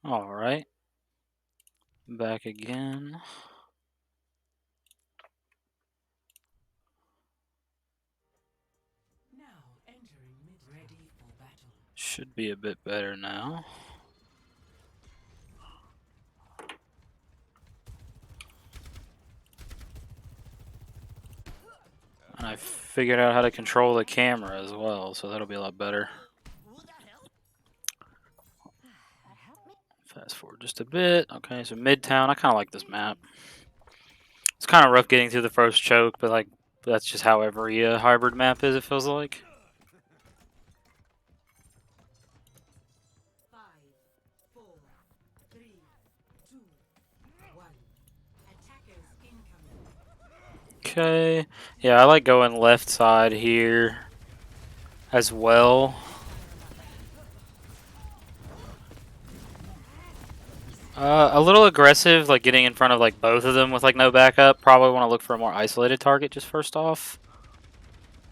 Alright. Back again. Should be a bit better now. And I figured out how to control the camera as well, so that'll be a lot better. Fast forward just a bit. Okay, so Midtown. I kind of like this map. It's kind of rough getting through the first choke, but like that's just how every hybrid map is, it feels like. Okay. Yeah, I like going left side here as well. A little aggressive, like getting in front of like both of them with like no backup. Probably want to look for a more isolated target just first off.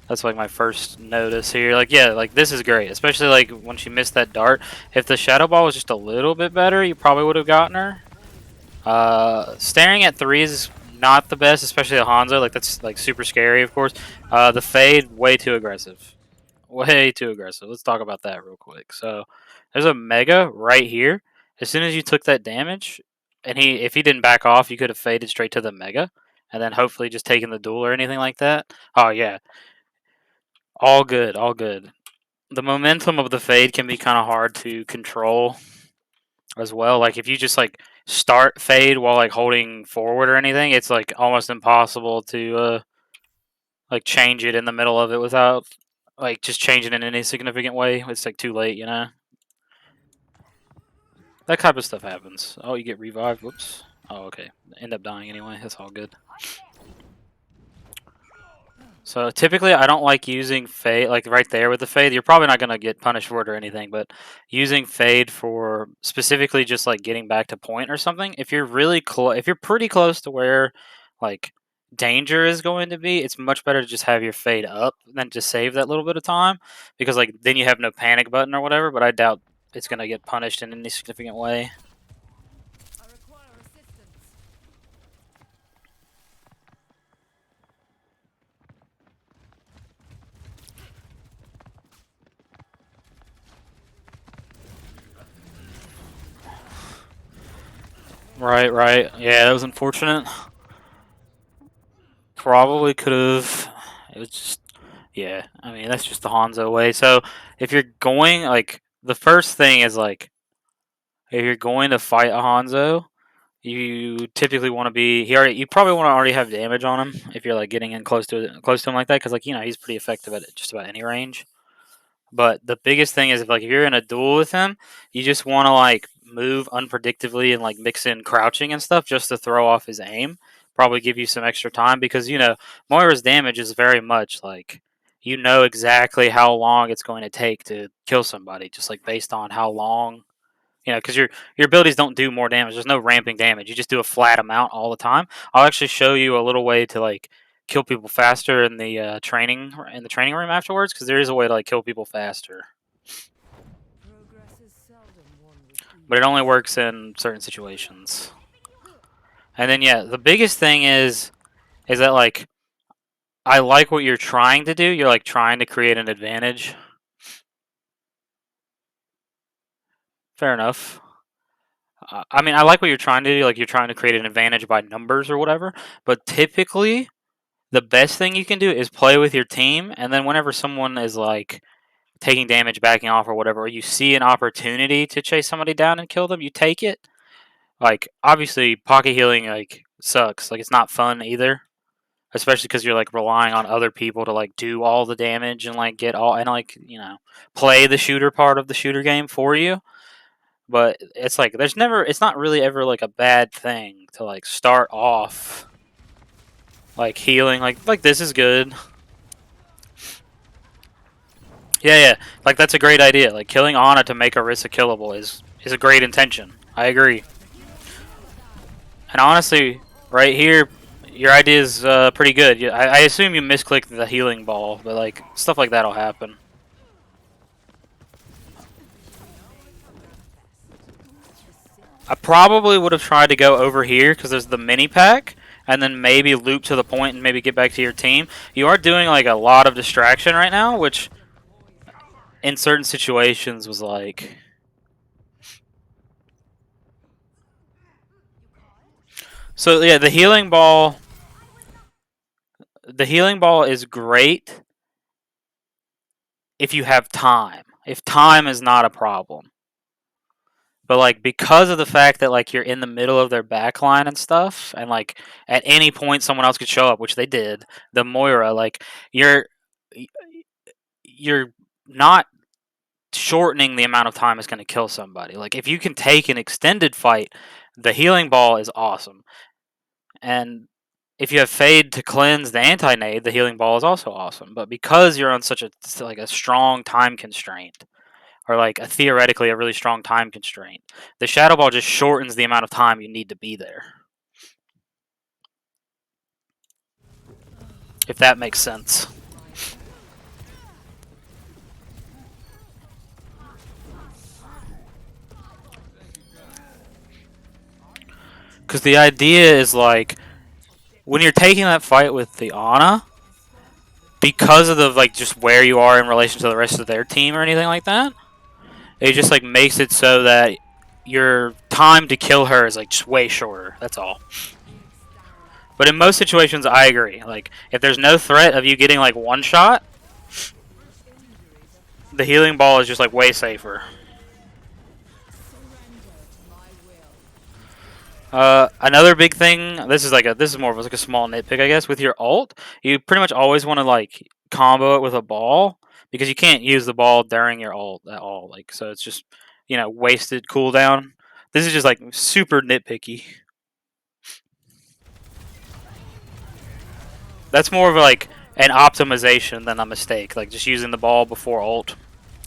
That's like my first notice here. Like, yeah, like this is great, especially like when she missed that dart. If the shadow ball was just a little bit better, you probably would have gotten her. Staring at 3 is not the best, especially the Hanzo. Like that's like super scary, of course. The fade, way too aggressive. Way too aggressive. Let's talk about that real quick. So there's a mega right here. As soon as you took that damage, and if he didn't back off, you could have faded straight to the mega, and then hopefully just taken the duel or anything like that. Oh yeah, all good, all good. The momentum of the fade can be kind of hard to control as well. Like if you just like start fade while like holding forward or anything, it's like almost impossible to like change it in the middle of it without like just changing it in any significant way. It's like too late, you know. That type of stuff happens. Oh, you get revived. Whoops. Oh, okay. End up dying anyway. That's all good. So typically, I don't like using fade like right there with the fade. You're probably not gonna get punished for it or anything, but using fade for specifically just like getting back to point or something. If you're really close, if you're pretty close to where like danger is going to be, it's much better to just have your fade up than to save that little bit of time because like then you have no panic button or whatever. But I doubt it's gonna get punished in any significant way. Right, right. Yeah, that was unfortunate. Probably could have. It was just, yeah. I mean, that's just the Hanzo way. So if you're going, like, the first thing is like, if you're going to fight a Hanzo, you typically want to be. You probably want to already have damage on him if you're like getting in close to him like that, because like he's pretty effective at just about any range. But the biggest thing is if you're in a duel with him, you just want to like move unpredictably and like mix in crouching and stuff just to throw off his aim. Probably give you some extra time because Moira's damage is very much like you know exactly how long it's going to take to kill somebody, just like based on how long because your abilities don't do more damage. There's no ramping damage. You just do a flat amount all the time. I'll actually show you a little way to like kill people faster in the training room afterwards because there is a way to like kill people faster, but it only works in certain situations. And then yeah, the biggest thing is that like I like what you're trying to do. You're like trying to create an advantage. Fair enough. I mean, I like what you're trying to do. Like you're trying to create an advantage by numbers or whatever. But typically, the best thing you can do is play with your team, and then whenever someone is like taking damage, backing off, or whatever, or you see an opportunity to chase somebody down and kill them, you take it. Like obviously, pocket healing like sucks. Like it's not fun either, especially because you're like relying on other people to like do all the damage and like get all and like play the shooter part of the shooter game for you. But it's like it's not really ever like a bad thing to like start off like healing like this is good. Yeah, yeah. Like that's a great idea. Like killing Ana to make Orisa killable is a great intention. I agree. And honestly, right here, your idea is pretty good. I assume you misclicked the healing ball, but like stuff like that'll happen. I probably would have tried to go over here because there's the mini pack, and then maybe loop to the point and maybe get back to your team. You are doing like a lot of distraction right now, which in certain situations was like. So yeah, the healing ball. The healing ball is great if you have time. If time is not a problem. But like because of the fact that like you're in the middle of their backline and stuff, and like at any point someone else could show up, which they did. The Moira, like you're not shortening the amount of time it's going to kill somebody. Like if you can take an extended fight, the healing ball is awesome. And if you have fade to cleanse the anti-nade, the healing ball is also awesome. But because you're on such a strong time constraint, or like theoretically a really strong time constraint, the shadow ball just shortens the amount of time you need to be there. If that makes sense. Because the idea is like when you're taking that fight with the Ana, because of the like just where you are in relation to the rest of their team or anything like that, it just like makes it so that your time to kill her is like just way shorter. That's all. But in most situations, I agree. Like if there's no threat of you getting like one shot, the healing ball is just like way safer. Another big thing. This is more of like a small nitpick, I guess. With your ult, you pretty much always want to like combo it with a ball because you can't use the ball during your ult at all. Like so, it's just wasted cooldown. This is just like super nitpicky. That's more of like an optimization than a mistake. Like just using the ball before ult,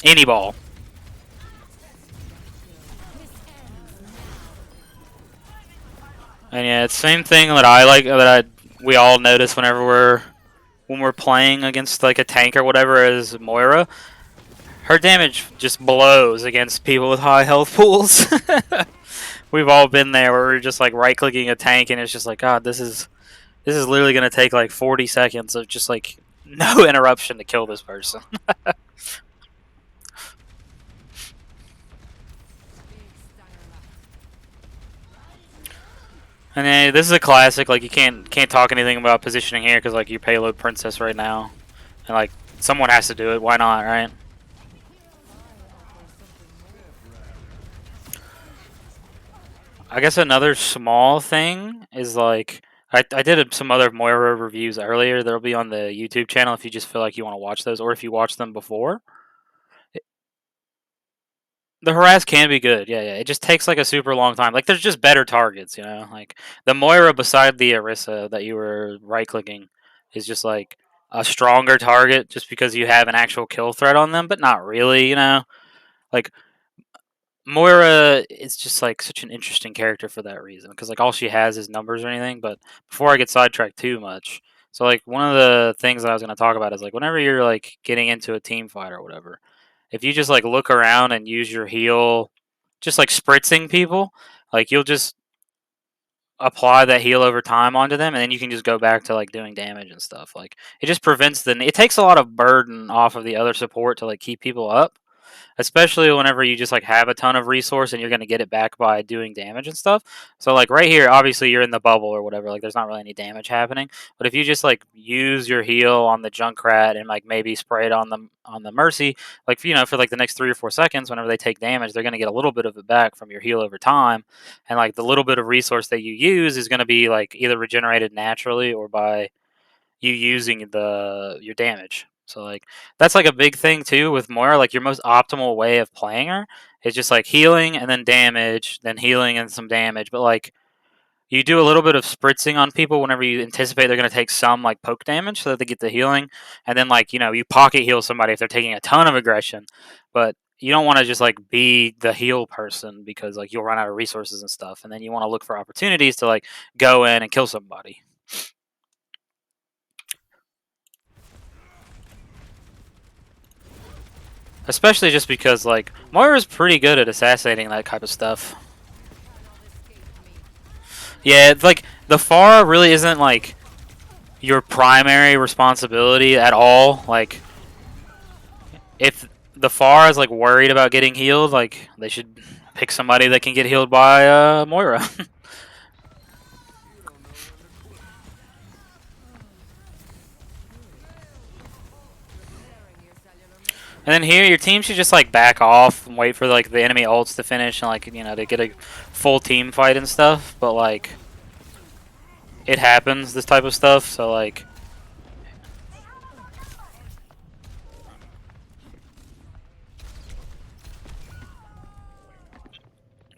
any ball. And yeah, it's the same thing that I like we all notice whenever when we're playing against like a tank or whatever as Moira. Her damage just blows against people with high health pools. We've all been there where we're just like right clicking a tank and it's just like, God, this is literally gonna take like 40 seconds of just like no interruption to kill this person. And then this is a classic. Like you can't talk anything about positioning here because like you payload princess right now, and like someone has to do it. Why not, right? I guess another small thing is like I did some other Moira reviews earlier. They'll be on the YouTube channel if you just feel like you want to watch those, or if you watched them before. The harass can be good, yeah, yeah. It just takes like a super long time. Like there's just better targets, Like the Moira beside the Orisa that you were right clicking is just like a stronger target just because you have an actual kill threat on them, but not really. Like Moira is just like such an interesting character for that reason because like all she has is numbers or anything. But before I get sidetracked too much, so like one of the things that I was going to talk about is like whenever you're like getting into a team fight or whatever, if you just like look around and use your heal, just like spritzing people, like you'll just apply that heal over time onto them, and then you can just go back to like doing damage and stuff. Like it just prevents it takes a lot of burden off of the other support to like keep people up, especially whenever you just like have a ton of resource and you're going to get it back by doing damage and stuff. So like right here, obviously you're in the bubble or whatever, like there's not really any damage happening. But if you just like use your heal on the Junkrat and like maybe spray it on the Mercy, like for like the next 3 or 4 seconds, whenever they take damage, they're going to get a little bit of it back from your heal over time, and like the little bit of resource that you use is going to be like either regenerated naturally or by you using your damage. So like that's like a big thing too with Moira. Like your most optimal way of playing her is just like healing and then damage, then healing and some damage. But like you do a little bit of spritzing on people whenever you anticipate they're going to take some like poke damage so that they get the healing, and then like you pocket heal somebody if they're taking a ton of aggression, but you don't want to just like be the heal person because like you'll run out of resources and stuff, and then you want to look for opportunities to like go in and kill somebody. Especially just because like Moira's pretty good at assassinating that type of stuff. Yeah, it's like the Pharah really isn't like your primary responsibility at all. Like if the Pharah is like worried about getting healed, like they should pick somebody that can get healed by Moira. And then here, your team should just like back off and wait for like the enemy ults to finish and like to get a full team fight and stuff. But like it happens, this type of stuff. So like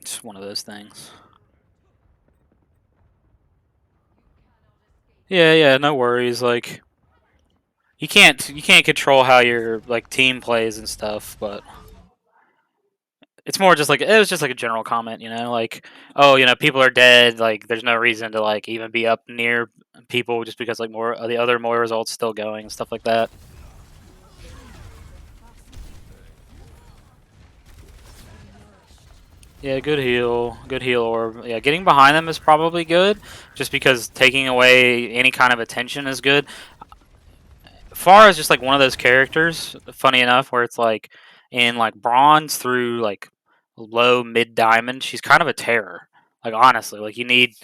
it's one of those things. Yeah, yeah, no worries. Like you can't control how your like team plays and stuff, but it's more just like it was just like a general comment, like oh, people are dead, like there's no reason to like even be up near people just because like more the other more results still going and stuff like that. Yeah, good heal orb. Yeah, getting behind them is probably good, just because taking away any kind of attention is good. Pharah is just like one of those characters, funny enough, where it's like in like bronze through like low mid diamond, she's kind of a terror. Like honestly, like you need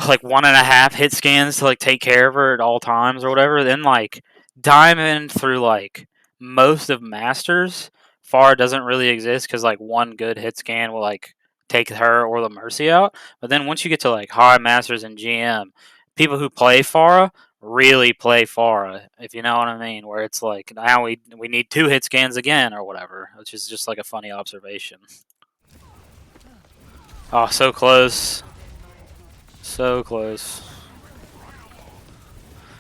like 1.5 hit scans to like take care of her at all times or whatever. Then like diamond through like most of masters, far doesn't really exist because like one good hit scan will like take her or the mercy out. But then once you get to like high masters and GM, people who play Pharah really play Pharah, if you know what I mean. Where it's like now we need 2 hit scans again or whatever, which is just like a funny observation. Oh, so close. So close.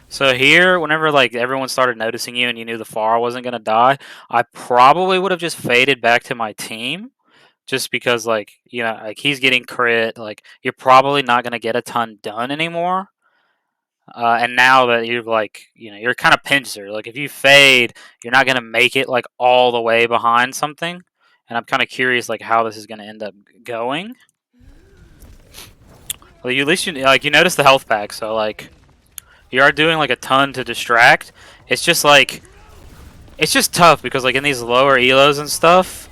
So here, whenever like everyone started noticing you and you knew the Pharah wasn't gonna die, I probably would have just faded back to my team, just because like like he's getting crit, like you're probably not gonna get a ton done anymore. And now that you're like you're kind of pincer. Like if you fade, you're not gonna make it like all the way behind something. And I'm kind of curious like how this is gonna end up going. Well, at least you notice the health pack, so like you are doing like a ton to distract. It's just like it's just tough because like in these lower elos and stuff,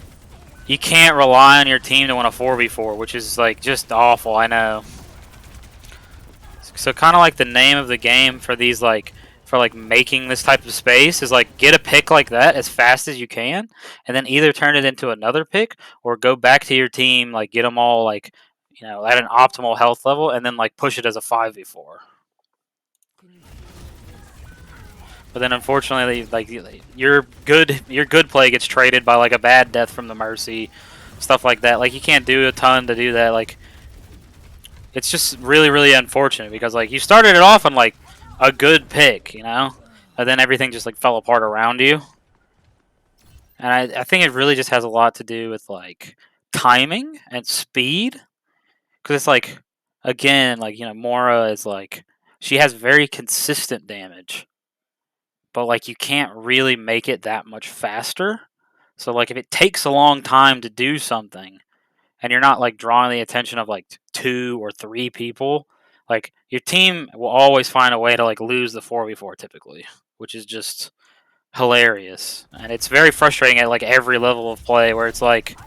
you can't rely on your team to win a 4v4, which is like just awful. I know. So kind of like the name of the game for these like for like making this type of space is like get a pick like that as fast as you can, and then either turn it into another pick or go back to your team, like get them all like at an optimal health level, and then like push it as a 5v4. But then unfortunately, like your good play gets traded by like a bad death from the mercy, stuff like that. Like you can't do a ton to do that. Like it's just really really unfortunate because like you started it off on like a good pick, and then everything just like fell apart around you. And I think it really just has a lot to do with like timing and speed, because it's like again like Mora is like she has very consistent damage, but like you can't really make it that much faster. So like if it takes a long time to do something and you're not like drawing the attention of like 2 or 3 people, like your team will always find a way to like lose the 4v4 typically, which is just hilarious. And it's very frustrating at like every level of play where it's like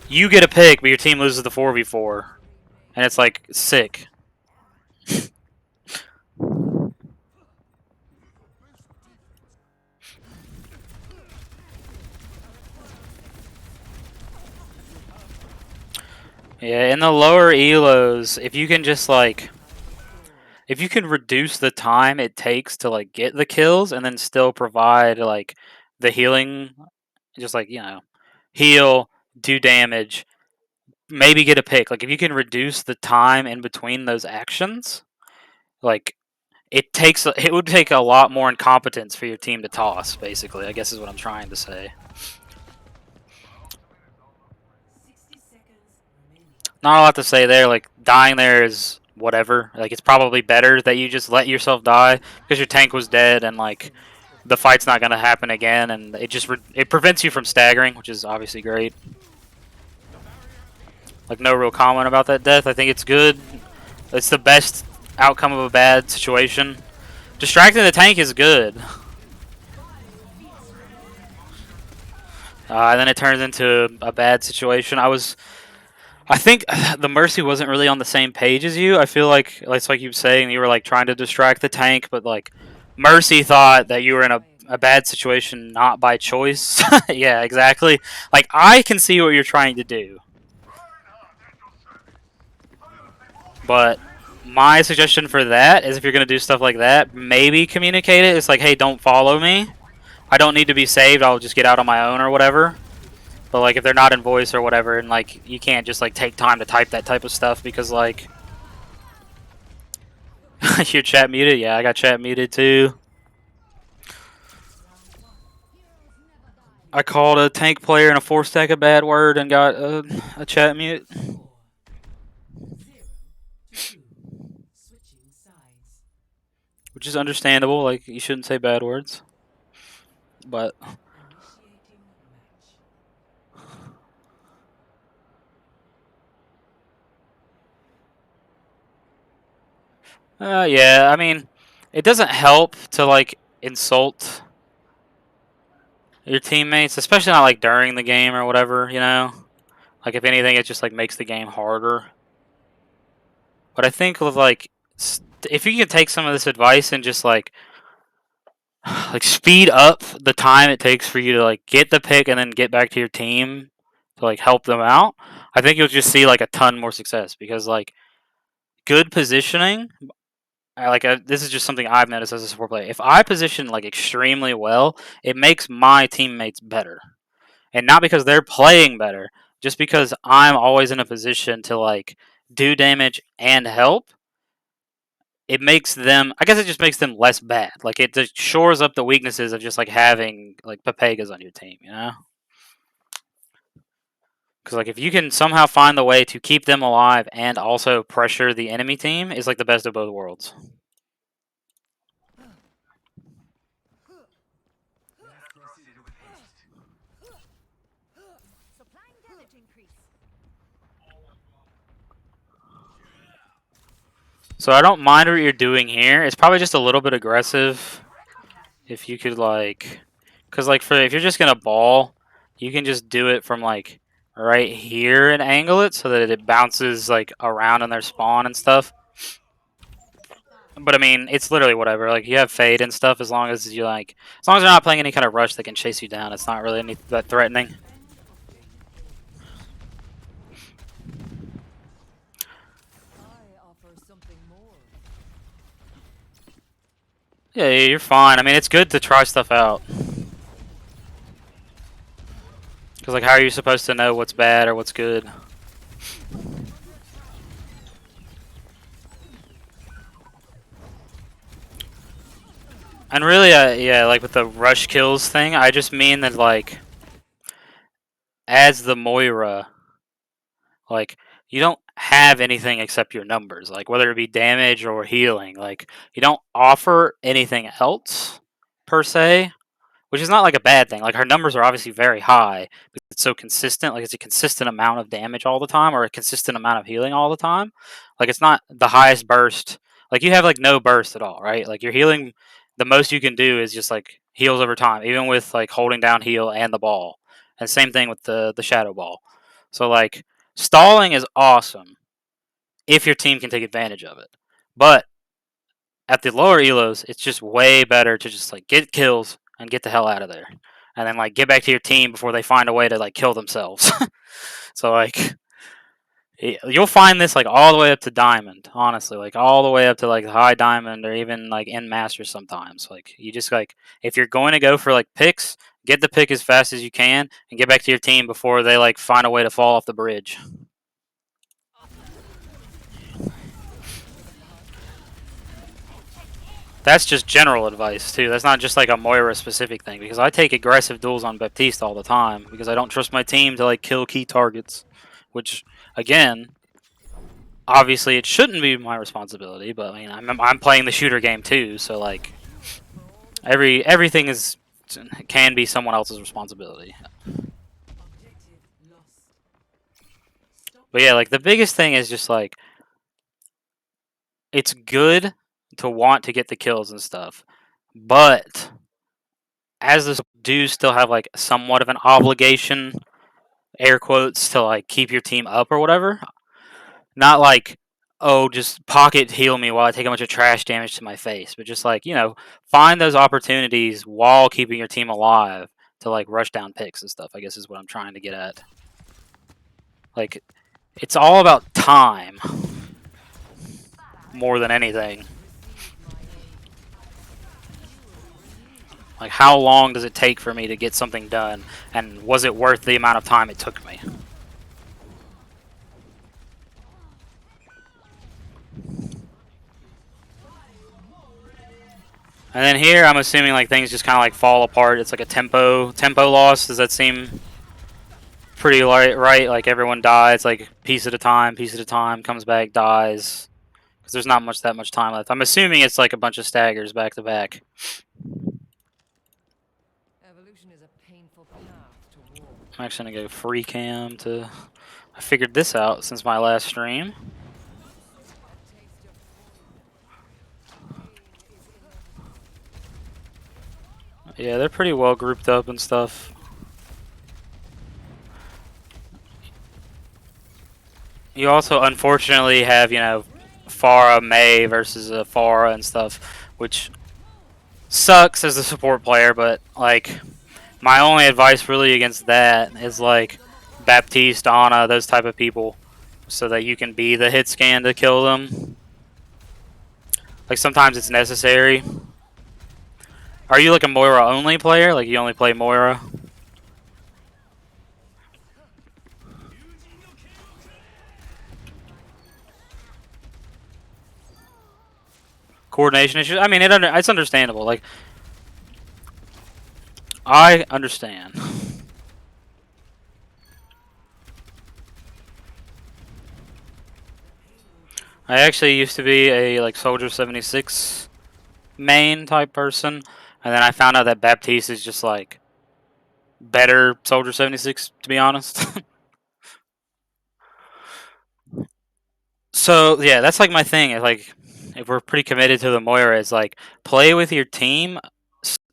you get a pick but your team loses the 4v4 and it's like sick. Yeah, in the lower elos, if you can just like if you can reduce the time it takes to like get the kills and then still provide like the healing, just like heal, do damage, maybe get a pick. Like if you can reduce the time in between those actions, like it would take a lot more incompetence for your team to toss, basically, I guess is what I'm trying to say. Not a lot to say there. Like dying there is whatever. Like it's probably better that you just let yourself die because your tank was dead and like the fight's not gonna happen again, and it prevents you from staggering, which is obviously great. Like, no real comment about that death. I think it's good. It's the best outcome of a bad situation. Distracting the tank is good. And then it turns into a bad situation. I think the Mercy wasn't really on the same page as you. I feel like it's like you were saying, you were like trying to distract the tank, but like Mercy thought that you were in a bad situation not by choice. Yeah, exactly. Like, I can see what you're trying to do, but my suggestion for that is if you're gonna do stuff like that, maybe communicate it. It's like, hey, don't follow me. I don't need to be saved. I'll just get out on my own or whatever. But like, if they're not in voice or whatever, and like you can't just like take time to type that type of stuff because like your chat muted. Yeah, I got chat muted too. I called a tank player in a 4-stack a bad word and got a chat mute. Which is understandable. Like, you shouldn't say bad words. But yeah, I mean, it doesn't help to like insult your teammates, especially not like during the game or whatever, you know? Like, if anything, it just like makes the game harder. But I think with like, if you can take some of this advice and just like speed up the time it takes for you to like get the pick and then get back to your team to like help them out, I think you'll just see like a ton more success because like good positioning. This is just something I've noticed as a support player. If I position like extremely well, it makes my teammates better, and not because they're playing better, just because I'm always in a position to like do damage and help. It makes them, I guess it just makes them less bad. Like, it just shores up the weaknesses of just like having like Papegas on your team, you know? Because like if you can somehow find the way to keep them alive and also pressure the enemy team, is like the best of both worlds. So I don't mind what you're doing here. It's probably just a little bit aggressive. If you could like, because like if you're just gonna ball, you can just do it from like right here and angle it so that it bounces like around in their spawn and stuff. But I mean, it's literally whatever. Like, you have fade and stuff as long as you like, as long as they're not playing any kind of rush that can chase you down. It's not really any that threatening. Yeah, you're fine. I mean, it's good to try stuff out. Because like, how are you supposed to know what's bad or what's good? And really, yeah, like with the rush kills thing, I just mean that like, as the Moira, like, you don't have anything except your numbers, like whether it be damage or healing. Like, you don't offer anything else per se, which is not like a bad thing. Like, her numbers are obviously very high because it's so consistent. Like, it's a consistent amount of damage all the time or a consistent amount of healing all the time. Like, it's not the highest burst. Like, you have like no burst at all, right? Like, your healing, the most you can do is just like heals over time, even with like holding down heal and the ball. And same thing with the shadow ball. So like, stalling is awesome if your team can take advantage of it. But at the lower elos, it's just way better to just like get kills and get the hell out of there, and then like get back to your team before they find a way to like kill themselves. So like, you'll find this like all the way up to diamond, honestly, like all the way up to like high diamond or even like in master sometimes. Like, you just like, if you're going to go for like picks, get the pick as fast as you can and get back to your team before they like find a way to fall off the bridge. That's just general advice too. That's not just like a Moira specific thing, because I take aggressive duels on Baptiste all the time because I don't trust my team to like kill key targets, which again, obviously it shouldn't be my responsibility, but I mean, I'm playing the shooter game too, so like everything is can be someone else's responsibility. But yeah, like the biggest thing is just like it's good to want to get the kills and stuff, but as this do still have like somewhat of an obligation, air quotes, to like keep your team up or whatever. Not like, oh, just pocket heal me while I take a bunch of trash damage to my face, but just like, find those opportunities while keeping your team alive to like rush down picks and stuff, I guess is what I'm trying to get at. Like, it's all about time more than anything. Like, how long does it take for me to get something done, and was it worth the amount of time it took me? And then here, I'm assuming like things just kind of like fall apart. It's like a tempo loss. Does that seem pretty right? Like everyone dies like piece at a time, comes back, dies. Because there's not that much time left. I'm assuming it's like a bunch of staggers back to back. Evolution is a painful path to war. I'm actually gonna go free cam to. I figured this out since my last stream. Yeah, they're pretty well grouped up and stuff. You also unfortunately have, Pharah Mei versus a Pharah and stuff, which sucks as a support player, but like my only advice really against that is like Baptiste, Ana, those type of people, so that you can be the hit scan to kill them. Like sometimes it's necessary. Are you like a Moira only player? Like you only play Moira? Coordination issues? I mean, it's understandable. Like, I understand. I actually used to be a like Soldier 76 main type person, and then I found out that Baptiste is just like better Soldier 76, to be honest. So yeah, that's like my thing. Is like if we're pretty committed to the Moira, it's like play with your team,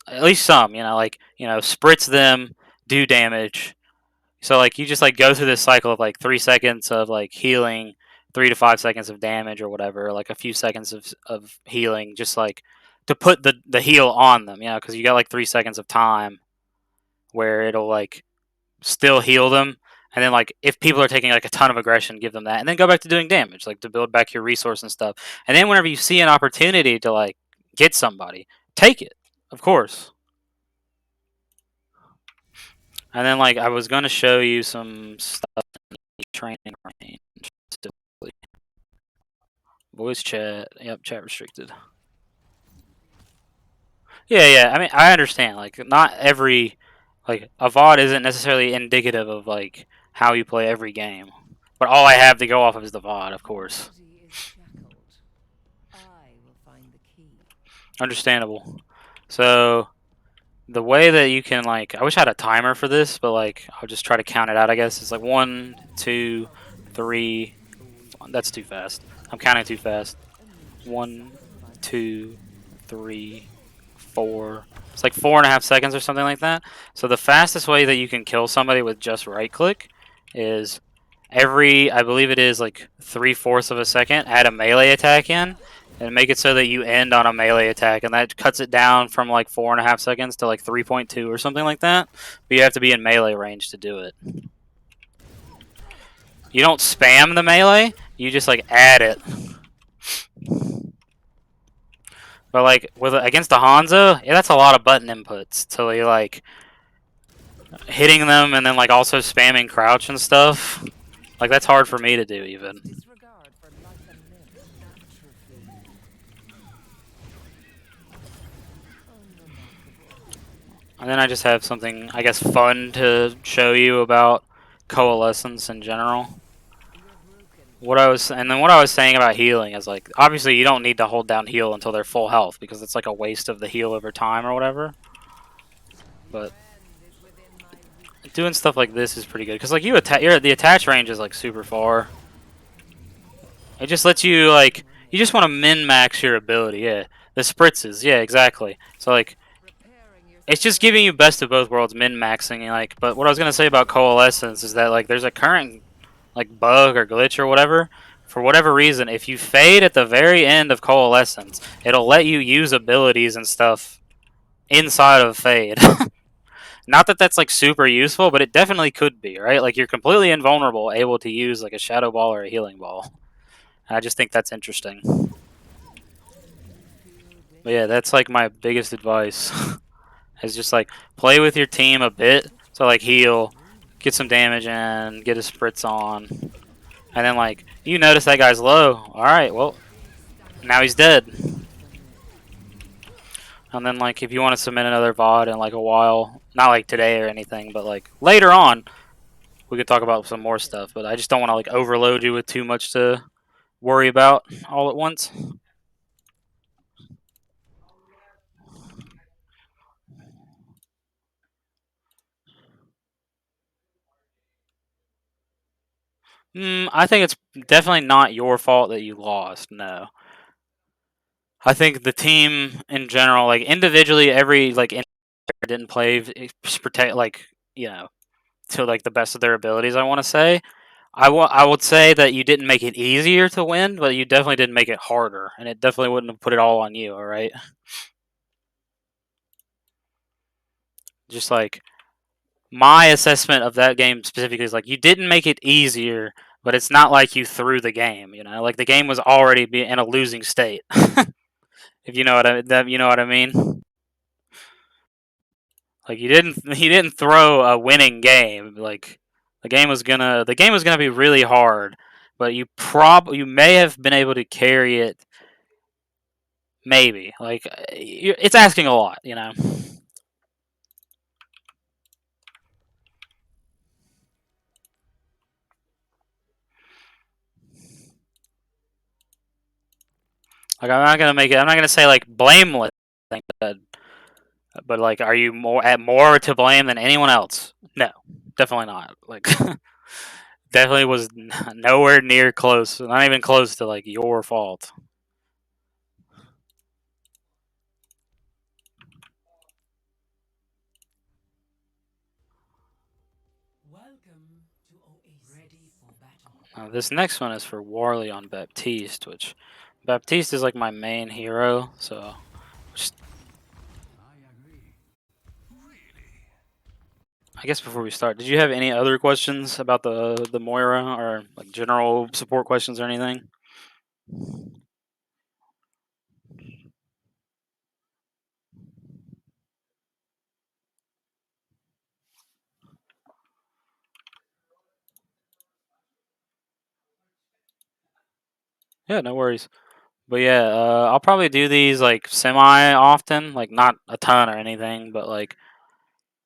at least some. Spritz them, do damage. So like you just like go through this cycle of like 3 seconds of like healing, 3 to 5 seconds of damage or whatever, or like a few seconds of healing, just like to put the heal on them. Because you got like 3 seconds of time where it'll like still heal them. And then, like, if people are taking like a ton of aggression, give them that, and then go back to doing damage, like to build back your resource and stuff. And then, whenever you see an opportunity to like get somebody, take it, of course. And then, like, I was gonna show you some stuff in the training range. Specifically. Voice chat, yep, chat restricted. Yeah. I mean, I understand. Like, not every like a VOD isn't necessarily indicative of like how you play every game. But all I have to go off of is the VOD, of course. Understandable. So the way that you can like, I wish I had a timer for this, but like I'll just try to count it out. I guess it's like 1, 2, 3. That's too fast. I'm counting too fast. 1, 2, 3, 4. It's like 4.5 seconds or something like that. So the fastest way that you can kill somebody with just right click is I believe it is like 3/4 of a second, add a melee attack in, and make it so that you end on a melee attack, and that cuts it down from like 4.5 seconds to like 3.2 or something like that. But you have to be in melee range to do it. You don't spam the melee, you just like add it. But like against the Hanzo, yeah, that's a lot of button inputs to like hitting them and then like also spamming crouch and stuff. Like that's hard for me to do even. And then I just have something, I guess, fun to show you about coalescence in general. What I was saying about healing is like, obviously you don't need to hold down heal until they're full health because it's like a waste of the heal over time or whatever. But doing stuff like this is pretty good because like the attach range is like super far. It just lets you like you just want to min max your ability. Yeah, the spritzes. Yeah, exactly. So like Preparing your it's just giving you best of both worlds, min maxing. Like, but what I was gonna say about coalescence is that like there's a current like bug or glitch or whatever. For whatever reason, if you fade at the very end of coalescence, it'll let you use abilities and stuff inside of fade. Not that that's like super useful, but it definitely could be, right? Like you're completely invulnerable, able to use like a shadow ball or a healing ball. And I just think that's interesting. But yeah, that's like my biggest advice. Is just like play with your team a bit. So like heal, get some damage in, get a spritz on, and then like you notice that guy's low. All right, well now he's dead. And then like if you want to submit another VOD in like a while, not like today or anything, but like later on, we could talk about some more stuff. But I just don't want to like overload you with too much to worry about all at once. I think it's definitely not your fault that you lost. No, I think the team in general, like individually, every like didn't play protect like you know to like the best of their abilities. I want to say. I would say that you didn't make it easier to win, but you definitely didn't make it harder, and it definitely wouldn't have put it all on you. All right, just like my assessment of that game specifically is like you didn't make it easier, but it's not like you threw the game. You know, like the game was already in a losing state. If you know what you know what I mean. Like he didn't throw a winning game. Like the game was gonna be really hard, but you may have been able to carry it. Maybe like it's asking a lot, you know. Like I'm not gonna make it. I'm not gonna say like blameless, but like, are you more to blame than anyone else? No, definitely not. Like definitely was nowhere near close. Not even close to like your fault. welcome to Oasis. Ready for battle. This next one is for Warley on Baptiste, which Baptiste is like my main hero. So just, I guess before we start, did you have any other questions about the Moira or like general support questions or anything? Yeah, no worries. But yeah, I'll probably do these like semi often, like not a ton or anything, but like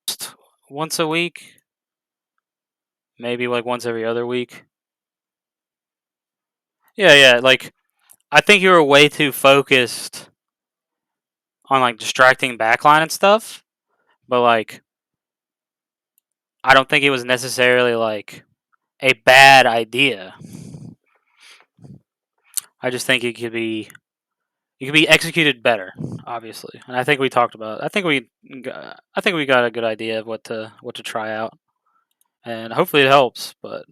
just once a week, maybe like once every other week. Yeah, yeah, like I think you were way too focused on like distracting backline and stuff, but like I don't think it was necessarily like a bad idea. I just think it could be executed better, obviously. And I think we talked about. I think we got a good idea of what to try out, and hopefully it helps. But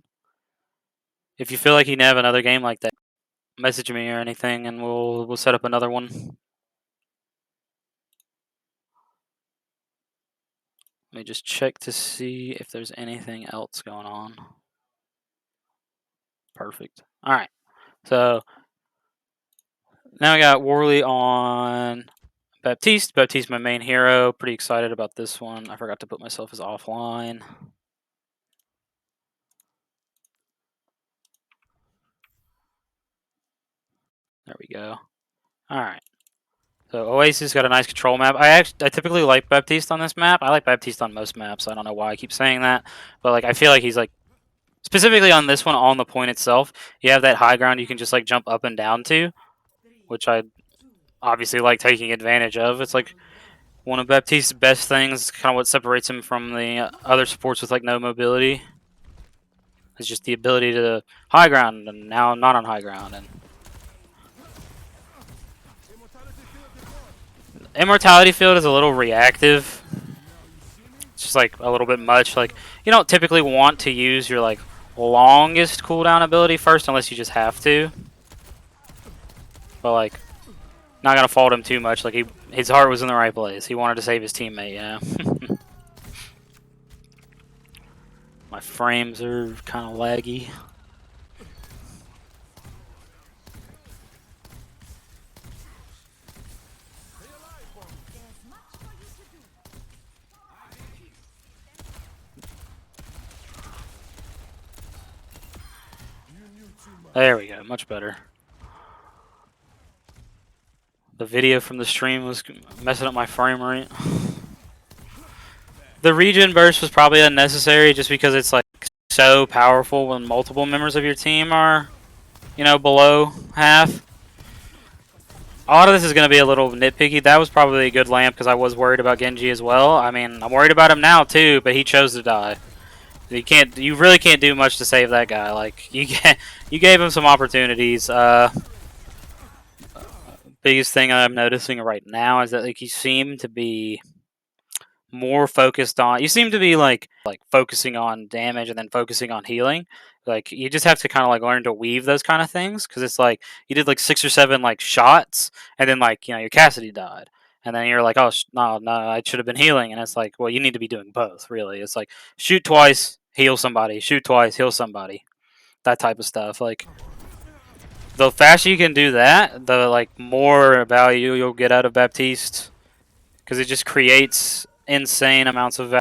if you feel like you can have another game like that, message me or anything, and we'll set up another one. Let me just check to see if there's anything else going on. Perfect. All right. So now we got Worley on Baptiste. Baptiste, my main hero. Pretty excited about this one. I forgot to put myself as offline. There we go. All right. So Oasis got a nice control map. I typically like Baptiste on this map. I like Baptiste on most maps. I don't know why I keep saying that, but like I feel like he's like specifically on this one on the point itself. You have that high ground you can just like jump up and down to, which I obviously like taking advantage of. It's like One of Baptiste's best things, kind of what separates him from the other supports with like no mobility, is just the ability to high ground and now not on high ground. And Immortality Field is a little reactive. It's just like a little bit much. Like you don't typically want to use your like longest cooldown ability first unless you just have to. But like not gonna fault him too much. Like his heart was in the right place. He wanted to save his teammate, yeah. My frames are kind of laggy. There we go, much better. The video from the stream was messing up my frame rate. The regen burst was probably unnecessary just because it's like so powerful when multiple members of your team are, you know, below half. A lot of this is going to be a little nitpicky. That was probably a good lamp because I was worried about Genji as well. I mean, I'm worried about him now too, but he chose to die. You really can't do much to save that guy. Like you gave him some opportunities. Biggest thing I'm noticing right now is that like you seem to be more focused on. You seem to be like focusing on damage and then focusing on healing. Like you just have to kind of like learn to weave those kind of things because it's like you did like 6 or 7 like shots and then like you know your Cassidy died. And then you're like, oh no, I should have been healing. And it's like, well, you need to be doing both. Really, it's like shoot twice, heal somebody. Shoot twice, heal somebody. That type of stuff. Like the faster you can do that, the like more value you'll get out of Baptiste, because it just creates insane amounts of value.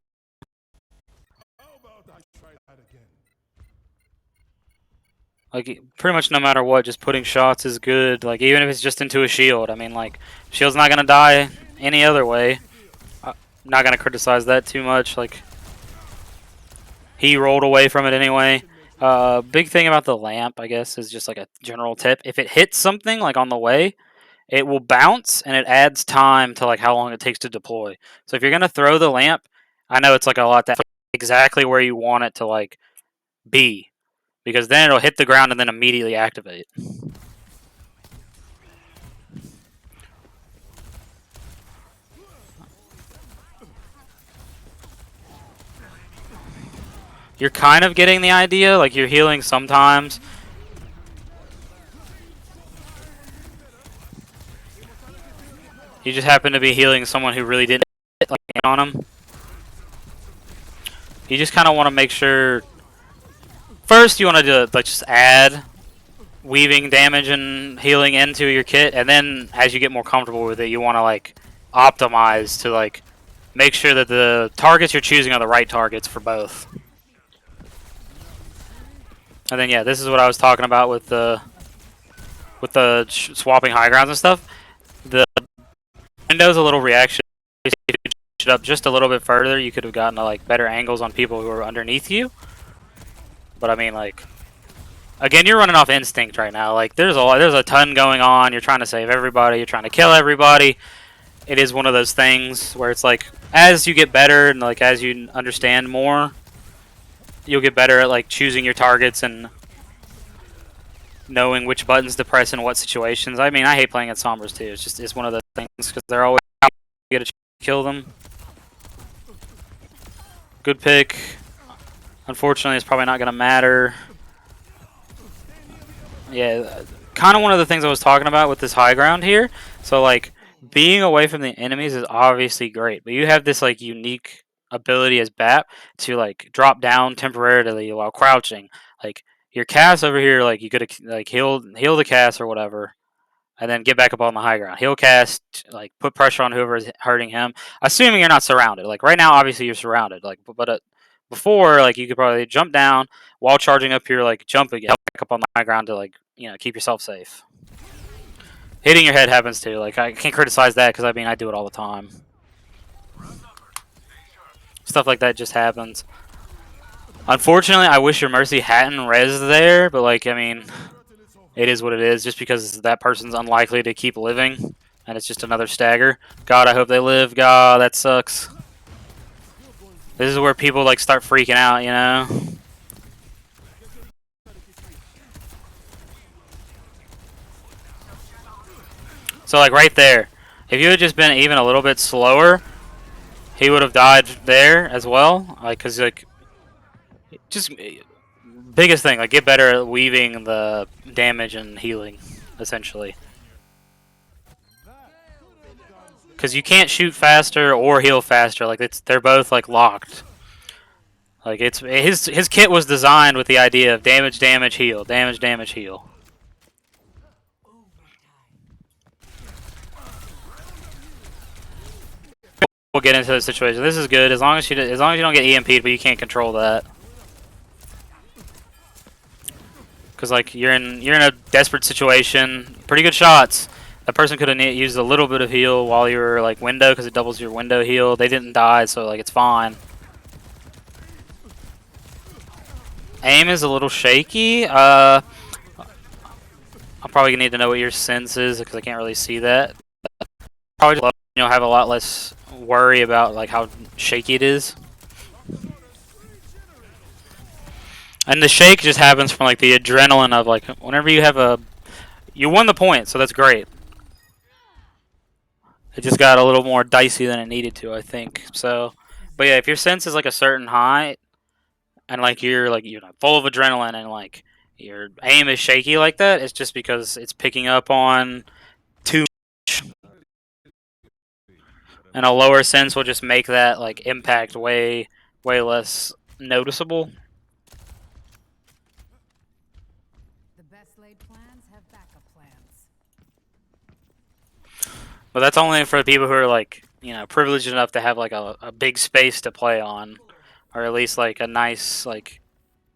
Like pretty much no matter what, just putting shots is good. Like even if it's just into a shield. I mean, like shield's not gonna die any other way. I'm not gonna criticize that too much. Like he rolled away from it anyway. Big thing about the lamp, I guess, is just like a general tip. If it hits something like on the way, it will bounce and it adds time to like how long it takes to deploy. So if you're gonna throw the lamp, I know it's like a lot that exactly where you want it to like be, because then it'll hit the ground and then immediately activate. You're kind of getting the idea, like you're healing sometimes. You just happen to be healing someone who really didn't hit like on him. You just kind of want to make sure. First, you want to do like just add weaving damage and healing into your kit, and then as you get more comfortable with it, you want to like optimize to like make sure that the targets you're choosing are the right targets for both. And then yeah, this is what I was talking about with the swapping high grounds and stuff. The window's a little reaction. If you push it up just a little bit further, you could have gotten like better angles on people who are underneath you. But I mean, like, again, you're running off instinct right now. Like, there's a ton going on. You're trying to save everybody. You're trying to kill everybody. It is one of those things where it's like, as you get better and like as you understand more, you'll get better at like choosing your targets and knowing which buttons to press in what situations. I mean, I hate playing at Sombras too. It's one of those things because they're always you get a chance to kill them. Good pick. Unfortunately, it's probably not going to matter. Yeah, kind of one of the things I was talking about with this high ground here. So like being away from the enemies is obviously great, but you have this like unique ability as BAP to like drop down temporarily while crouching. Like your cast over here, like you could like heal the cast or whatever, and then get back up on the high ground. Heal cast, like put pressure on whoever is hurting him, assuming you're not surrounded. Like right now, obviously you're surrounded. Like but before, like you could probably jump down while charging up here, like jump again, back up on the high ground to like keep yourself safe. Hitting your head happens too. Like I can't criticize that because I mean I do it all the time. Stuff like that just happens. Unfortunately, I wish your Mercy hadn't res there, but like I mean, it is what it is. Just because that person's unlikely to keep living, And it's just another stagger. God, I hope they live. God, that sucks. This is where people like start freaking out, you know? So like right there, if you had just been even a little bit slower, he would have died there as well. Like, cause like, just biggest thing, like get better at weaving the damage and healing, essentially. Cause you can't shoot faster or heal faster. Like they're both like locked. Like it's his kit was designed with the idea of damage, damage, heal, damage, damage, heal. We'll get into the situation. This is good as long as you don't get EMP'd, but you can't control that. Because like you're in a desperate situation. Pretty good shots. That person could have used a little bit of heal while you were like window, because it doubles your window heal. They didn't die, so like it's fine. Aim is a little shaky. I'm probably gonna need to know what your sense is because I can't really see that. Probably have a lot less worry about like how shaky it is. And the shake just happens from like the adrenaline of like whenever you won the point, so that's great. It just got a little more dicey than it needed to, I think. So, but yeah, if your sense is like a certain high, and like you're full of adrenaline and like your aim is shaky like that, it's just because it's picking up on too much. And a lower sense will just make that like impact way less noticeable. The best laid plans have backup plans. But that's only for people who are like, privileged enough to have like a big space to play on, or at least like a nice like,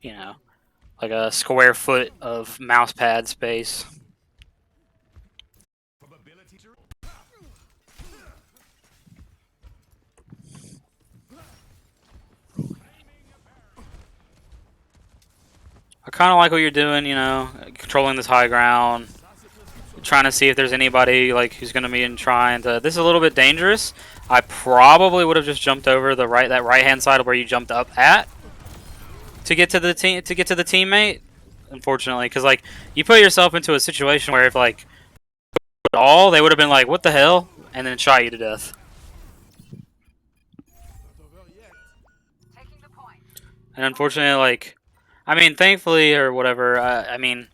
like a square foot of mouse pad space. I kind of like what you're doing, controlling this high ground, trying to see if there's anybody like who's going to be trying to. This is a little bit dangerous. I probably would have just jumped over that right hand side of where you jumped up at to get to the teammate. Unfortunately, because like you put yourself into a situation where if like they would have been like, what the hell, and then shot you to death. And unfortunately, like, I mean, thankfully or whatever, I mean,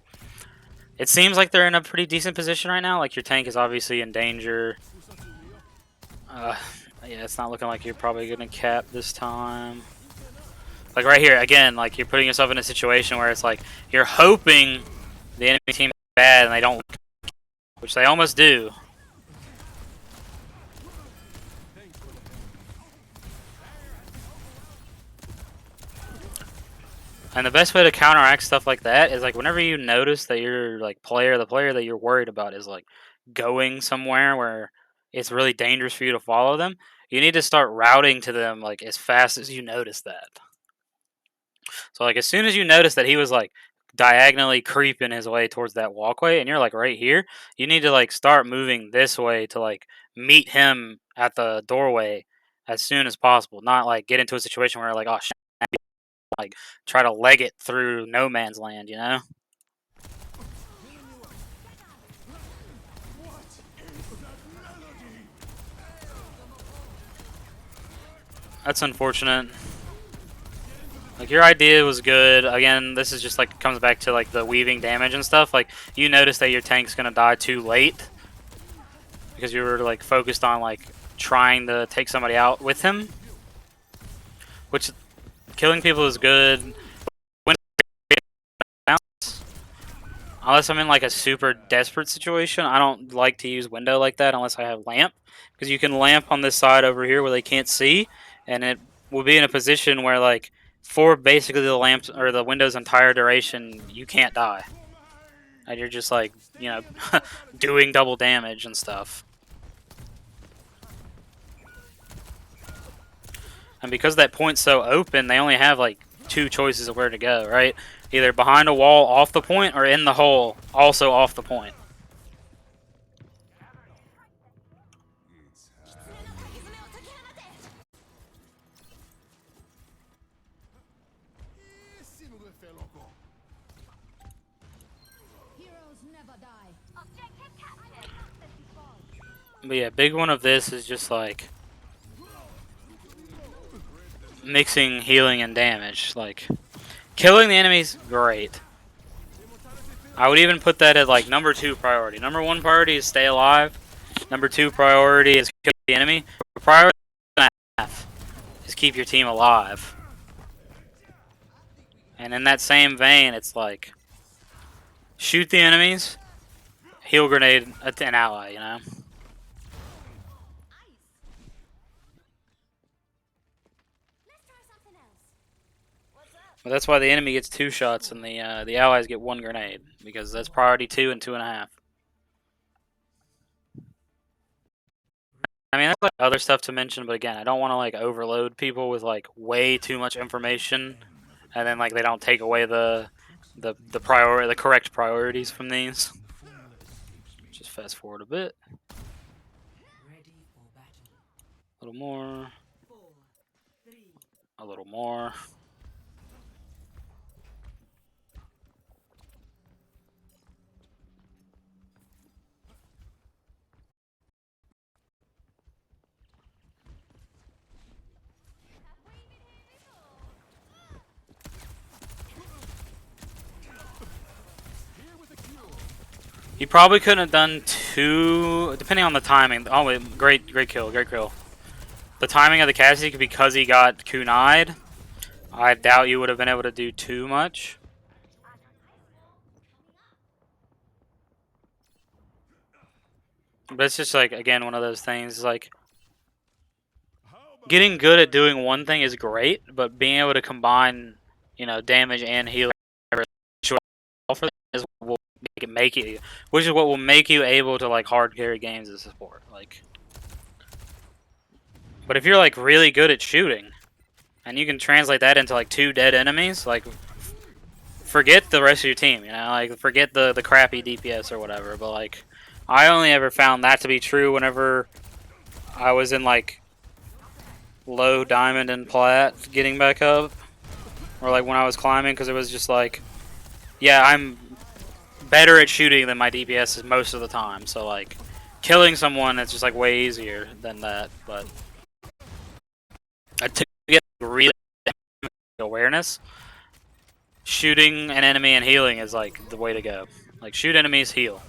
it seems like they're in a pretty decent position right now. Like your tank is obviously in danger. Yeah, it's not looking like you're probably gonna cap this time. Like right here, again, like you're putting yourself in a situation where it's like you're hoping the enemy team is bad and they don't, which they almost do. And the best way to counteract stuff like that is like whenever you notice that your like the player that you're worried about is like going somewhere where it's really dangerous for you to follow them, you need to start routing to them like as fast as you notice that. So like as soon as you notice that he was like diagonally creeping his way towards that walkway and you're like right here, you need to like start moving this way to like meet him at the doorway as soon as possible. Not like get into a situation where like, oh shit, like try to leg it through no man's land, you know? That's unfortunate. Like your idea was good. Again, this is just like comes back to like the weaving damage and stuff. Like you notice that your tank's gonna die too late because you were like focused on like trying to take somebody out with him. Which killing people is good. Unless I'm in like a super desperate situation, I don't like to use window like that unless I have lamp, because you can lamp on this side over here where they can't see, and it will be in a position where like for basically the lamps or the window's entire duration, you can't die, and you're just like doing double damage and stuff. And because that point's so open, they only have like two choices of where to go, right? Either behind a wall off the point or in the hole also off the point. But yeah, big one of this is just like mixing healing and damage. Like killing the enemies, great. I would even put that at like number 2 priority. Number 1 priority is stay alive. Number 2 priority is kill the enemy. Priority is keep your team alive. And in that same vein, it's like shoot the enemies, heal grenade an ally, you know? But that's why the enemy gets 2 shots and the allies get 1 grenade, because that's priority 2 and 2.5. I mean, that's like other stuff to mention, but again, I don't want to like overload people with like way too much information, and then like they don't take away the correct priorities from these. Just fast forward a bit. A little more. A little more. You probably couldn't have done 2, depending on the timing. Oh, wait, great kill, great kill. The timing of the Cassidy, because he got kunai'd, I doubt you would have been able to do too much. But it's just like, again, one of those things, like, getting good at doing one thing is great, but being able to combine, you know, damage and healing is what will make you, which is what will make you able to like hard carry games as a support. Like, but if you're like really good at shooting, and you can translate that into like 2 dead enemies, like forget the rest of your team, you know, like forget the crappy DPS or whatever. But like, I only ever found that to be true whenever I was in like low diamond and plat getting back up, or like when I was climbing, because it was just like, yeah, I'm better at shooting than my DPS is most of the time, so like killing someone it's just like way easier than that. But to get really awareness, shooting an enemy and healing is like the way to go. Like shoot enemies, heal.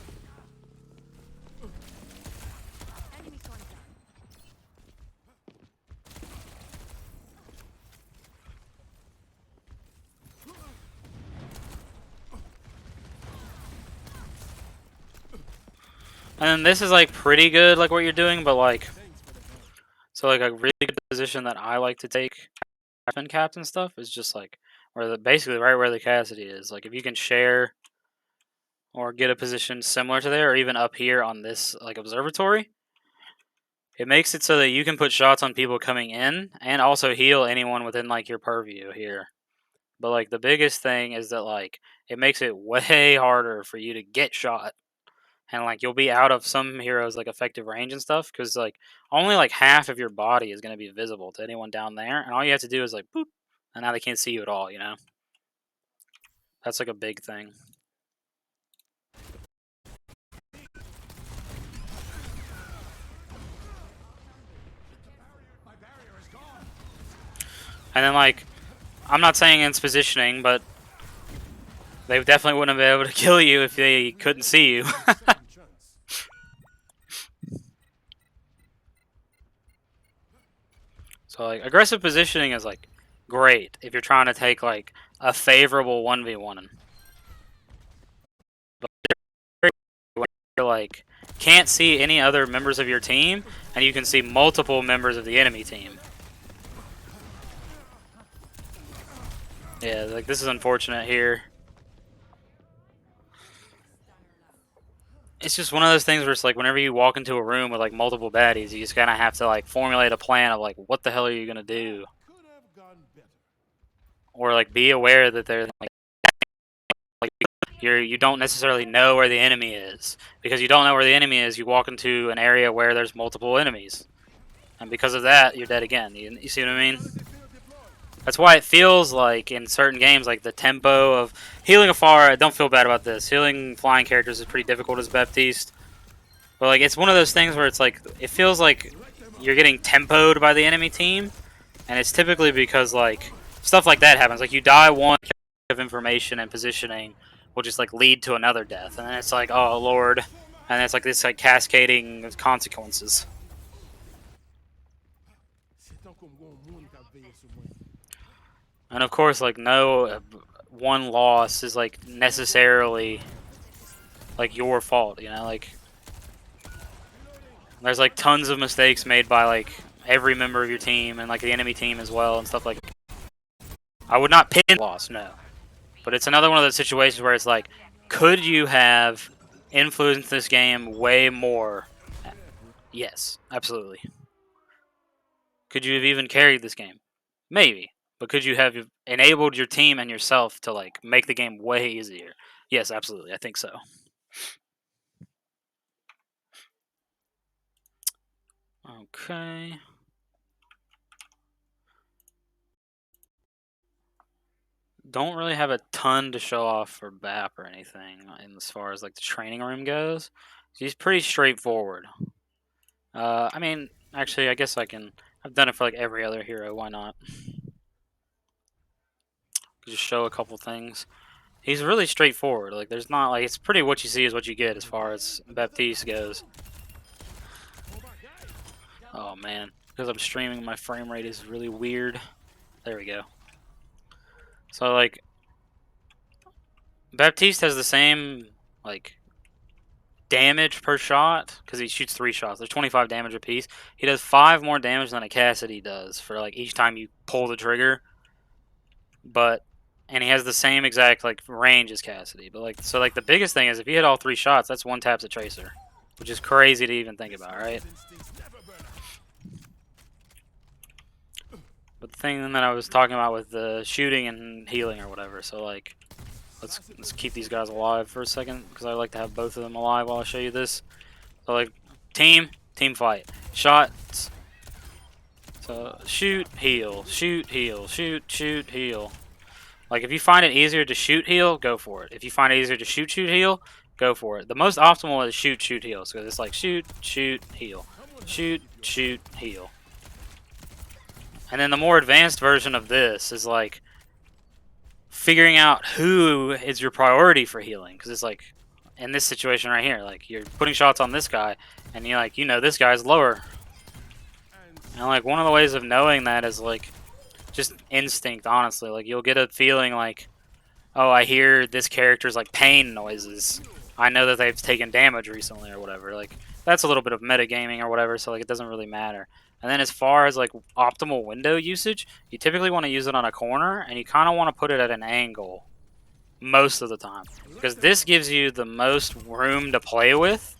And then this is like pretty good, like what you're doing, but like, so like a really good position that I like to take captain stuff is just like basically right where the Cassidy is. Like if you can share or get a position similar to there, or even up here on this like observatory, it makes it so that you can put shots on people coming in and also heal anyone within like your purview here. But like the biggest thing is that like it makes it way harder for you to get shot. And like you'll be out of some heroes like effective range and stuff, because like only like half of your body is going to be visible to anyone down there, and all you have to do is like boop, and now they can't see you at all. You know, that's like a big thing. And then like, I'm not saying it's positioning, but they definitely wouldn't have been able to kill you if they couldn't see you. So like aggressive positioning is like great if you're trying to take like a favorable 1v1. But you're like can't see any other members of your team, and you can see multiple members of the enemy team. Yeah, like this is unfortunate here. It's just one of those things where it's like whenever you walk into a room with like multiple baddies, you just kind of have to like formulate a plan of like what the hell are you gonna do, or like be aware that they're like you don't necessarily know where the enemy is, because you don't know where the enemy is. You walk into an area where there's multiple enemies, and because of that, you're dead again. You see what I mean? That's why it feels like in certain games, like the tempo of healing afar. I don't feel bad about this. Healing flying characters is pretty difficult as Baptiste, but like it's one of those things where it's like it feels like you're getting tempoed by the enemy team, and it's typically because like stuff like that happens. Like you die one of information and positioning will just like lead to another death, and then it's like, oh lord, and it's like this like cascading consequences. And of course, like no one loss is like necessarily like your fault, you know? Like there's like tons of mistakes made by like every member of your team and like the enemy team as well and stuff like that. I would not pin loss, no. But it's another one of those situations where it's like, could you have influenced this game way more? Yes, absolutely. Could you have even carried this game? Maybe. But could you have enabled your team and yourself to like make the game way easier? Yes, absolutely. I think so. Okay. Don't really have a ton to show off for BAP or anything in as far as like the training room goes. He's pretty straightforward. I mean, actually, I guess I can. I've done it for like every other hero. Why not? Just show a couple things. He's really straightforward. Like, there's not like it's pretty what you see is what you get as far as Baptiste goes. Oh man, because I'm streaming, my frame rate is really weird. There we go. So like, Baptiste has the same like damage per shot because he shoots 3 shots. There's 25 damage apiece. He does 5 more damage than a Cassidy does for like each time you pull the trigger. But and he has the same exact like range as Cassidy. But like so like the biggest thing is if you hit all 3 shots, that's 1 taps a tracer, which is crazy to even think about, right? But the thing that I was talking about with the shooting and healing or whatever, so like let's keep these guys alive for a second because I like to have both of them alive while I show you this. So like team fight, shots. So shoot, heal, shoot, heal, shoot, heal. Like if you find it easier to shoot, heal, go for it. If you find it easier to shoot, heal, go for it. The most optimal is shoot, heal. So it's like shoot, heal, shoot, heal. And then the more advanced version of this is like figuring out who is your priority for healing, because it's like in this situation right here, like you're putting shots on this guy, and you like this guy's lower, and like one of the ways of knowing that is like just instinct. Honestly, like you'll get a feeling like, oh, I hear this character's like pain noises. I know that they've taken damage recently or whatever. Like that's a little bit of metagaming or whatever, so like it doesn't really matter. And then as far as like optimal window usage, you typically want to use it on a corner, and you kind of want to put it at an angle most of the time, because this gives you the most room to play with,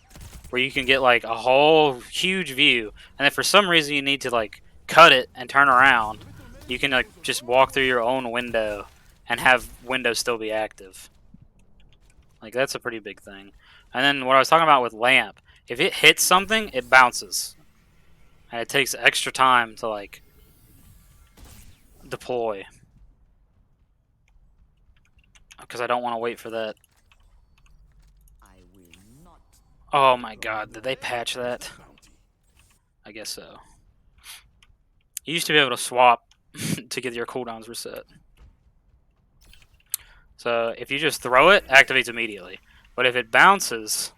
where you can get like a whole huge view, and if for some reason you need to like cut it and turn around, you can like just walk through your own window and have windows still be active. Like that's a pretty big thing. And then what I was talking about with lamp, if it hits something, it bounces, and it takes extra time to like deploy, because I don't want to wait for that. Oh my god, did they patch that? I guess so. You used to be able to swap to get your cooldowns reset. So if you just throw it, activates immediately. But if it bounces,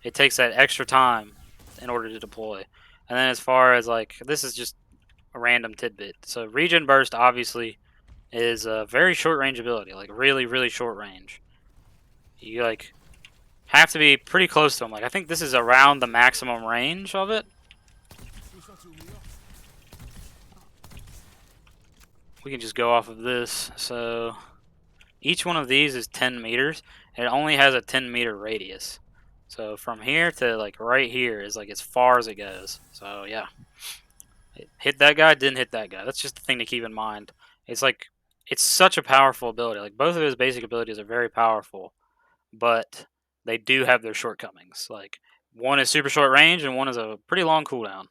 it takes that extra time in order to deploy. And then as far as like, this is just a random tidbit. So regen burst obviously is a very short range ability, like really, really short range. You like have to be pretty close to them. Like I think this is around the maximum range of it. We can just go off of this. So each one of these is 10 meters, and it only has a 10-meter radius. So from here to like right here is like as far as it goes. So yeah, it hit that guy, didn't hit that guy. That's just the thing to keep in mind. It's like it's such a powerful ability. Like both of his basic abilities are very powerful, but they do have their shortcomings. Like one is super short range, and one is a pretty long cooldown.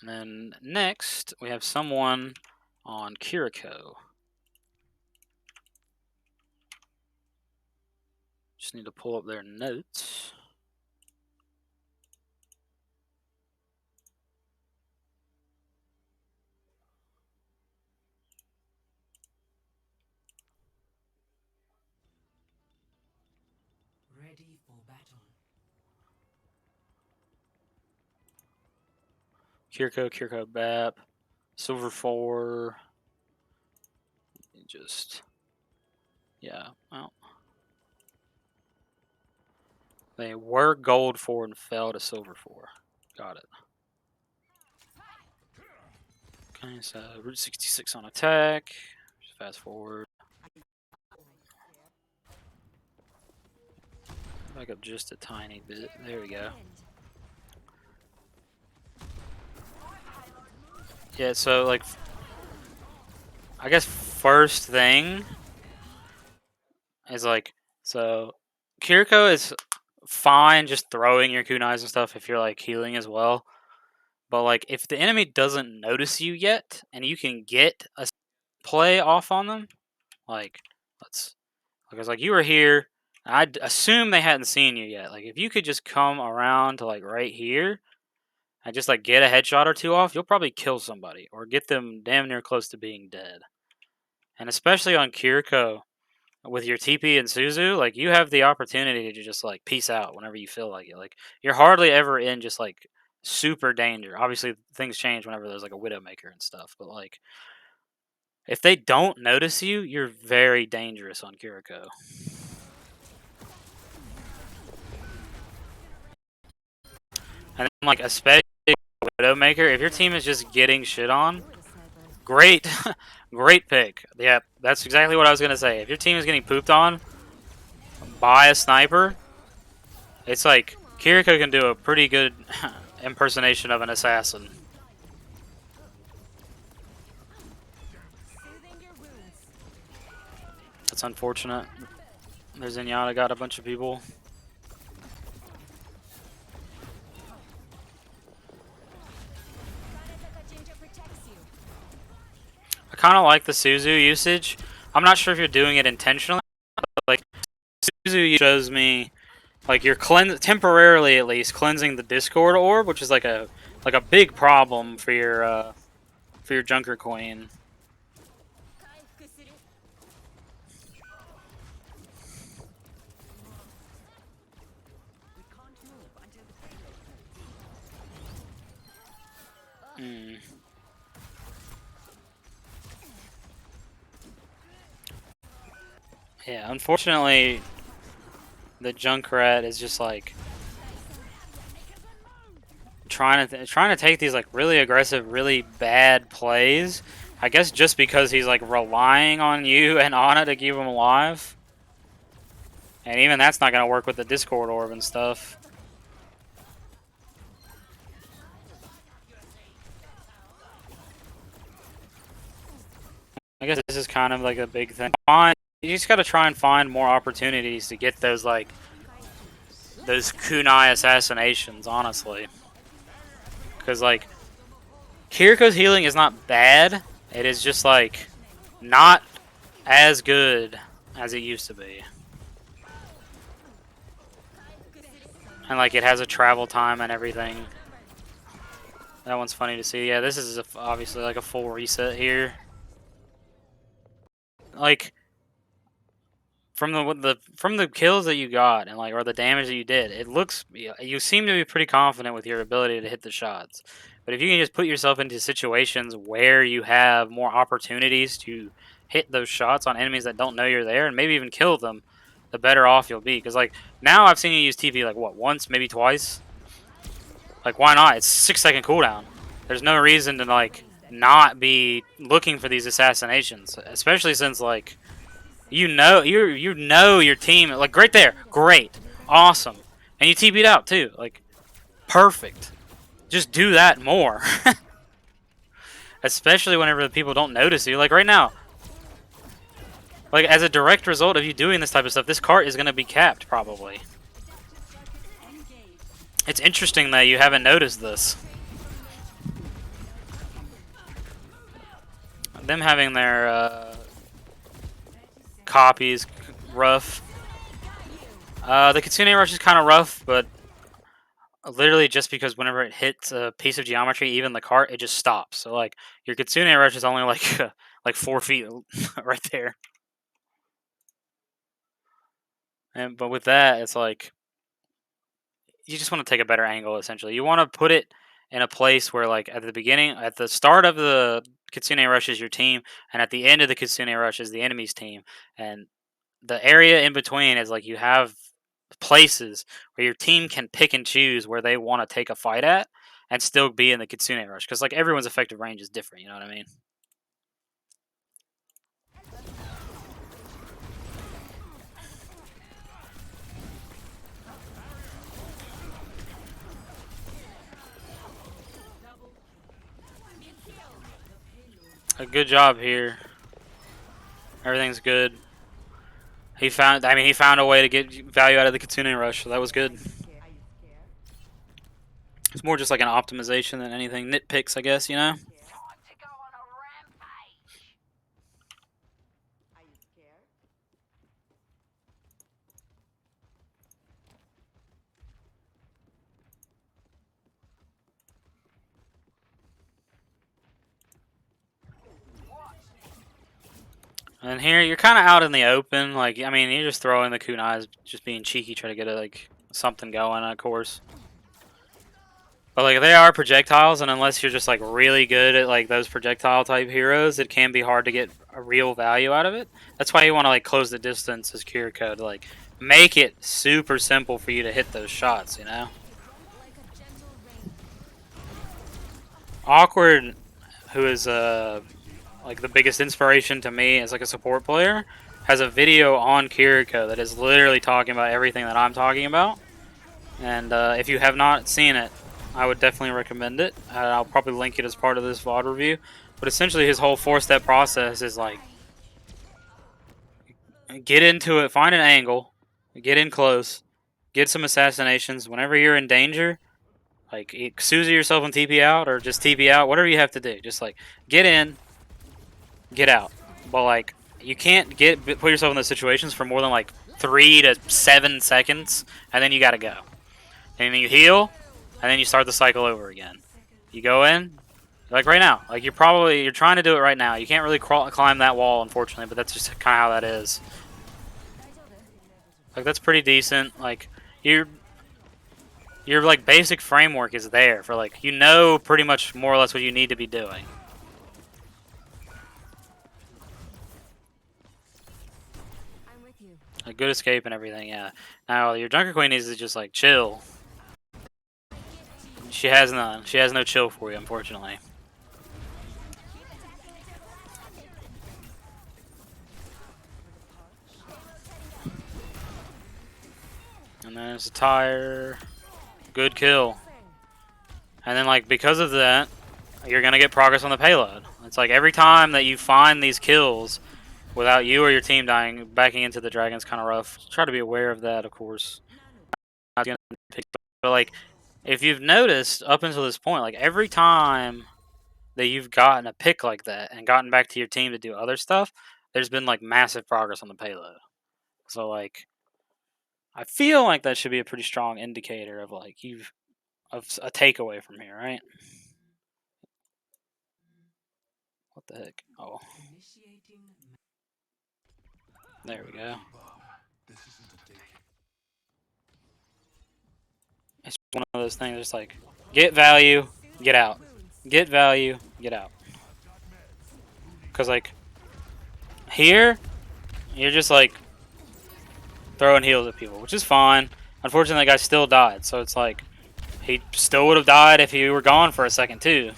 And then next, we have someone on Kiriko. Just need to pull up their notes. Ready for battle. Kiriko Bap, Silver 4. Just, yeah, well. They were gold 4 and fell to silver 4. Got it. Okay, so Route 66 on attack. Just fast forward. Back up just a tiny bit. There we go. Yeah, so like, I guess first thing is like, so Kiriko is fine just throwing your kunais and stuff if you're like healing as well. But like, if the enemy doesn't notice you yet and you can get a play off on them, like, because like you were here, I'd assume they hadn't seen you yet. Like, if you could just come around to like right here and just like get a headshot or two off, you'll probably kill somebody or get them damn near close to being dead. And especially on Kiriko with your TP and Suzu, like you have the opportunity to just like peace out whenever you feel like it. Like you're hardly ever in just like super danger. Obviously things change whenever there's like a Widowmaker and stuff, but like if they don't notice you, you're very dangerous on Kiriko. And then, like especially Widowmaker, if your team is just getting shit on, great, great pick. Yeah, that's exactly what I was gonna say. If your team is getting pooped on by a sniper, it's like Kiriko can do a pretty good impersonation of an assassin. That's unfortunate. Their Zenyatta got a bunch of people. I kind of like the Suzu usage. I'm not sure if you're doing it intentionally, but like Suzu shows me like you're temporarily at least cleansing the Discord orb, which is like a big problem for your Junker Queen. Yeah, unfortunately, the Junkrat is just like trying to take these like really aggressive, really bad plays. I guess just because he's like relying on you and Ana to keep him alive, and even that's not gonna work with the Discord orb and stuff. I guess this is kind of like a big thing. You just gotta try and find more opportunities to get those like those kunai assassinations, honestly. Because like Kiriko's healing is not bad. It is just like not as good as it used to be. And like it has a travel time and everything. That one's funny to see. Yeah, this is obviously like a full reset here. Like from the kills that you got and like or the damage that you did, it looks you seem to be pretty confident with your ability to hit the shots. But if you can just put yourself into situations where you have more opportunities to hit those shots on enemies that don't know you're there and maybe even kill them, the better off you'll be. Because like now I've seen you use TP like what, once, maybe twice. Like why not? It's 6-second cooldown. There's no reason to like not be looking for these assassinations, especially since like you know your team like right there, great, awesome, and you TP'd out too, like perfect. Just do that more, especially whenever the people don't notice you. Like right now, like as a direct result of you doing this type of stuff, this cart is gonna be capped probably. It's interesting that you haven't noticed this. them having their copies rough. The Kitsune Rush is kind of rough, but literally just because whenever it hits a piece of geometry, even the cart, it just stops. So like your Kitsune Rush is only like like 4 feet right there. And but with that, it's like you just want to take a better angle. Essentially, you want to put it in a place where, like, at the beginning, at the start of the Kitsune Rush is your team, and at the end of the Kitsune Rush is the enemy's team, and the area in between is like you have places where your team can pick and choose where they want to take a fight at, and still be in the Kitsune Rush because like everyone's effective range is different. You know what I mean? A good job here. Everything's good. He found. I mean, he found a way to get value out of the Kitsune Rush, so that was good. It's more just like an optimization than anything. Nitpicks, I guess. You know. And here you're kind of out in the open. Like, I mean, you're just throwing the kunais, just being cheeky, try to get like something going, of course. But like they are projectiles, and unless you're just like really good at like those projectile type heroes, it can be hard to get a real value out of it. That's why you want to like close the distance as Kiriko to like make it super simple for you to hit those shots. You know. Awkward, who is like the biggest inspiration to me as like a support player, has a video on Kiriko that is literally talking about everything that I'm talking about. And if you have not seen it, I would definitely recommend it. I'll probably link it as part of this VOD review. But essentially his whole 4-step process is like, get into it, find an angle, get in close, get some assassinations. Whenever you're in danger, like Suzy yourself and TP out, or just TP out, whatever you have to do. Just like get in, get out. But like you can't put yourself in those situations for more than like 3 to 7 seconds, and then you gotta go. And then you heal, and then you start the cycle over again. You go in, like right now. Like you're trying to do it right now. You can't really climb that wall, unfortunately, but that's just kind of how that is. Like that's pretty decent. Like your like basic framework is there for like you know pretty much more or less what you need to be doing. A good escape and everything, yeah. Now your Junker Queen needs to just like chill. She has none. She has no chill for you, unfortunately. And then there's a tire. Good kill. And then like because of that, you're gonna get progress on the payload. It's like every time that you find these kills without you or your team dying, backing into the dragon's kind of rough. Try to be aware of that, of course. Not gonna pick, but like if you've noticed up until this point, like every time that you've gotten a pick like that and gotten back to your team to do other stuff, there's been like massive progress on the payload. So like I feel like that should be a pretty strong indicator of like of a takeaway from here, right? What the heck? Oh. There we go. It's one of those things, just like, get value, get out. Get value, get out. Because, like, here, you're just, like, throwing heals at people, which is fine. Unfortunately, that guy still died, so it's like, he still would have died if he were gone for a second, too.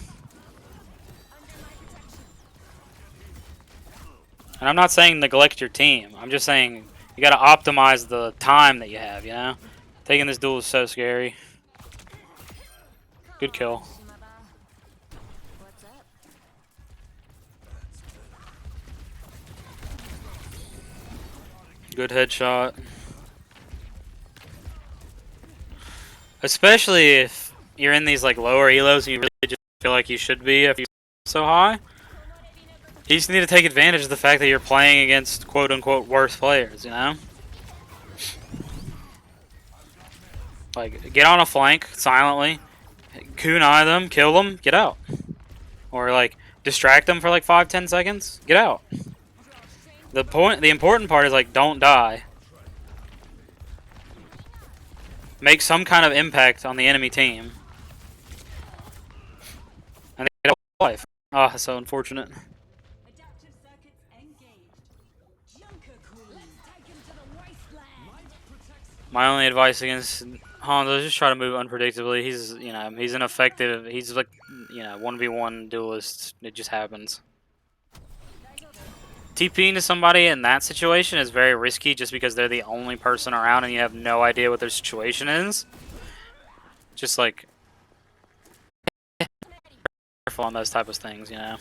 And I'm not saying neglect your team. I'm just saying you got to optimize the time that you have, you know? Taking this duel is so scary. Good kill. Good headshot. Especially if you're in these like lower elos and you really just feel like you should be if you're so high. You just need to take advantage of the fact that you're playing against quote unquote worse players, you know? Like, get on a flank silently, kunai them, kill them, get out. Or, like, distract them for like 5-10 seconds, get out. The important part is, like, don't die. Make some kind of impact on the enemy team. And they get a life. Oh, that's so unfortunate. Adaptive circuits engaged. Junker Queen. Take him to the wasteland. My only advice against Hanzo is just try to move unpredictably. He's, you know, he's ineffective. He's like, you know, 1v1 duelist. It just happens. TPing to somebody in that situation is very risky just because they're the only person around and you have no idea what their situation is. Just like, careful on those type of things, you know.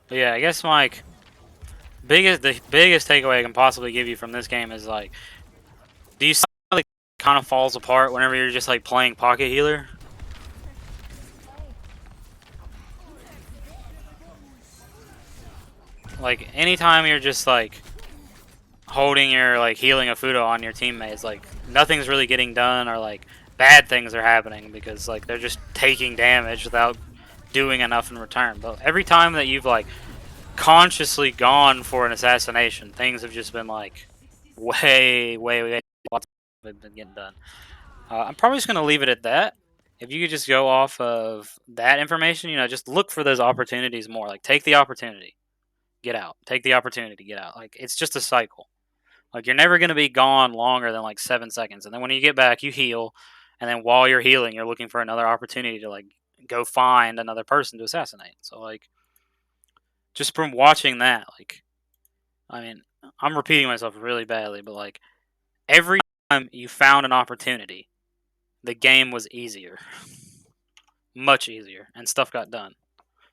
But yeah, I guess like the biggest takeaway I can possibly give you from this game is like, do you see how it kind of falls apart whenever you're just like playing pocket healer? Like anytime you're just like holding your like healing a Fudo on your teammates, like nothing's really getting done or like bad things are happening because like they're just taking damage without doing enough in return. But every time that you've like consciously gone for an assassination, things have just been like way lots of been getting done. I'm probably just gonna leave it at that. If you could just go off of that information, you know, just look for those opportunities more. Like take the opportunity, get out. Take the opportunity, get out. Like it's just a cycle. Like you're never gonna be gone longer than like 7 seconds, and then when you get back, you heal, and then while you're healing, you're looking for another opportunity to like go find another person to assassinate. So like just from watching that, like I mean, I'm repeating myself really badly, but like every time you found an opportunity, the game was easier, much easier, and stuff got done.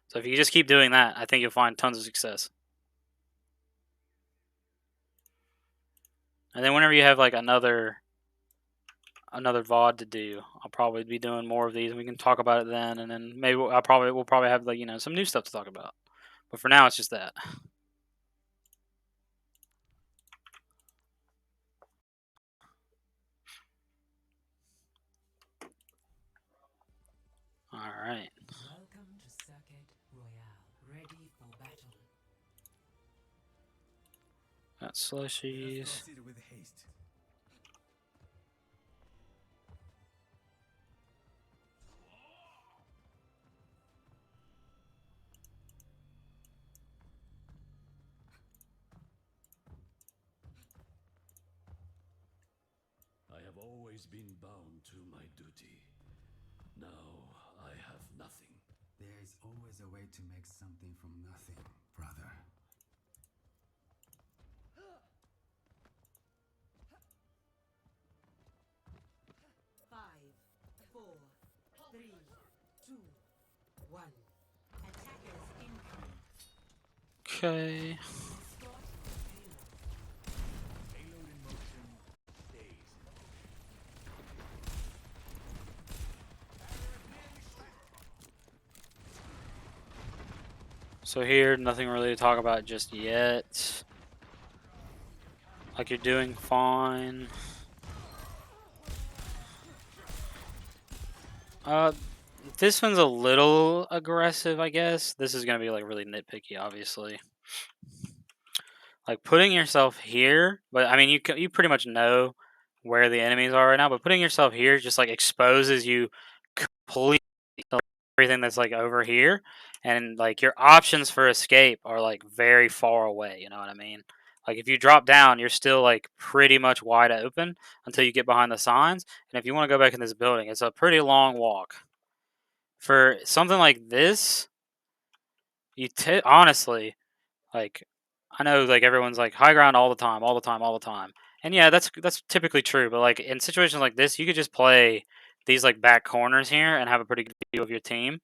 So if you just keep doing that, I think you'll find tons of success. And then whenever you have like another VOD to do, I'll probably be doing more of these, and we can talk about it then. And then maybe we'll probably have like some new stuff to talk about. But for now, it's just that. All right. Welcome to Circuit Royale. Ready for battle. Got slushies. With haste. I have always been bound to my duty. Now I have nothing. There is always a way to make something from nothing, brother. Five, four, three, two, one. Attackers incoming. Okay. Payload in motion. Days. So here, nothing really to talk about just yet. Like you're doing fine. This one's a little aggressive, I guess. This is gonna be like really nitpicky, obviously. Like putting yourself here, but I mean, you pretty much know where the enemies are right now. But putting yourself here just like exposes you completely to everything that's like over here, and like your options for escape are like very far away. You know what I mean? Like if you drop down, you're still like pretty much wide open until you get behind the signs. And if you want to go back in this building, it's a pretty long walk. For something like this, honestly, like I know like everyone's like high ground all the time, all the time, all the time. And yeah, that's typically true, but like in situations like this, you could just play these like back corners here and have a pretty good view of your team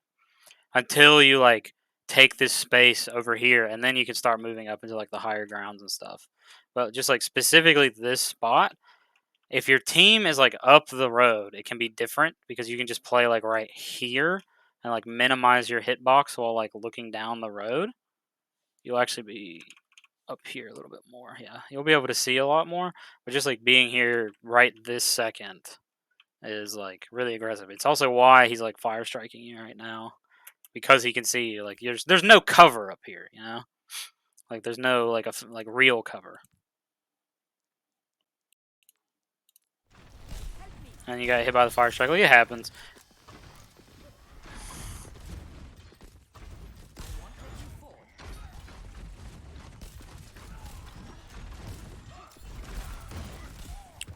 until you like take this space over here, and then you can start moving up into like the higher grounds and stuff. But just like specifically this spot, if your team is like up the road, it can be different because you can just play like right here and like minimize your hitbox while like looking down the road. You'll actually be up here a little bit more. Yeah, you'll be able to see a lot more, but just like being here right this second is like really aggressive. It's also why he's like fire striking you right now because he can see you. Like there's no cover up here, you know? Like there's no like like real cover. And you got hit by the fire strike. Like it happens.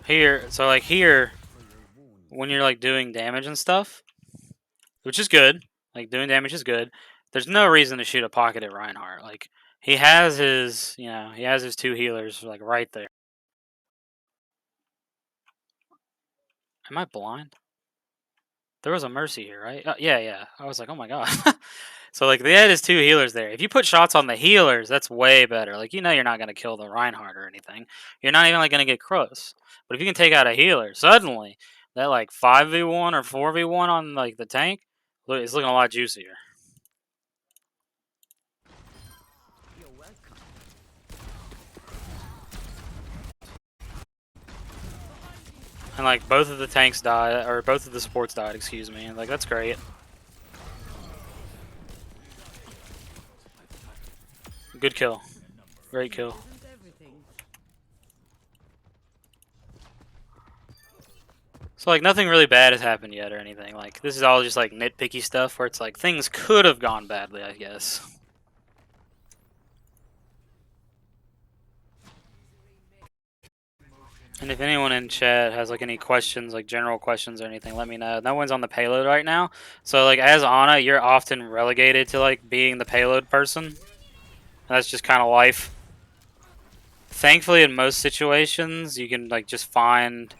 Here, so like here, when you're like doing damage and stuff, which is good. Like doing damage is good. There's no reason to shoot a pocket at Reinhardt. Like he has his, he has his two healers like right there. Am I blind? There was a Mercy here, right? Yeah, yeah. I was like, oh my god. So like they had his two healers there. If you put shots on the healers, that's way better. Like you're not gonna kill the Reinhardt or anything. You're not even like gonna get close. But if you can take out a healer, suddenly that like 5v1 or 4v1 on like the tank, it's looking a lot juicier. You're welcome. And like both of the tanks died, or both of the supports died, excuse me. And like that's great. Good kill. Great kill. Isn't everything? So like nothing really bad has happened yet or anything. Like this is all just like nitpicky stuff where it's like things could have gone badly, I guess. And if anyone in chat has like any questions, like general questions or anything, let me know. No one's on the payload right now. So like as Ana, you're often relegated to like being the payload person. That's just kind of life. Thankfully in most situations you can like just find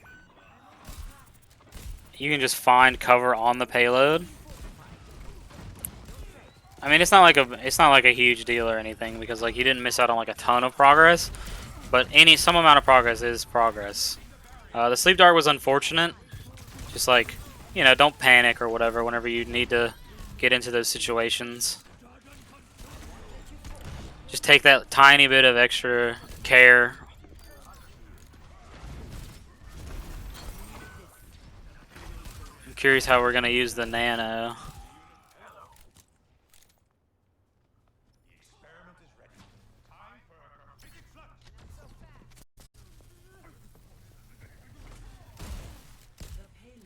cover on the payload. I mean, it's not like a huge deal or anything because like you didn't miss out on like a ton of progress, but some amount of progress is progress. The sleep dart was unfortunate. Just like, don't panic or whatever whenever you need to get into those situations. Just take that tiny bit of extra care. I'm curious how we're gonna use the nano.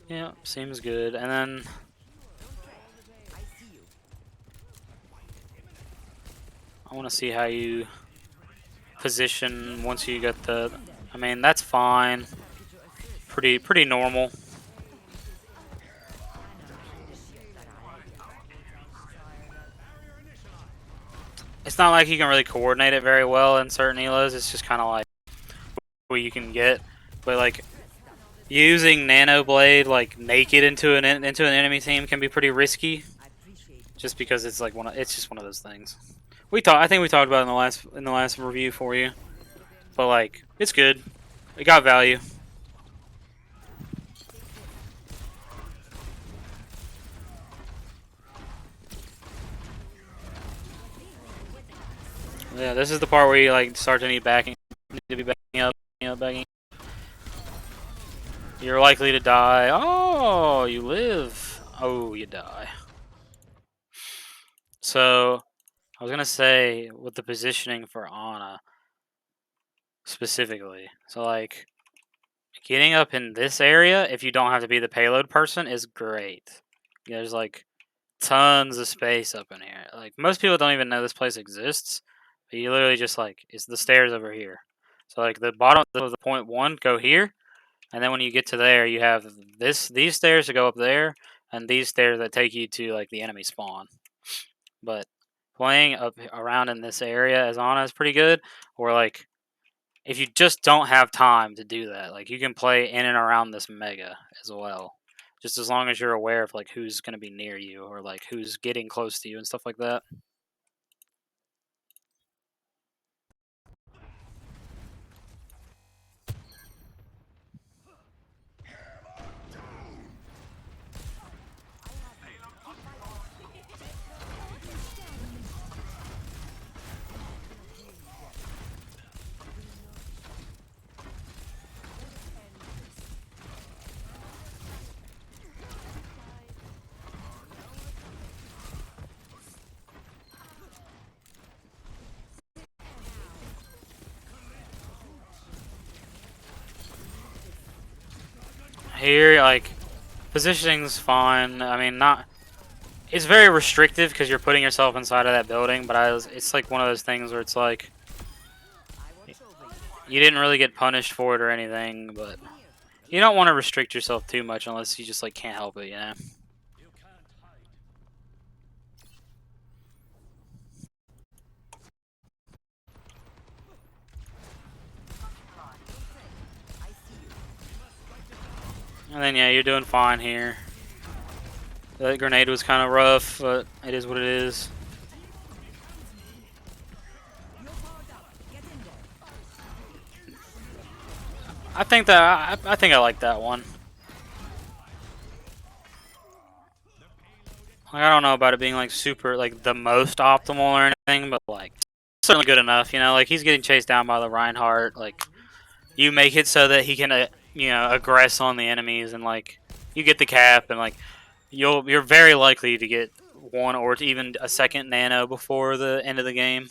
Yeah, seems good. And then I want to see how you position once you get the. I mean, that's fine. Pretty normal. It's not like you can really coordinate it very well in certain elos. It's just kind of like what you can get, but like using Nano Blade like naked into an enemy team can be pretty risky. Just because it's like it's just one of those things. I think we talked about it in the last review for you, but like it's good. It got value. Yeah, this is the part where you like start to need backing. Need to be backing up, backing. You're likely to die. Oh, you live. Oh, you die. So, I was gonna say with the positioning for Ana specifically. So like getting up in this area if you don't have to be the payload person is great. There's like tons of space up in here. Like most people don't even know this place exists. But you literally just like it's the stairs over here. So like the bottom of the point one go here, and then when you get to there, you have these stairs to go up there, and these stairs that take you to like the enemy spawn. But playing up around in this area as Ana is pretty good. Or like if you just don't have time to do that, like you can play in and around this mega as well. Just as long as you're aware of like who's going to be near you or like who's getting close to you and stuff like that. Here, like, positioning's fine. I mean, not. It's very restrictive because you're putting yourself inside of that building, but it's like one of those things where it's like you didn't really get punished for it or anything, but you don't want to restrict yourself too much unless you just like can't help it, you know. And then yeah, you're doing fine here. That grenade was kind of rough, but it is what it is. I think I like that one. Like, I don't know about it being like super like the most optimal or anything, but like certainly good enough. You know, like he's getting chased down by the Reinhardt. Like you make it so that he can you know aggress on the enemies and like you get the cap and like you're very likely to get one or even a second nano before the end of the game.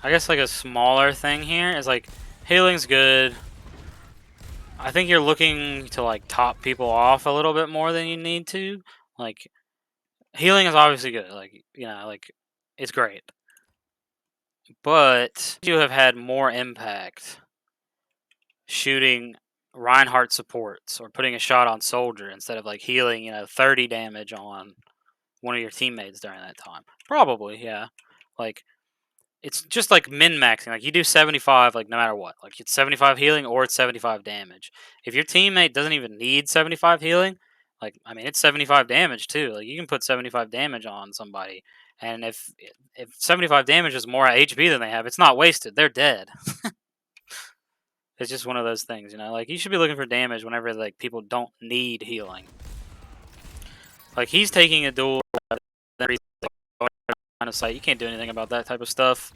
I guess like a smaller thing here is like healing's good. I think you're looking to like top people off a little bit more than you need to. Like healing is obviously good. Like you know, like it's great. But you have had more impact shooting Reinhardt supports or putting a shot on soldier instead of like healing, you know, 30 damage on one of your teammates during that time. Probably, yeah. Like it's just like min maxing. Like you do 75, like no matter what. Like it's 75 healing or it's 75 damage. If your teammate doesn't even need 75 healing, like I mean it's 75 damage too. Like you can put 75 damage on somebody, and if 75 damage is more HP than they have, it's not wasted. They're dead. It's just one of those things, you know. Like you should be looking for damage whenever like people don't need healing. Like he's taking a duel line of sight. You can't do anything about that type of stuff.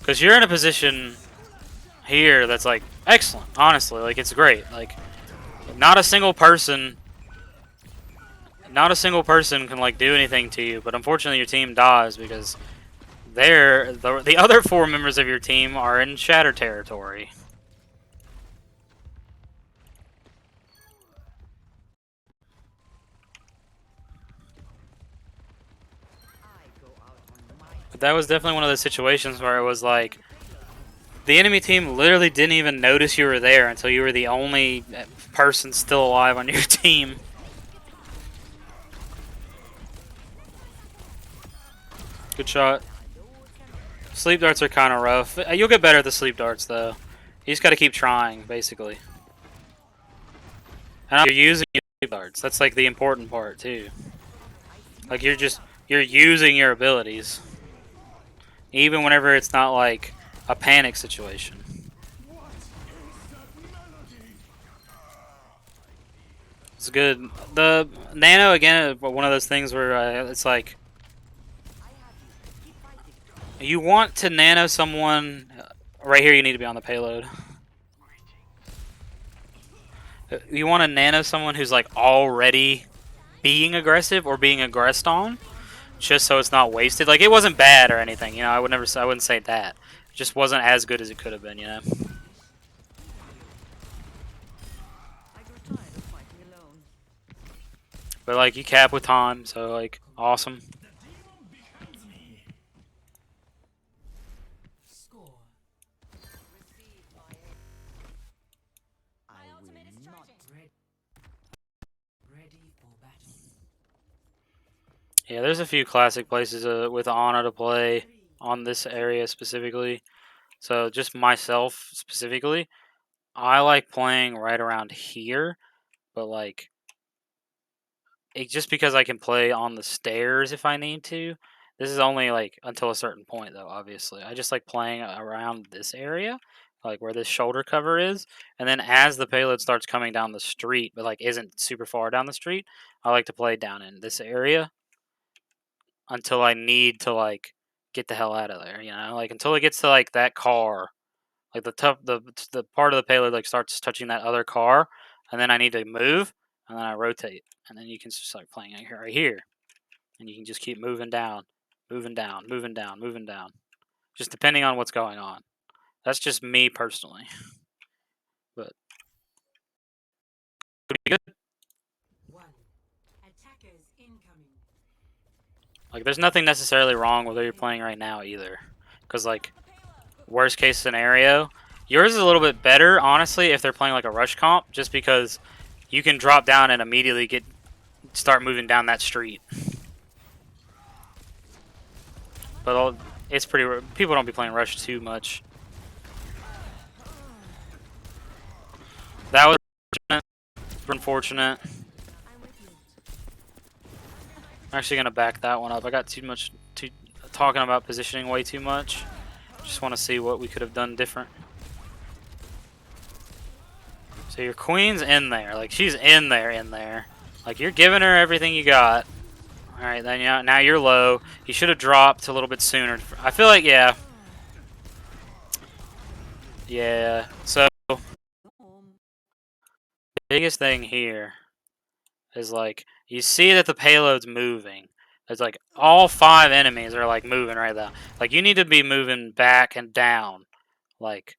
Because you're in a position here that's like excellent, honestly. Like it's great. Like not a single person can like do anything to you, but unfortunately your team dies because the other 4 members of your team are in shatter territory. But that was definitely one of those situations where it was like the enemy team literally didn't even notice you were there until you were the only person still alive on your team. Good shot. Sleep darts are kind of rough. You'll get better at the sleep darts though. You just got to keep trying, basically. And you're using your sleep darts. That's like the important part too. Like you're using your abilities, even whenever it's not like a panic situation. It's good. The nano again is one of those things where it's like you want to nano someone. Right here, you need to be on the payload. You want to nano someone who's like already being aggressive or being aggressed on, just so it's not wasted. Like it wasn't bad or anything, you know. I wouldn't say that. It just wasn't as good as it could have been, you know. But like you cap with time, so like awesome. Score. Receive my My ultimate is charging. ready for battle. Yeah, there's a few classic places with Ana to play on this area specifically. So just myself specifically, I like playing right around here, but like just because I can play on the stairs if I need to. This is only like until a certain point though, obviously. I just like playing around this area, like where this shoulder cover is, and then as the payload starts coming down the street, but like isn't super far down the street, I like to play down in this area until I need to like get the hell out of there, like until it gets to like that car, like the part of the payload like starts touching that other car, and then I need to move, and then I rotate, and then you can just start playing right here, and you can just keep moving down, moving down, moving down, moving down, just depending on what's going on. That's just me personally, but pretty good. One. Attackers incoming. Like there's nothing necessarily wrong with what you're playing right now either, because like worst case scenario, yours is a little bit better honestly if they're playing like a rush comp, just because you can drop down and immediately start moving down that street. But it's pretty. People don't be playing rush too much. That was unfortunate. I'm actually gonna back that one up. I got too talking about positioning way too much. Just want to see what we could have done different. So your queen's in there, like she's in there. Like you're giving her everything you got. All right, then now you're low. You should have dropped a little bit sooner. I feel like yeah. So the biggest thing here is like you see that the payload's moving. It's like all 5 enemies are like moving right now. Like you need to be moving back and down, like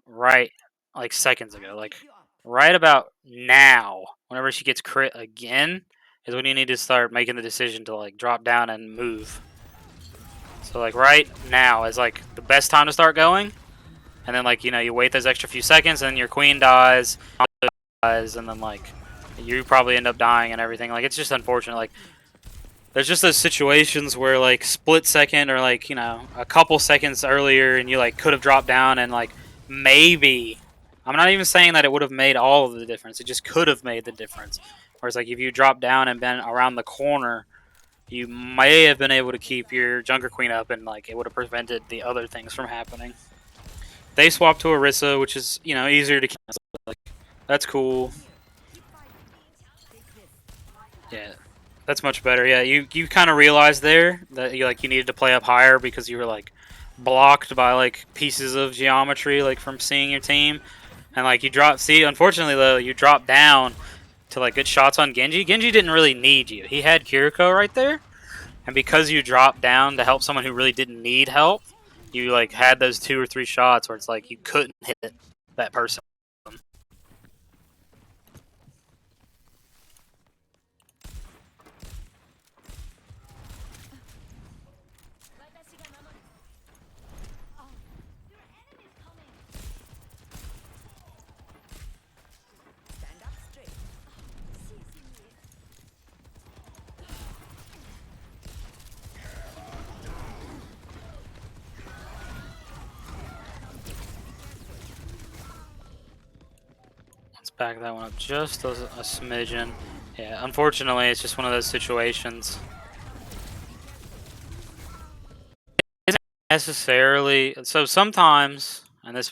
right, like seconds ago, like right about now. Whenever she gets crit again, is when you need to start making the decision to like drop down and move. So like right now is like the best time to start going, and then like you wait those extra few seconds, and then your queen dies, and then like you probably end up dying and everything. Like it's just unfortunate. Like there's just those situations where like split second or like a couple seconds earlier, and you like could have dropped down and like maybe. I'm not even saying that it would have made all of the difference. It just could have made the difference. Whereas like if you dropped down and been around the corner, you may have been able to keep your Junker Queen up, and like it would have prevented the other things from happening. They swapped to Orisa, which is easier to keep. Like that's cool. Yeah, that's much better. Yeah, you kind of realized there that you needed to play up higher because you were like blocked by like pieces of geometry like from seeing your team, and like you dropped. See, unfortunately though, you dropped down to like good shots on Genji. Genji didn't really need you. He had Kiriko right there, and because you dropped down to help someone who really didn't need help, you like had those 2 or 3 shots where it's like you couldn't hit that person. Stand up straight. Let's back that one up just a smidgen. Yeah, unfortunately, it's just one of those situations. It isn't necessarily so sometimes, and this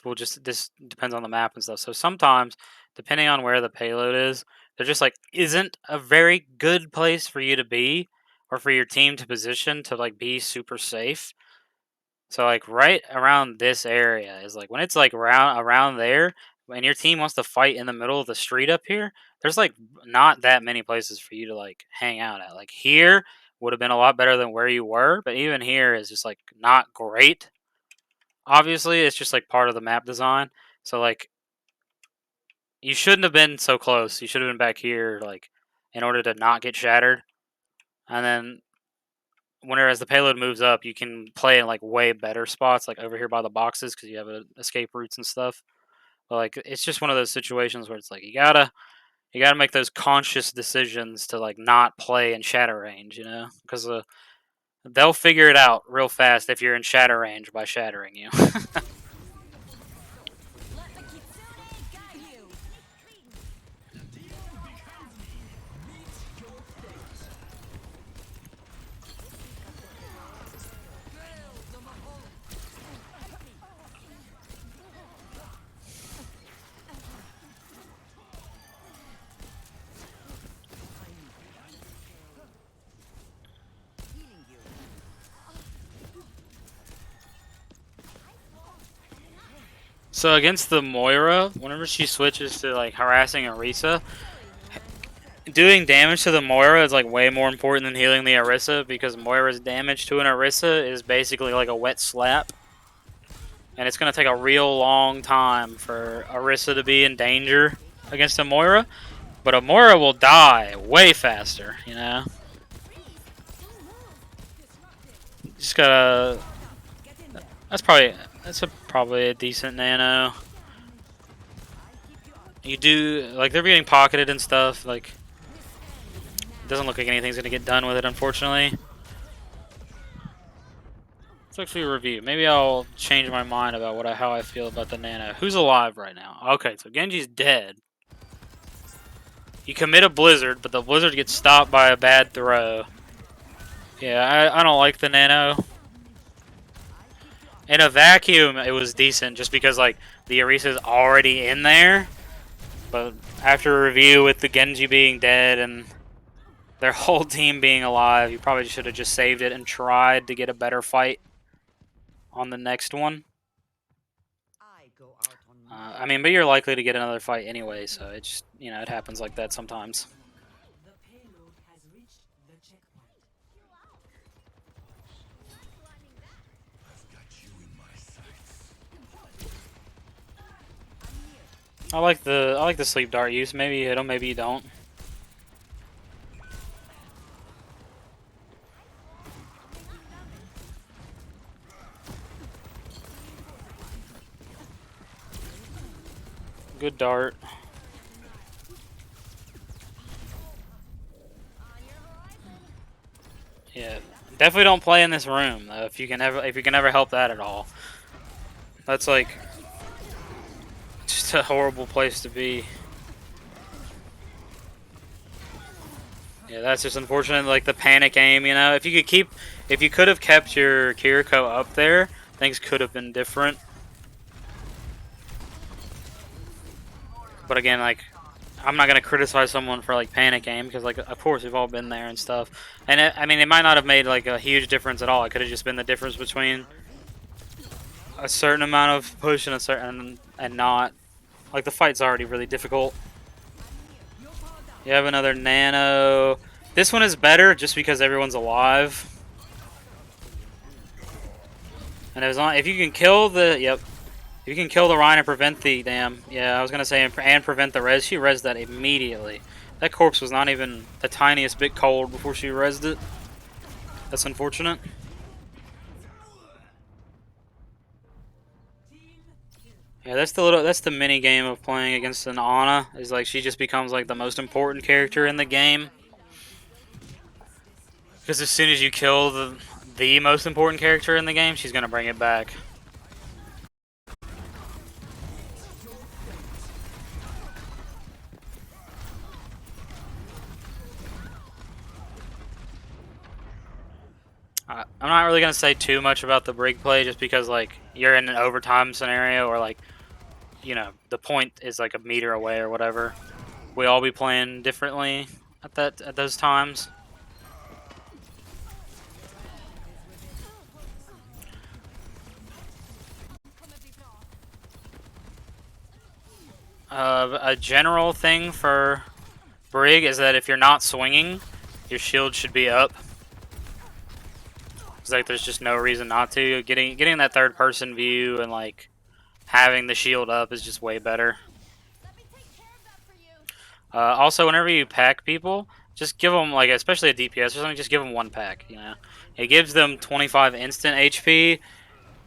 depends on the map and stuff. So sometimes, depending on where the payload is, there just like isn't a very good place for you to be or for your team to position to like be super safe. So like right around this area is like when it's like around there, and your team wants to fight in the middle of the street up here, there's like not that many places for you to like hang out at. Like here would have been a lot better than where you were, but even here is just like not great. Obviously, it's just like part of the map design. So like you shouldn't have been so close. You should have been back here like in order to not get shattered. And then whenever as the payload moves up, you can play in like way better spots, like over here by the boxes, because you have escape routes and stuff. But like it's just one of those situations where it's like you gotta make those conscious decisions to like not play in shatter range, because they'll figure it out real fast if you're in shatter range by shattering you. Let the kitsune guide you. So against the Moira, whenever she switches to like harassing Orisa, doing damage to the Moira is like way more important than healing the Orisa, because Moira's damage to an Orisa is basically like a wet slap. And it's going to take a real long time for Orisa to be in danger against a Moira. But a Moira will die way faster, Just gotta... That's probably a decent nano. You do... Like, they're getting pocketed and stuff. Like, it doesn't look like anything's going to get done with it, unfortunately. Let's actually review. Maybe I'll change my mind about how I feel about the nano. Who's alive right now? Okay, so Genji's dead. You commit a blizzard, but the blizzard gets stopped by a bad throw. Yeah, I don't like the nano. In a vacuum, it was decent just because like the Orisa's already in there. But after a review with the Genji being dead and their whole team being alive, you probably should have just saved it and tried to get a better fight on the next one. I mean, but you're likely to get another fight anyway, so it just, it happens like that sometimes. The payload has reached the checkpoint. I've got you in my sights. I like the sleep dart use. Maybe you hit him, maybe you don't. Good dart. Yeah, definitely don't play in this room though. If you can ever help that at all, that's like just a horrible place to be. Yeah, that's just unfortunate. Like the panic aim, If you could have kept your Kiriko up there, things could have been different. But again, like, I'm not gonna criticize someone for like panic aim because, like, of course we've all been there and stuff. And I mean, it might not have made like a huge difference at all. It could have just been the difference between a certain amount of push and a certain and not. Like the fight's already really difficult. You have another nano. This one is better just because everyone's alive. And if you can kill the if you can kill the Rhine and prevent the I was gonna say and prevent the res. She resed that immediately. That corpse was not even the tiniest bit cold before she resed it. That's unfortunate. Yeah, that's the mini game of playing against an Ana. Is like she just becomes like the most important character in the game. Because as soon as you kill the most important character in the game, she's gonna bring it back. I'm not really gonna say too much about the Brig play, just because like you're in an overtime scenario, or like the point is like a meter away or whatever. We all be playing differently at those times. A general thing for Brig is that if you're not swinging, your shield should be up. It's like there's just no reason not to. Getting that third person view and like having the shield up is just way better. Also, whenever you pack people, just give them like, especially a DPS or something, just give them one pack. You know, it gives them 25 instant HP.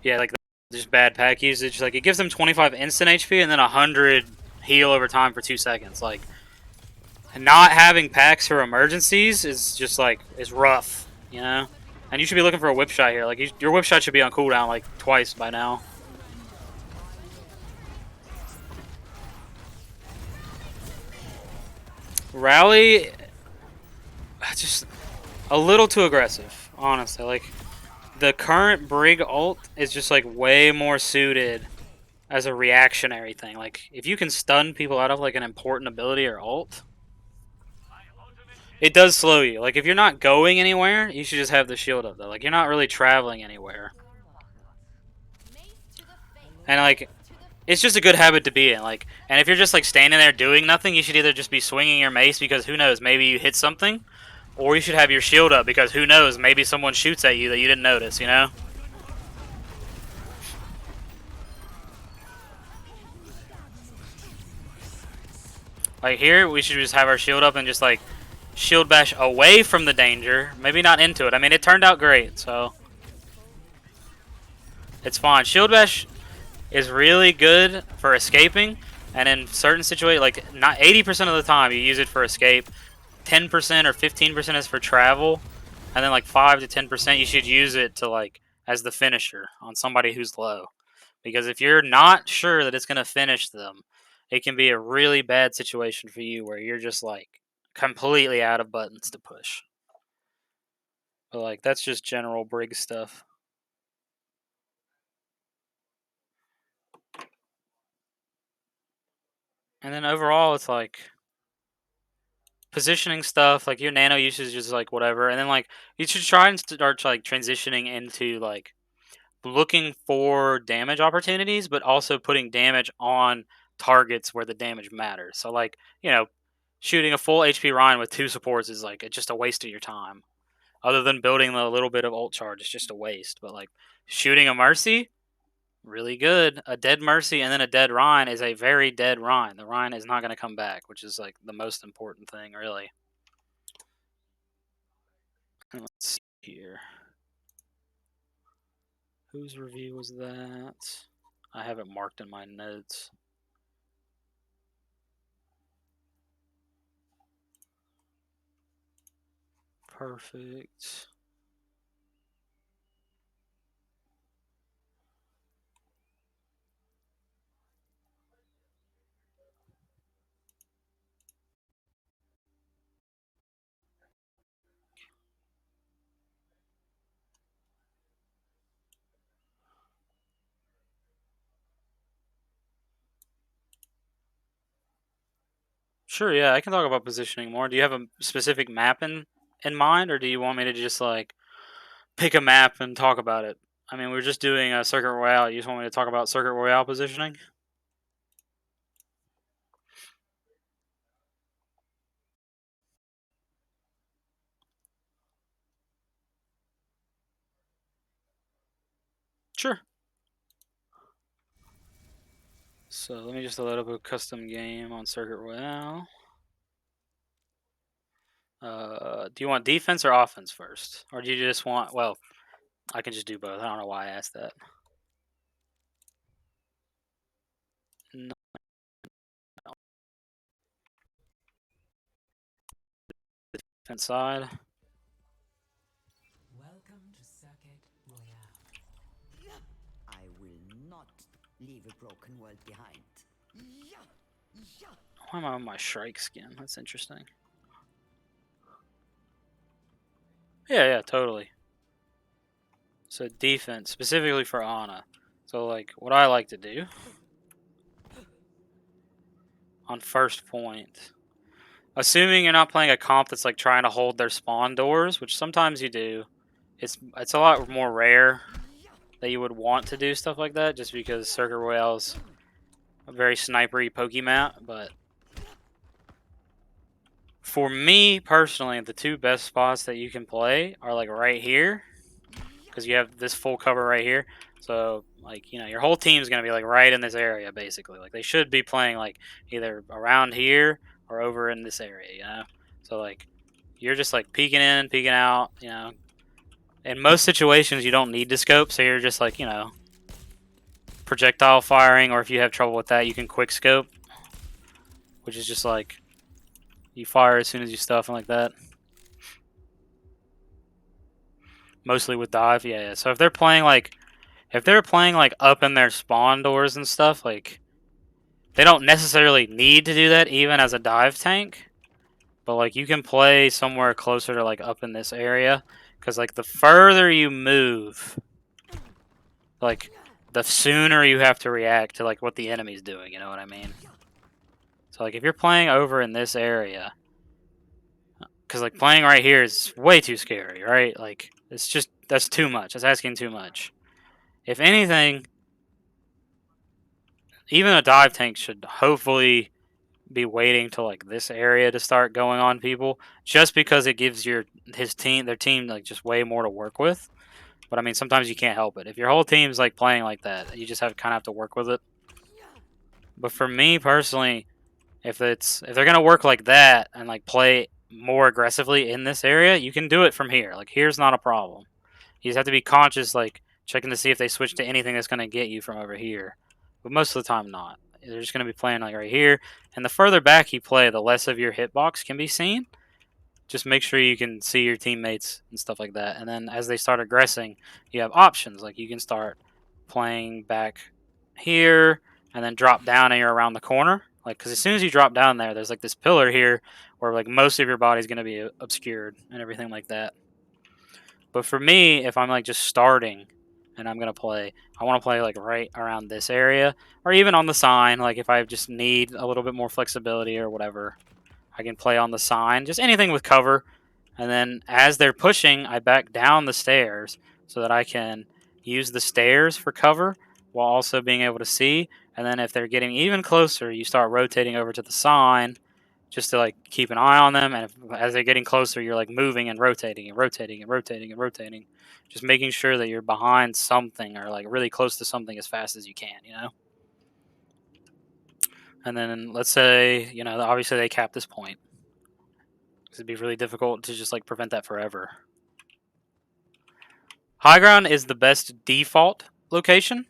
Yeah, like just bad pack usage. Like it gives them 25 instant HP and then 100 heal over time for 2 seconds. Like not having packs for emergencies is just like is rough. You know, and you should be looking for a whip shot here. Like your whip shot should be on cooldown like twice by now. Rally, just a little too aggressive, honestly. Like the current Brig ult is just like way more suited as a reactionary thing. Like if you can stun people out of like an important ability or ult, it does slow you. Like if you're not going anywhere, you should just have the shield up though. Like you're not really traveling anywhere. And like it's just a good habit to be in. Like, and if you're just like standing there doing nothing, you should either just be swinging your mace because who knows, maybe you hit something, or you should have your shield up because who knows, maybe someone shoots at you that you didn't notice. You know. Like here, we should just have our shield up and just like shield bash away from the danger. Maybe not into it. I mean, it turned out great, so it's fine. Shield bash is really good for escaping, and in certain situations, like not 80% of the time, you use it for escape. 10% or 15% is for travel, and then like 5 to 10% you should use it to like as the finisher on somebody who's low. Because if you're not sure that it's gonna finish them, it can be a really bad situation for you where you're just like completely out of buttons to push. But like that's just general Brig stuff. And then overall, it's like positioning stuff. Like your nano usage is like whatever, and then like you should try and start like transitioning into like looking for damage opportunities, but also putting damage on targets where the damage matters. So like shooting a full HP Ryan with 2 supports is like just a waste of your time. Other than building a little bit of ult charge, it's just a waste. But like shooting a Mercy, really good. A dead Mercy and then a dead Rhine is a very dead Rhine. The Rhine is not going to come back, which is like the most important thing, really. And let's see here. Whose review was that? I have it marked in my notes. Perfect. Sure, yeah, I can talk about positioning more. Do you have a specific map in mind, or do you want me to just like pick a map and talk about it? I mean, we're just doing a Circuit Royale. You just want me to talk about Circuit Royale positioning? Sure. So let me just load up a custom game on Circuit Royale. Do you want defense or offense first? Or do you just want, well, I can just do both. I don't know why I asked that. No. Defense side. Welcome to Circuit Royale. I will not leave a broken world behind. Why am I on my Shrike skin? That's interesting. Yeah, totally. So defense, specifically for Ana. So like what I like to do on first point, assuming you're not playing a comp that's like trying to hold their spawn doors, which sometimes you do, it's a lot more rare that you would want to do stuff like that, just because Circuit Royale's a very snipery pokey map. But for me personally, the 2 best spots that you can play are like right here, because you have this full cover right here. So like your whole team's gonna be like right in this area basically. Like they should be playing like either around here or over in this area. So like you're just like peeking in, peeking out. You know, in most situations you don't need to scope, so you're just like projectile firing, or if you have trouble with that, you can quick scope, which is just like you fire as soon as you stuff and like that. Mostly with dive, yeah. So if they're playing like up in their spawn doors and stuff, like they don't necessarily need to do that even as a dive tank. But like you can play somewhere closer to like up in this area, because like the further you move, like the sooner you have to react to like what the enemy's doing. You know what I mean? So like if you're playing over in this area, because like playing right here is way too scary, right? Like it's just that's too much. It's asking too much. If anything, even a dive tank should hopefully be waiting till like this area to start going on people, just because it gives their team like just way more to work with. But I mean, sometimes you can't help it. If your whole team's like playing like that, you just have to work with it. But for me personally, if they're gonna work like that and like play more aggressively in this area, you can do it from here. Like here's not a problem. You just have to be conscious, like checking to see if they switch to anything that's gonna get you from over here. But most of the time, not. They're just gonna be playing like right here. And the further back you play, the less of your hitbox can be seen. Just make sure you can see your teammates and stuff like that. And then as they start aggressing, you have options. Like you can start playing back here and then drop down and you're around the corner. Like, because as soon as you drop down there, there's like this pillar here where like most of your body's going to be obscured and everything like that. But for me, if I'm like just starting and I'm going to play, I want to play like right around this area or even on the sign. Like if I just need a little bit more flexibility or whatever, I can play on the sign, just anything with cover. And then as they're pushing, I back down the stairs so that I can use the stairs for cover while also being able to see. And then if they're getting even closer, you start rotating over to the sign just to like keep an eye on them. And as they're getting closer, you're like moving and rotating and rotating and rotating and rotating, just making sure that you're behind something or like really close to something as fast as you can, you know? And then let's say, obviously they cap this point. It'd be really difficult to just like prevent that forever. High ground is the best default location,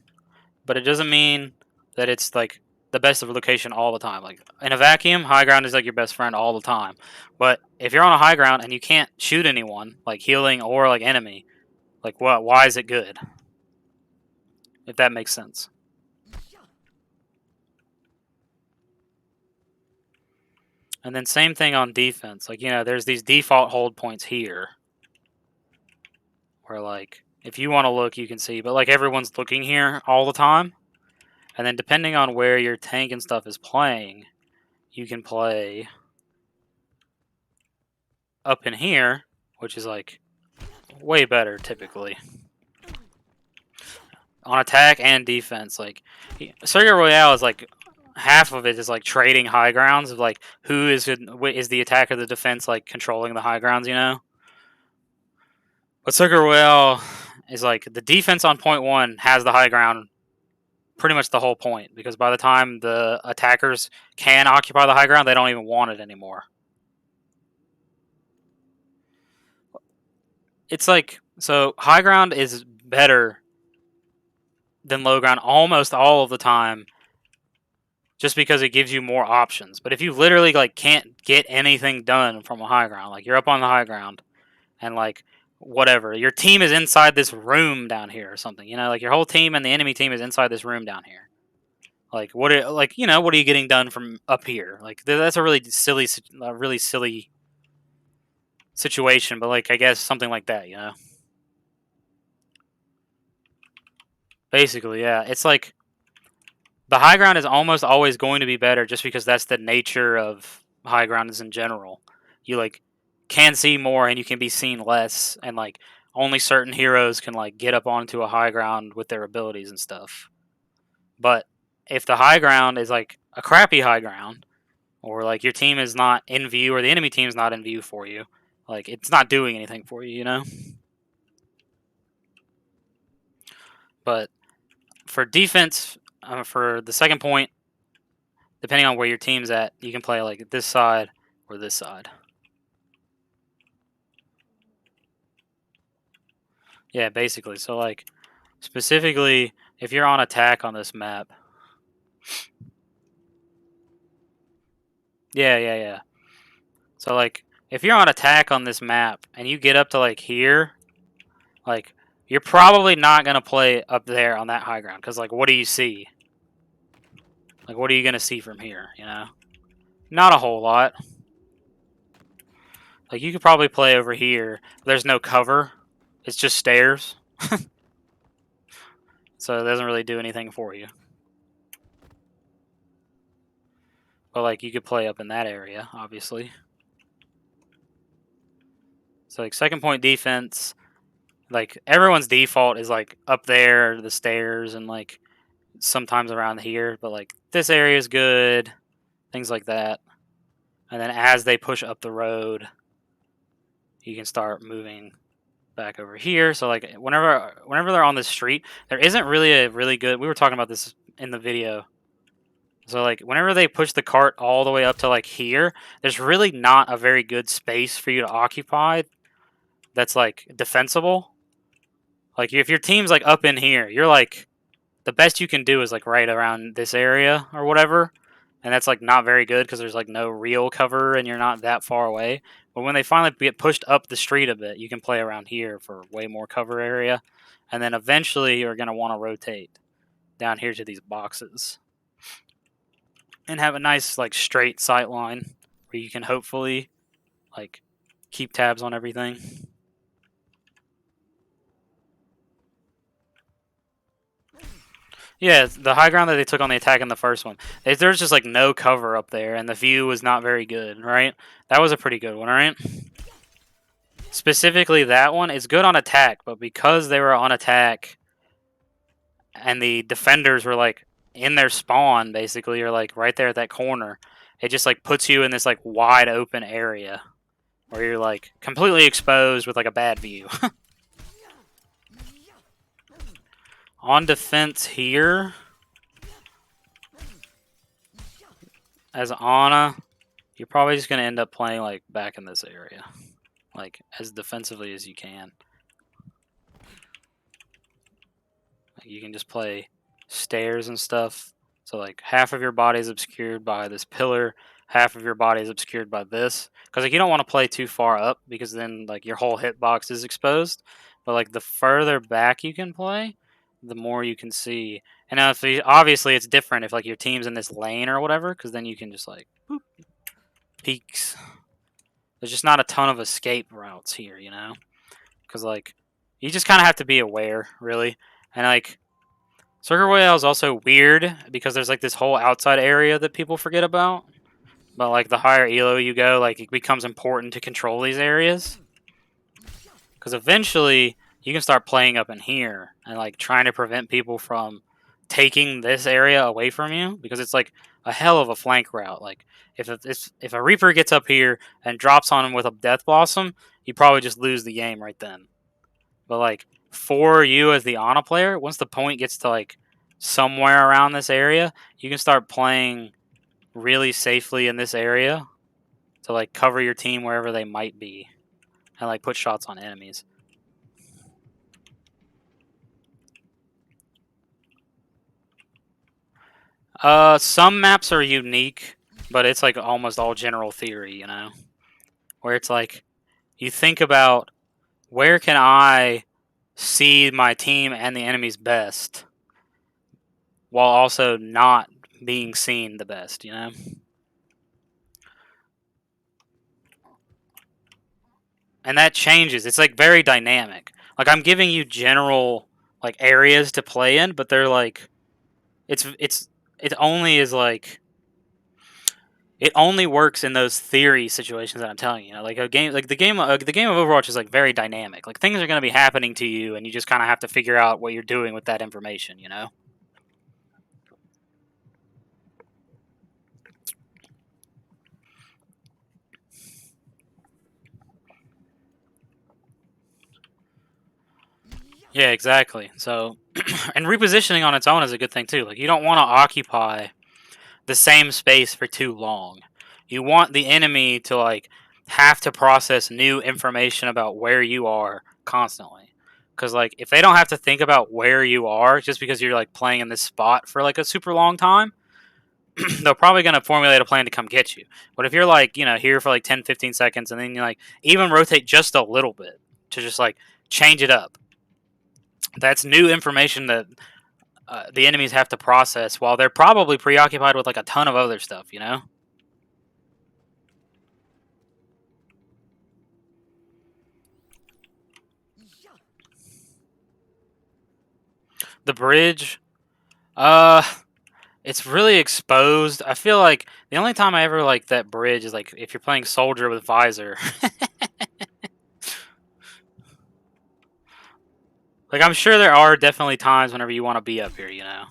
but it doesn't mean that it's like the best of location all the time. Like in a vacuum, high ground is like your best friend all the time. But if you're on a high ground and you can't shoot anyone, like healing or like enemy, like what? Why is it good? If that makes sense. And then same thing on defense. Like, there's these default hold points here. Where like if you want to look you can see, but like everyone's looking here all the time. And then depending on where your tank and stuff is playing, you can play up in here, which is like way better typically. On attack and defense, like Circuit Royale is like half of it is like trading high grounds of like who is the attack or the defense like controlling the high grounds, But Circuit Royale is like the defense on point one has the high ground pretty much the whole point, because by the time the attackers can occupy the high ground, they don't even want it anymore. It's like, so high ground is better than low ground almost all of the time, just because it gives you more options. But if you literally like can't get anything done from a high ground, like you're up on the high ground and like whatever, your team is inside this room down here or something, like your whole team and the enemy team is inside this room down here. Like what are you getting done from up here? Like that's a really silly situation, but like I guess something like that, Basically, yeah. It's like the high ground is almost always going to be better, just because that's the nature of high grounds in general. You like can see more and you can be seen less, and like only certain heroes can like get up onto a high ground with their abilities and stuff. But if the high ground is like a crappy high ground, or like your team is not in view or the enemy team is not in view for you, like it's not doing anything for you, But for defense, for the second point, depending on where your team's at, you can play like this side or this side. Yeah, basically. So like specifically if you're on attack on this map. Yeah. So like if you're on attack on this map and you get up to like here, like you're probably not gonna play up there on that high ground because like what do you see? Like what are you gonna see from here? You know, not a whole lot. Like you could probably play over here. There's no cover. It's just stairs. So it doesn't really do anything for you. But like you could play up in that area, obviously. So like second point defense, like everyone's default is like up there, the stairs, and like sometimes around here. But like this area is good, things like that. And then as they push up the road, you can start moving back over here. So like whenever they're on the street, there isn't really a really good. We were talking about this in the video. So like whenever they push the cart all the way up to like here, there's really not a very good space for you to occupy that's like defensible. Like if your team's like up in here, you're like the best you can do is like right around this area or whatever. And that's like not very good because there's like no real cover and you're not that far away. But when they finally get pushed up the street a bit, you can play around here for way more cover area. And then eventually you're going to want to rotate down here to these boxes. And have a nice like straight sight line where you can hopefully like keep tabs on everything. Yeah, the high ground that they took on the attack in the first one. There's just like no cover up there, and the view was not very good, right? That was a pretty good one, right? Specifically, that one is good on attack, but because they were on attack and the defenders were like in their spawn, basically, or like right there at that corner, it just like puts you in this like wide open area where you're like completely exposed with like a bad view. On defense here, as Ana, you're probably just going to end up playing like back in this area, like as defensively as you can. Like, you can just play stairs and stuff. So like half of your body is obscured by this pillar, half of your body is obscured by this. Because like you don't want to play too far up because then like your whole hitbox is exposed. But like the further back you can play, the more you can see. And now if obviously it's different if like your team's in this lane or whatever, because then you can just like boop, peeks. There's just not a ton of escape routes here, you know, because like you just kind of have to be aware, really. And like Circuit Royale is also weird because there's like this whole outside area that people forget about. But like the higher elo you go, like it becomes important to control these areas. Because eventually you can start playing up in here and like trying to prevent people from taking this area away from you because it's like a hell of a flank route. Like if a Reaper gets up here and drops on him with a Death Blossom, you probably just lose the game right then. But like for you as the Ana player, once the point gets to like somewhere around this area, you can start playing really safely in this area to like cover your team wherever they might be and like put shots on enemies. Some maps are unique, but it's like almost all general theory, you know, where it's like you think about where can I see my team and the enemy's best while also not being seen the best, you know? And that changes. It's like very dynamic. Like I'm giving you general like areas to play in, but they're like it only is like it only works in those theory situations that I'm telling you. Like a game, like the game of Overwatch is like very dynamic. Like things are going to be happening to you, and you just kind of have to figure out what you're doing with that information. You know. Yeah, exactly. So, and repositioning on its own is a good thing too. Like you don't want to occupy the same space for too long. You want the enemy to like have to process new information about where you are constantly. Because like if they don't have to think about where you are just because you're like playing in this spot for like a super long time, they're probably going to formulate a plan to come get you. But if you're like, you know, here for like 10, 15 seconds and then you like even rotate just a little bit to just like change it up, that's new information that the enemies have to process while they're probably preoccupied with like a ton of other stuff, you know? The bridge, uh, it's really exposed. I feel like the only time I ever like that bridge is like if you're playing soldier with visor. Like I'm sure there are definitely times whenever you want to be up here, you know.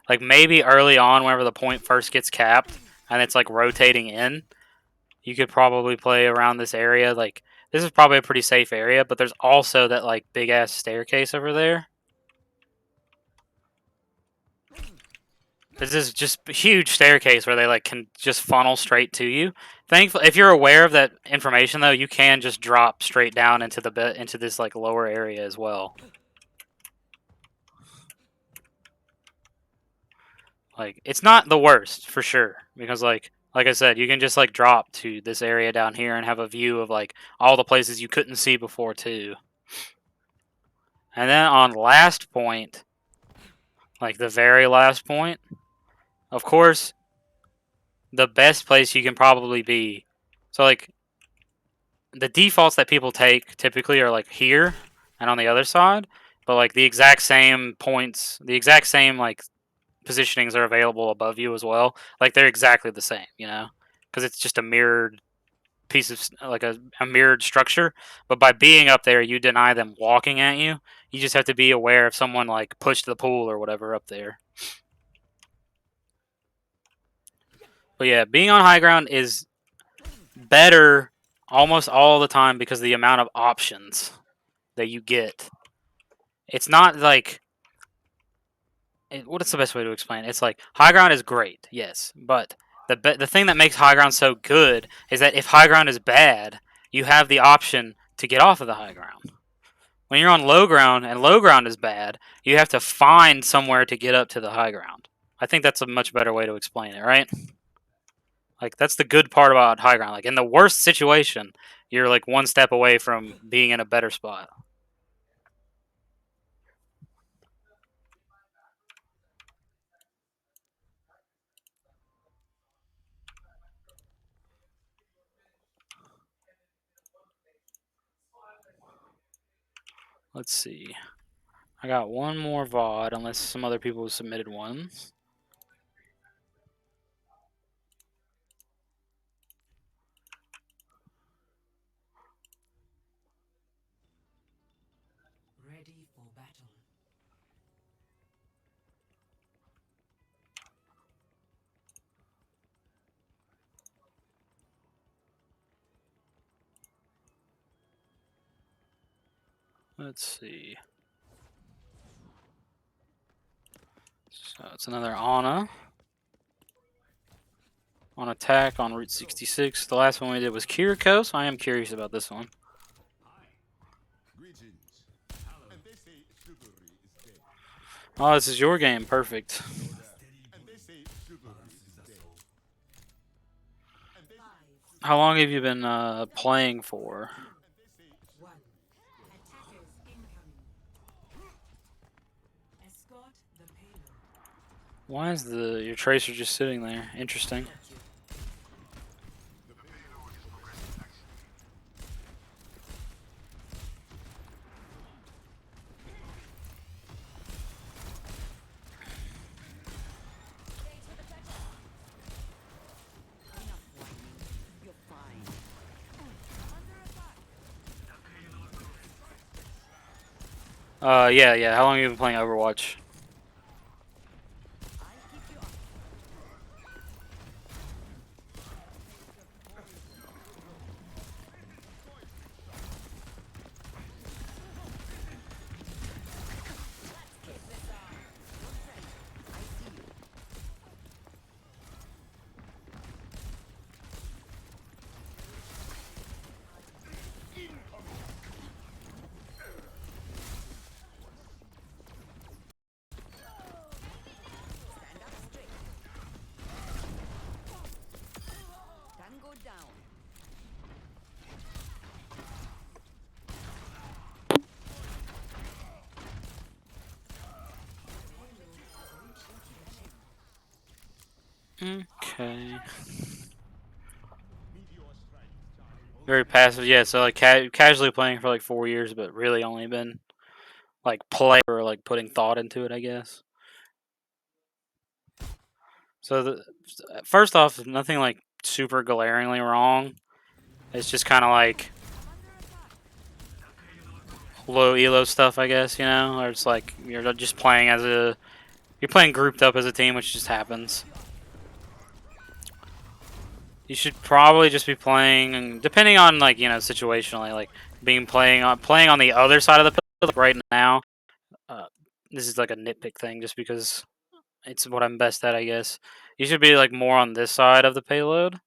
Like maybe early on whenever the point first gets capped and it's like rotating in, you could probably play around this area. Like this is probably a pretty safe area, but there's also that like big ass staircase over there. This is just a huge staircase where they like can just funnel straight to you. Thankfully, if you're aware of that information though, you can just drop straight down into the into this like lower area as well. Like it's not the worst for sure because like I said, you can just like drop to this area down here and have a view of like all the places you couldn't see before too. And then on last point, like the very last point, of course, the best place you can probably be. So like the defaults that people take typically are like here and on the other side, but like the exact same points, the exact same like positionings are available above you as well. Like they're exactly the same, you know, because it's just a mirrored piece of like a mirrored structure. But by being up there, you deny them walking at you. You just have to be aware if someone like pushed the pool or whatever up there. But yeah, being on high ground is better almost all the time because of the amount of options that you get. It's not like what is the best way to explain it? It's like high ground is great, yes, but the thing that makes high ground so good is that if high ground is bad, you have the option to get off of the high ground. When you're on low ground and low ground is bad, you have to find somewhere to get up to the high ground. I think that's a much better way to explain it, right? Like that's the good part about high ground. Like in the worst situation, you're like one step away from being in a better spot. Let's see. I got one more VOD, unless some other people have submitted ones. Ready for battle. Let's see. So it's another Ana. On attack on Route 66. The last one we did was Kiriko, so I am curious about this one. Oh, this is your game. Perfect. How long have you been playing for? One. Attackers incoming. Escort the payload. Why is your tracer just sitting there? Interesting. You're fine. Yeah. How long have you been playing Overwatch? Okay. Very passive, yeah. So like casually playing for like 4 years, but really only been like play or like putting thought into it, I guess. So first off, nothing like super glaringly wrong. It's just kind of like low elo stuff, I guess. You know, or it's like you're just playing you're playing grouped up as a team, which just happens. You should probably just be playing, depending on like situationally, like playing on the other side of the pillar. Like right now, uh, this is like a nitpick thing, just because it's what I'm best at, I guess. You should be like more on this side of the payload,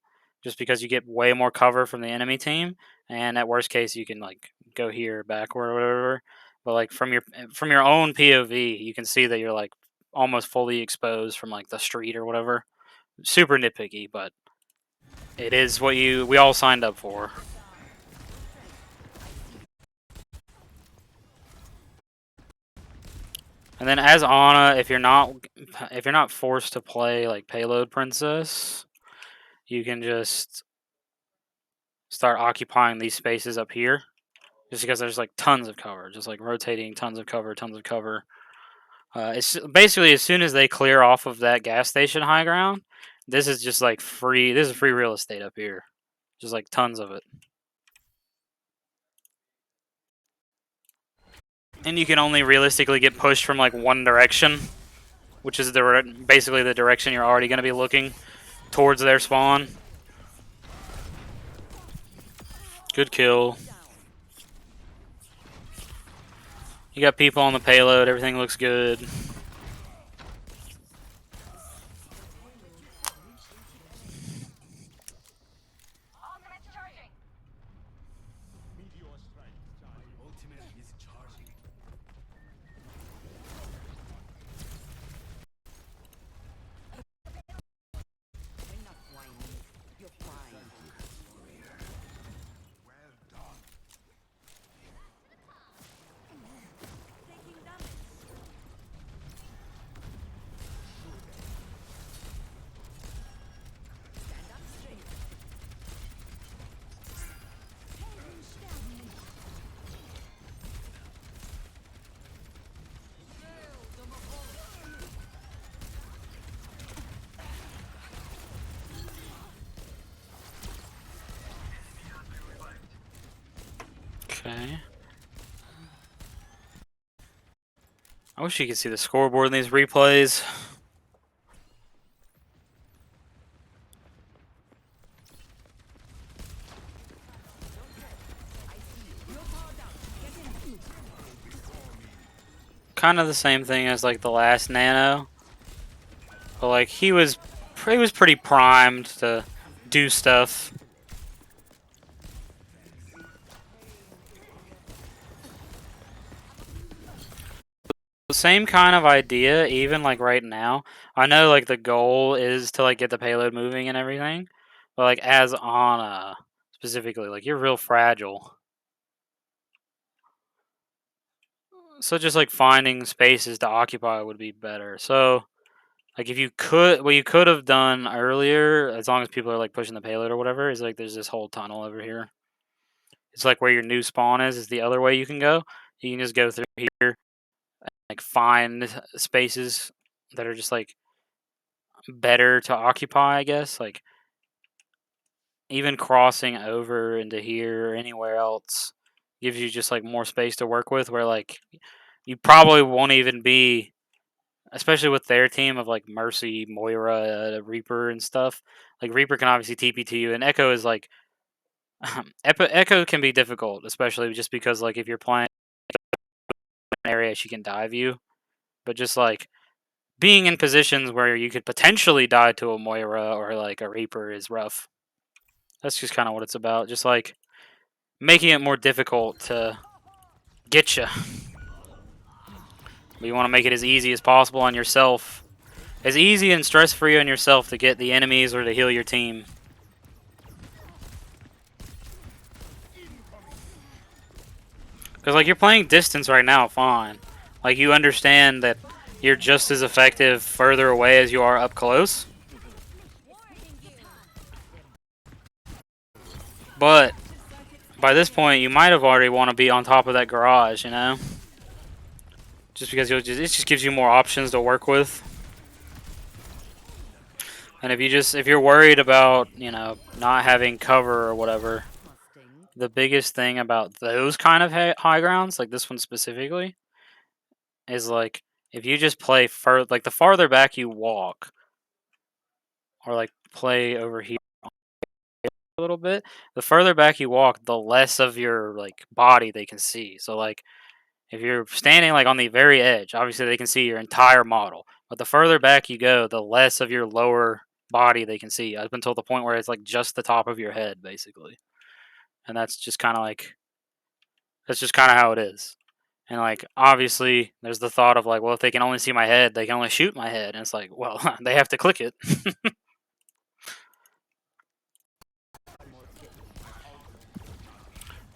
just because you get way more cover from the enemy team, and at worst case you can like go here, backward, or whatever. But like from your own POV, you can see that you're like almost fully exposed from like the street or whatever. Super nitpicky, but it is what we all signed up for. And then as Ana, if you're not forced to play like payload princess, you can just start occupying these spaces up here, just because there's like tons of cover, just like rotating tons of cover, tons of cover. It's basically as soon as they clear off of that gas station high ground, this is just like free. This is free real estate up here, just like tons of it. And you can only realistically get pushed from like one direction, which is basically the direction you're already going to be looking towards their spawn. Good kill. You got people on the payload. Everything looks good. Enough whining. You're fine. Stand up straight. Okay. I wish you could see the scoreboard in these replays. Kind of the same thing as like the last Nano, but like he was pretty primed to do stuff. The same kind of idea, even like right now. I know like the goal is to like get the payload moving and everything, but like as Ana specifically, like you're real fragile. So just like finding spaces to occupy would be better. So like if you could, what you could have done earlier, as long as people are like pushing the payload or whatever, is like there's this whole tunnel over here. It's like where your new spawn is the other way you can go. You can just go through here, like find spaces that are just like better to occupy, I guess. Like even crossing over into here or anywhere else gives you just like more space to work with, where like you probably won't even be, especially with their team of like Mercy, Moira, Reaper, and stuff. Like Reaper can obviously TP to you, and Echo is like Echo can be difficult, especially just because like if you're playing an area, she can dive you. But just like being in positions where you could potentially die to a Moira or like a Reaper is rough. That's just kind of what it's about. Just like making it more difficult to get you. But you want to make it as easy as possible on yourself. As easy and stress-free on yourself to get the enemies or to heal your team. Because like you're playing distance right now, fine. Like you understand that you're just as effective further away as you are up close. But by this point, you might have already want to be on top of that garage, you know? Just because it just gives you more options to work with. And if you're worried about, you know, not having cover or whatever, Mustang. the biggest thing about those kind of high grounds, like this one specifically, is like if you just play like the farther back you walk, or like play over here a little bit, the further back you walk, the less of your like body they can see. So like if you're standing like on the very edge, obviously they can see your entire model. But the further back you go, the less of your lower body they can see, up until the point where it's like just the top of your head, basically. And that's just kind of how it is. And like obviously there's the thought of like, well, if they can only see my head, they can only shoot my head. And it's like, well, they have to click it.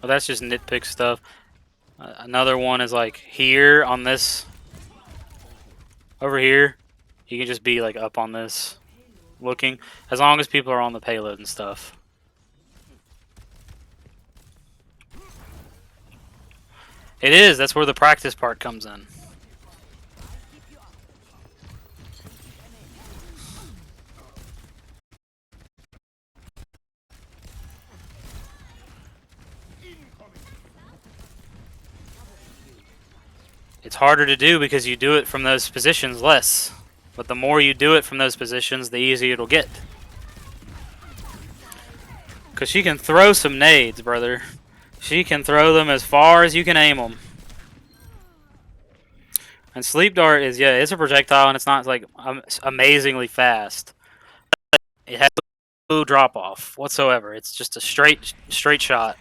Well, that's just nitpick stuff. Another one is like here on this, over here, you can just be like up on this, looking, as long as people are on the payload and stuff. It is. That's where the practice part comes in. It's harder to do because you do it from those positions less. But the more you do it from those positions, the easier it'll get. Because she can throw some nades, brother. She can throw them as far as you can aim them. And Sleep Dart is, yeah, it's a projectile and it's not like amazingly fast. It has no drop off whatsoever. It's just a straight shot.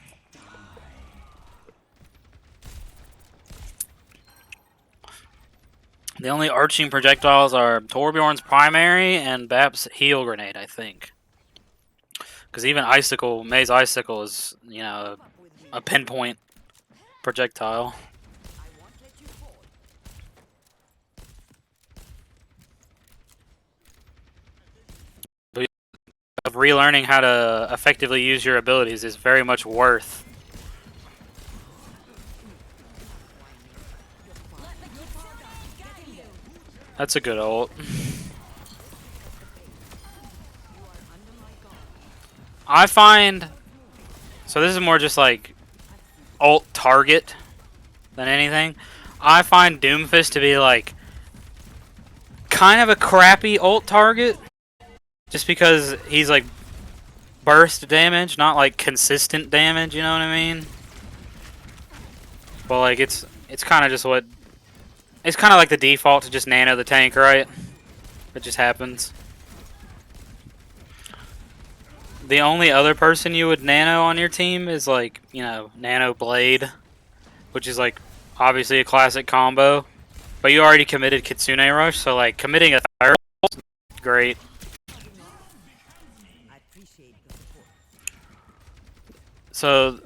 The only arching projectiles are Torbjorn's primary and Bap's heal grenade, I think. Because even Icicle, May's Icicle is, you know, a pinpoint projectile. But relearning how to effectively use your abilities is very much worth. That's a good ult. I find, so this is more just like ult target than anything. I find Doomfist to be like kind of a crappy ult target, just because he's like burst damage, not like consistent damage. You know what I mean? But like it's kind of just what. It's kind of like the default to just nano the tank, right? It just happens. The only other person you would nano on your team is like, you know, Nano Blade, which is like obviously a classic combo. But you already committed Kitsune Rush, so like committing a fire is great. I appreciate the support. So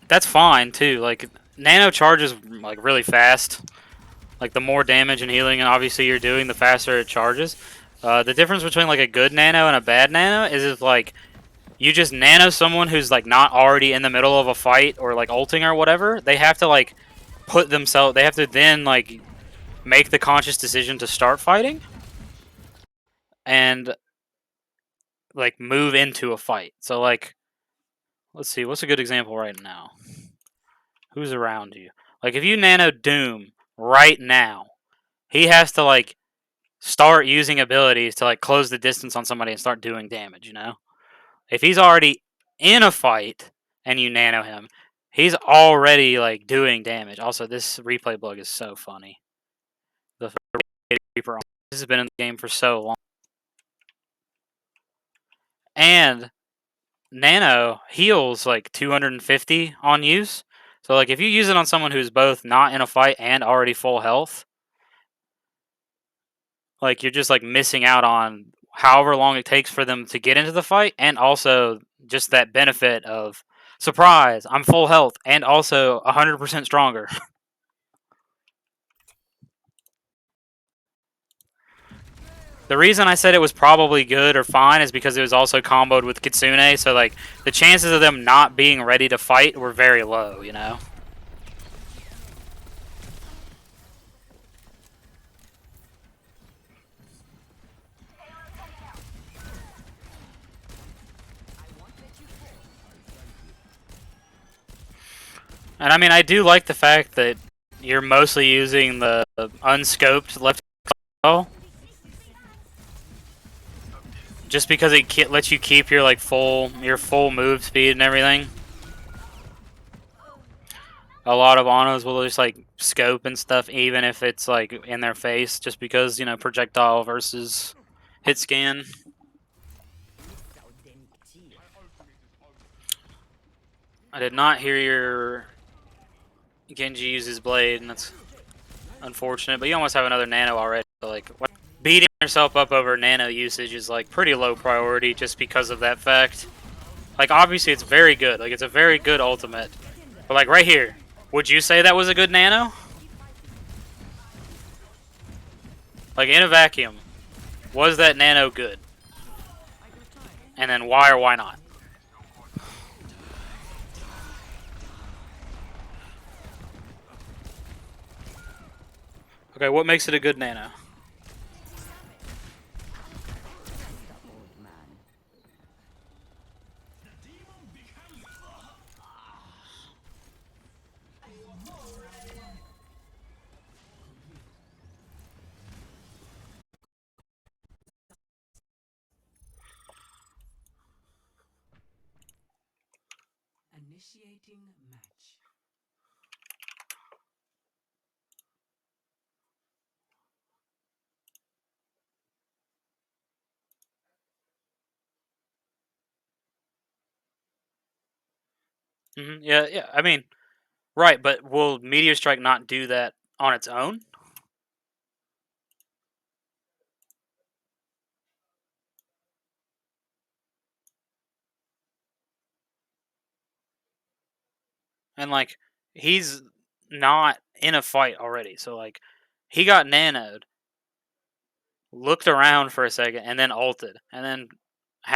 that's fine too. Like nano charges like really fast. Like the more damage and healing and obviously you're doing, the faster it charges. The difference between like a good nano and a bad nano is if like you just nano someone who's like not already in the middle of a fight or like ulting or whatever, they have to like they have to then like make the conscious decision to start fighting and like move into a fight. So like, let's see, what's a good example right now? Who's around you? Like if you nano Doom right now, he has to like start using abilities to like close the distance on somebody and start doing damage, you know? If he's already in a fight and you nano him, he's already like doing damage. Also, this replay bug is so funny. The Reaper, this has been in the game for so long. And nano heals like 250 on use. So like if you use it on someone who's both not in a fight and already full health, like you're just like missing out on however long it takes for them to get into the fight, and also just that benefit of surprise, I'm full health and also 100% stronger. The reason I said it was probably good or fine is because it was also comboed with Kitsune, so like the chances of them not being ready to fight were very low, you know? And I mean, I do like the fact that you're mostly using the unscoped left control, just because it lets you keep your like full move speed and everything. A lot of Anos will just like scope and stuff, even if it's like in their face, just because, you know, projectile versus hit scan. I did not hear your Genji use his blade, and that's unfortunate. But you almost have another nano already. So like beating yourself up over nano usage is like pretty low priority, just because of that fact. Like obviously it's very good. Like it's a very good ultimate. But like right here, would you say that was a good nano? Like in a vacuum, was that nano good? And then why or why not? Okay, what makes it a good nano? Initiating match. Yeah, yeah. I mean, right, but will Meteor Strike not do that on its own? And like he's not in a fight already, so like he got nanoed, looked around for a second, and then ulted, and then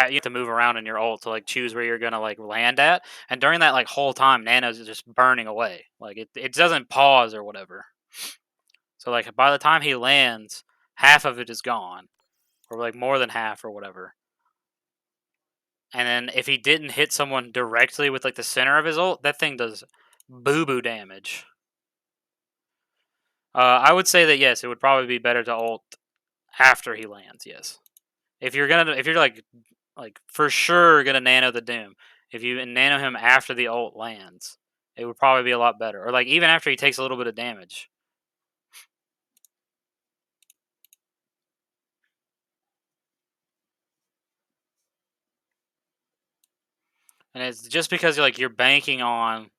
you have to move around in your ult to like choose where you're gonna like land at. And during that like whole time, Nano's is just burning away. Like it doesn't pause or whatever. So like by the time he lands, half of it is gone, or like more than half or whatever. And then if he didn't hit someone directly with like the center of his ult, that thing does boo boo damage. I would say that yes, it would probably be better to ult after he lands. Yes, if you're like for sure gonna nano the Doom, if you nano him after the ult lands, it would probably be a lot better. Or like even after he takes a little bit of damage. And it's just because you're banking on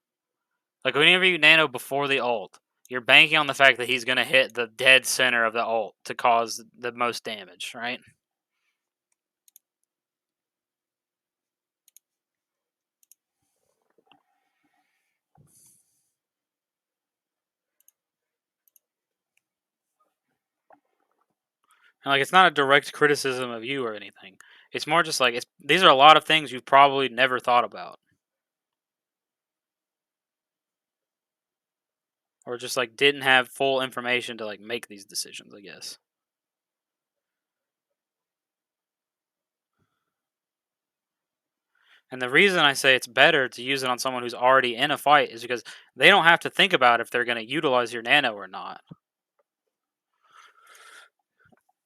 like whenever you nano before the ult, you're banking on the fact that he's gonna hit the dead center of the ult to cause the most damage, right? And like it's not a direct criticism of you or anything. It's more just like these are a lot of things you've probably never thought about. Or just like didn't have full information to like make these decisions, I guess. And the reason I say it's better to use it on someone who's already in a fight is because they don't have to think about if they're going to utilize your nano or not.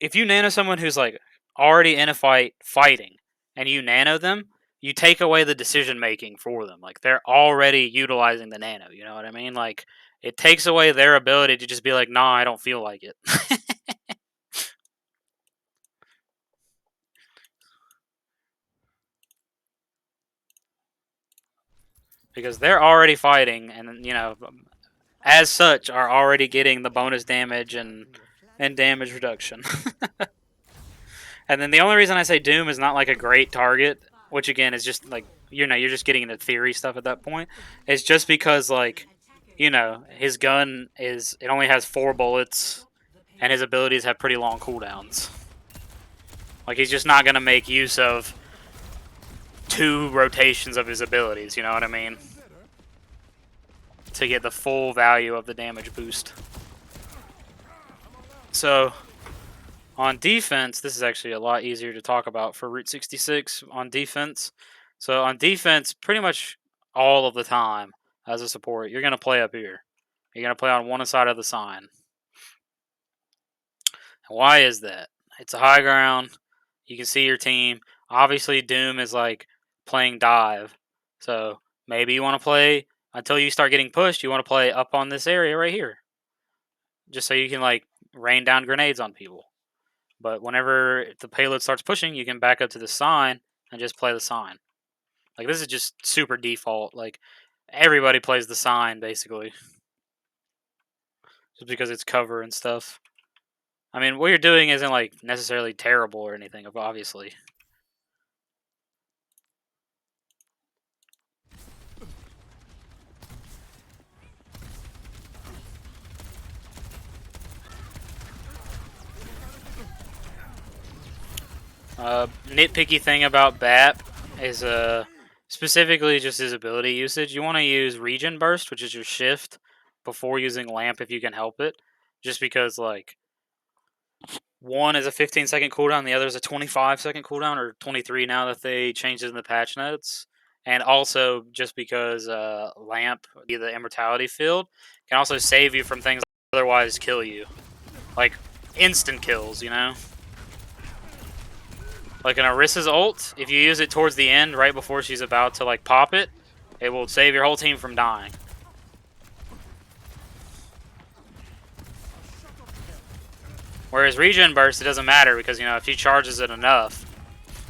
If you nano someone who's like already in a fight fighting and you nano them, you take away the decision making for them. Like they're already utilizing the nano, you know what I mean? Like it takes away their ability to just be like, "Nah, I don't feel like it." Because they're already fighting and as such are already getting the bonus damage and damage reduction. And then the only reason I say Doom is not like a great target, which again is just like you're just getting into theory stuff at that point, is just because like his gun it only has 4 bullets and his abilities have pretty long cooldowns. Like, he's just not going to make use of 2 rotations of his abilities, you know what I mean? To get the full value of the damage boost. So, on defense, this is actually a lot easier to talk about for Route 66 on defense. So, on defense, pretty much all of the time as a support, you're going to play up here. You're going to play on one side of the sign. Why is that? It's a high ground. You can see your team. Obviously, Doom is like playing dive. So maybe you want to play until you start getting pushed. You want to play up on this area right here, just so you can like rain down grenades on people. But whenever the payload starts pushing, you can back up to the sign and just play the sign. Like, this is just super default. Like, everybody plays the sign basically, just because it's cover and stuff. I mean, what you're doing isn't like necessarily terrible or anything, obviously. Nitpicky thing about BAP is specifically just his ability usage. You want to use Regen Burst, which is your shift, before using Lamp if you can help it. Just because, like, one is a 15-second cooldown, the other is a 25-second cooldown, or 23 now that they changed it in the patch notes. And also, just because Lamp, the Immortality Field, can also save you from things that otherwise kill you. Like, instant kills, you know? Like an Orissa's ult, if you use it towards the end, right before she's about to like pop it, it will save your whole team from dying. Whereas Regen Burst, it doesn't matter because, you know, if she charges it enough.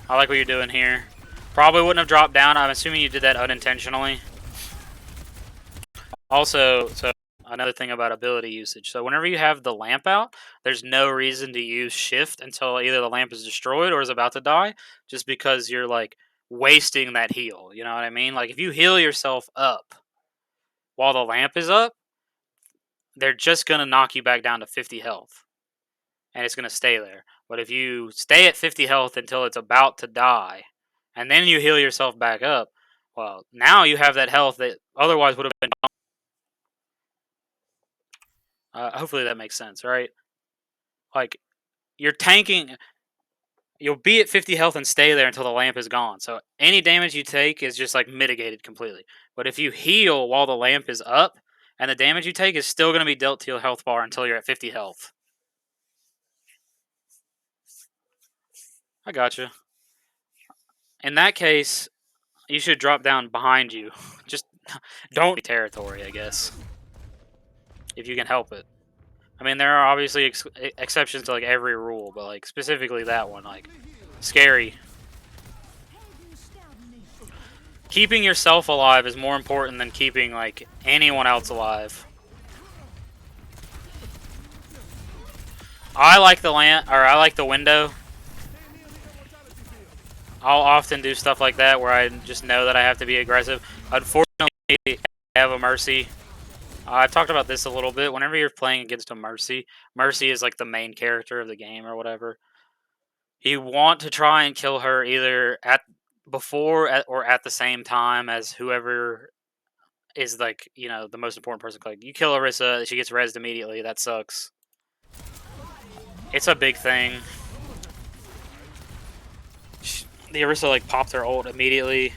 I like what you're doing here. Probably wouldn't have dropped down. I'm assuming you did that unintentionally. Also, so another thing about ability usage. So whenever you have the lamp out, there's no reason to use shift until either the lamp is destroyed or is about to die, just because you're like wasting that heal. You know what I mean? Like, if you heal yourself up while the lamp is up, they're just going to knock you back down to 50 health. And it's going to stay there. But if you stay at 50 health until it's about to die, and then you heal yourself back up, well, now you have that health that otherwise would have been gone. Hopefully that makes sense, right? Like, you're tanking, you'll be at 50 health and stay there until the lamp is gone. So any damage you take is just like mitigated completely. But if you heal while the lamp is up, and the damage you take is still going to be dealt to your health bar until you're at 50 health. I gotcha. In that case, you should drop down behind you. Just don't territory, I guess. If you can help it. I mean, there are obviously exceptions to like every rule, but like specifically that one, like, scary. Keeping yourself alive is more important than keeping like anyone else alive. I like the I like the window. I'll often do stuff like that where I just know that I have to be aggressive. Unfortunately, I have a Mercy. I've talked about this a little bit. Whenever you're playing against a Mercy, Mercy is like the main character of the game or whatever. You want to try and kill her either or at the same time as whoever is like, you know, the most important person. Like, you kill Orisa, she gets rezzed immediately. That sucks. It's a big thing. The Orisa like popped her ult immediately.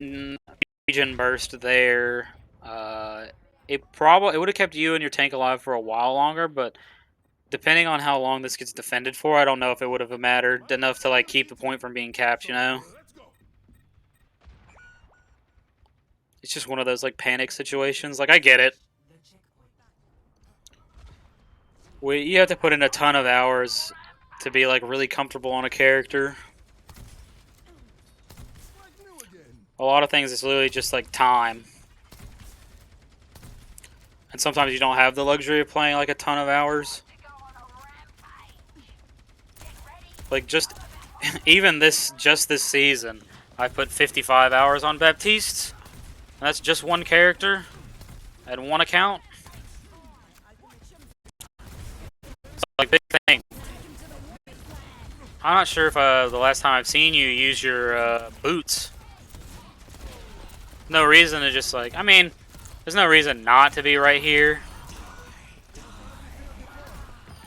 Regen burst there. It would have kept you and your tank alive for a while longer, but depending on how long this gets defended for, I don't know if it would have mattered enough to like keep the point from being capped, you know? It's just one of those like panic situations. Like, I get it. You have to put in a ton of hours to be like really comfortable on a character. A lot of things, it's literally just like time. And sometimes you don't have the luxury of playing like a ton of hours. Like, just even this season, I put 55 hours on Baptiste. And that's just one character and one account. It's like, big thing. I'm not sure if the last time I've seen you use your boots. No reason to just like, I mean, there's no reason not to be right here.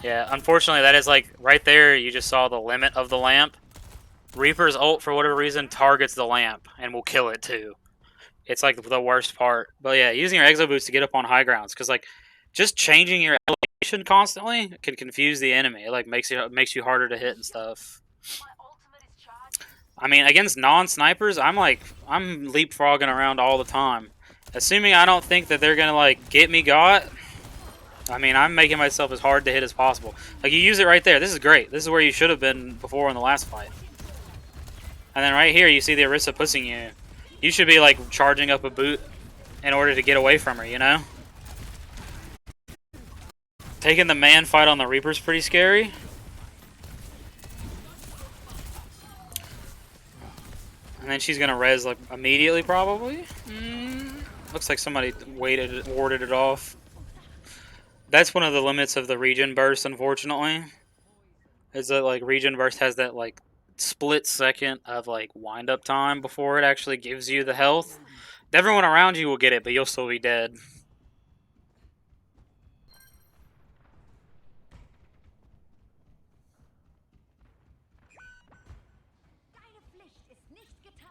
Yeah, unfortunately that is like, right there you just saw the limit of the lamp. Reaper's ult, for whatever reason, targets the lamp and will kill it too. It's like the worst part. But yeah, using your exo boots to get up on high grounds, because like just changing your elevation constantly can confuse the enemy. It like makes you harder to hit and stuff. I mean, against non-snipers, I'm leapfrogging around all the time. Assuming I don't think that they're gonna like get me got. I mean, I'm making myself as hard to hit as possible. Like you use it right there. This is great. This is where you should have been before in the last fight. And then right here, you see the Orisa pushing you. You should be like charging up a boot in order to get away from her, you know? Taking the man fight on the Reaper's pretty scary. And then she's gonna res like immediately, probably. Looks like somebody warded it off. That's one of the limits of the regen burst, unfortunately. Is that like regen burst has that like split second of like wind up time before it actually gives you the health. Everyone around you will get it, but you'll still be dead. Deine Pflicht ist nicht getan.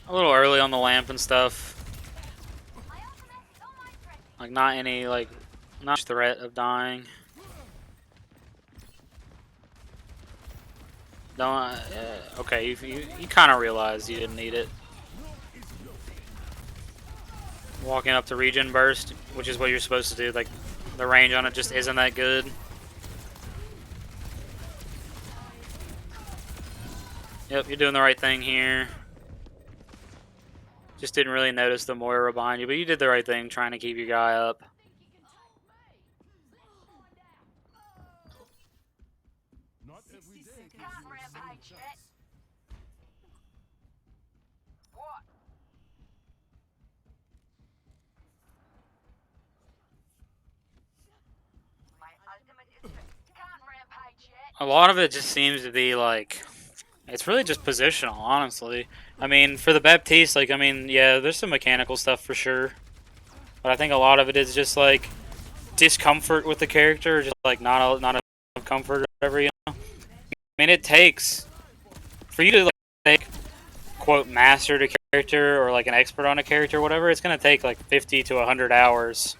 A little early on the lamp and stuff. Like not any like not much threat of dying. Don't. Okay, you kind of realized you didn't need it. Walking up to regen burst, which is what you're supposed to do. Like the range on it just isn't that good. Yep, you're doing the right thing here. Just didn't really notice the Moira behind you, but you did the right thing trying to keep your guy up. Not every day. Can't rampage yet. What? My ultimate is fixed. Can't rampage yet. A lot of it just seems to be like, it's really just positional, honestly. I mean, for the Baptiste, like, I mean, yeah, there's some mechanical stuff for sure. But I think a lot of it is just like discomfort with the character, just like not enough comfort or whatever, you know? I mean, it takes, for you to like take, quote, master the character or like an expert on a character or whatever, it's going to take like 50 to 100 hours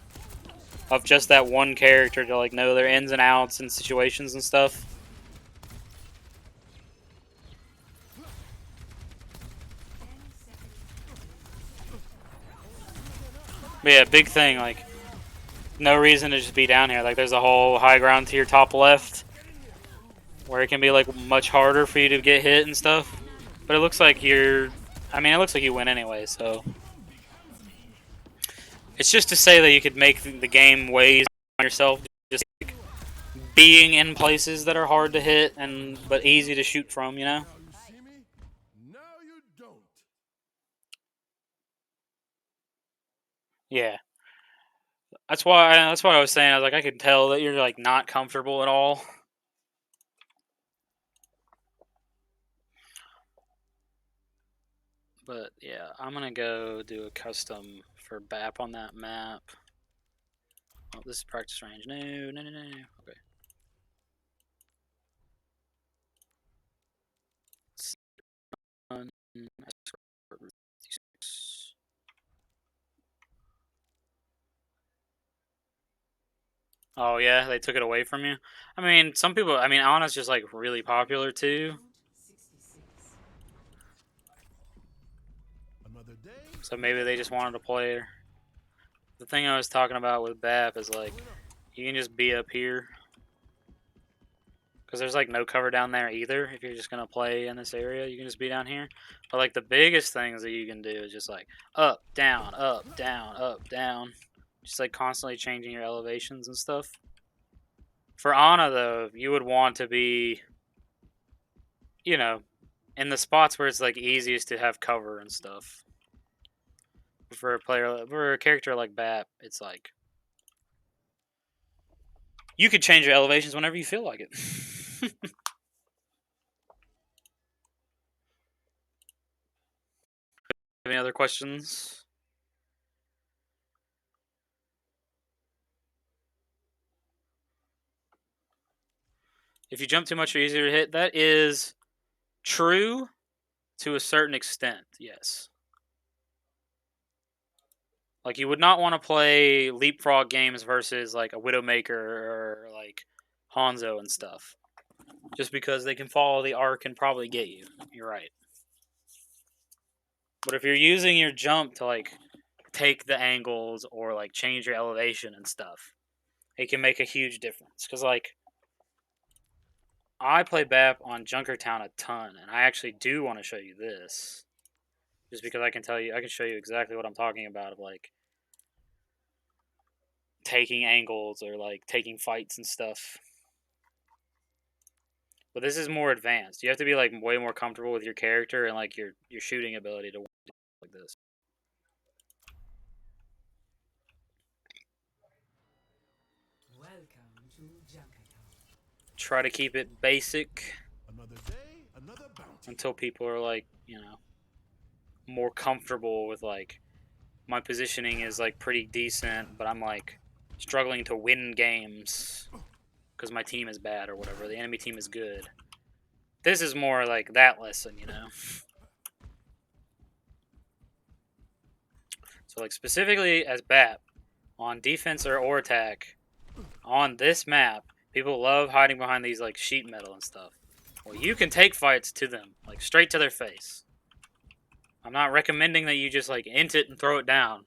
of just that one character to like know their ins and outs and situations and stuff. But yeah, big thing, like, no reason to just be down here. Like, there's a whole high ground to your top left where it can be, like, much harder for you to get hit and stuff. But it looks like it looks like you win anyway, so. It's just to say that you could make the game ways on yourself, just like, being in places that are hard to hit but easy to shoot from, you know? Now you see me, now you don't. Yeah. That's what I was saying. I was like, I could tell that you're like not comfortable at all. But yeah, I'm gonna go do a custom for BAP on that map. Oh, this is practice range. No. Okay. Oh yeah, they took it away from you. I mean, some people. I mean, Ana's just like really popular too. Another day. So maybe they just wanted to play her. The thing I was talking about with BAP is like, you can just be up here. Because there's like no cover down there either. If you're just going to play in this area, you can just be down here. But like the biggest things that you can do is just like up, down, up, down, up, down. Just like constantly changing your elevations and stuff. For Ana though, you would want to be, you know, in the spots where it's like easiest to have cover and stuff. For a character like Bap, it's like you could change your elevations whenever you feel like it. Any other questions? If you jump too much, you're easier to hit. That is true to a certain extent, yes. Like you would not want to play leapfrog games versus like a Widowmaker or like Hanzo and stuff. Just because they can follow the arc and probably get you. You're right. But if you're using your jump to like take the angles or like change your elevation and stuff, it can make a huge difference. Because like I play BAP on Junkertown a ton, and I actually do want to show you this, just because I can show you exactly what I'm talking about of like taking angles or like taking fights and stuff. But this is more advanced. You have to be like way more comfortable with your character and like your shooting ability to do like this. Welcome to Junkertown. Try to keep it basic Another day, another bounty. until people are like, more comfortable with like my positioning is like pretty decent, but I'm like struggling to win games because my team is bad or whatever. The enemy team is good. This is more like that lesson. So like specifically as BAP on defense or attack on this map, people love hiding behind these like sheet metal and stuff. Well, you can take fights to them, like straight to their face. I'm not recommending that you just like int it and throw it down.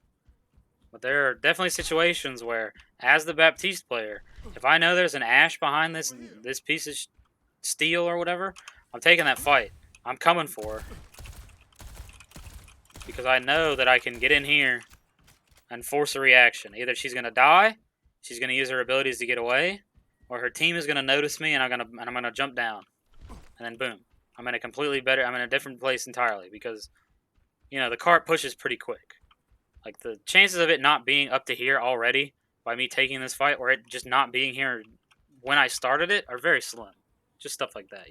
But there are definitely situations where, as the Baptiste player, if I know there's an Ash behind this piece of steel or whatever, I'm taking that fight. I'm coming for her. Because I know that I can get in here and force a reaction. Either she's gonna die, she's gonna use her abilities to get away, or her team is gonna notice me and I'm gonna jump down. And then boom. I'm in a different place entirely because the cart pushes pretty quick. Like the chances of it not being up to here already by me taking this fight, or it just not being here when I started it, are very slim. Just stuff like that.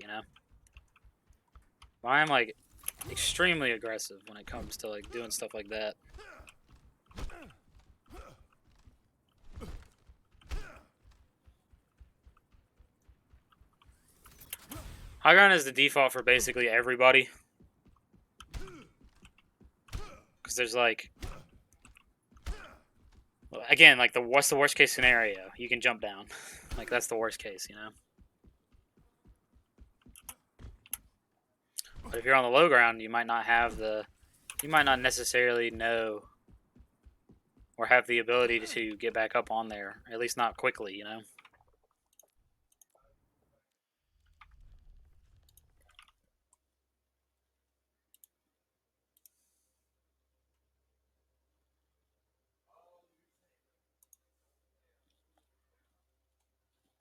But I am like extremely aggressive when it comes to like doing stuff like that. High ground is the default for basically everybody. Because there's like, again, like what's the worst case scenario? You can jump down. Like that's the worst case. But if you're on the low ground, you might not necessarily know or have the ability to get back up on there, at least not quickly.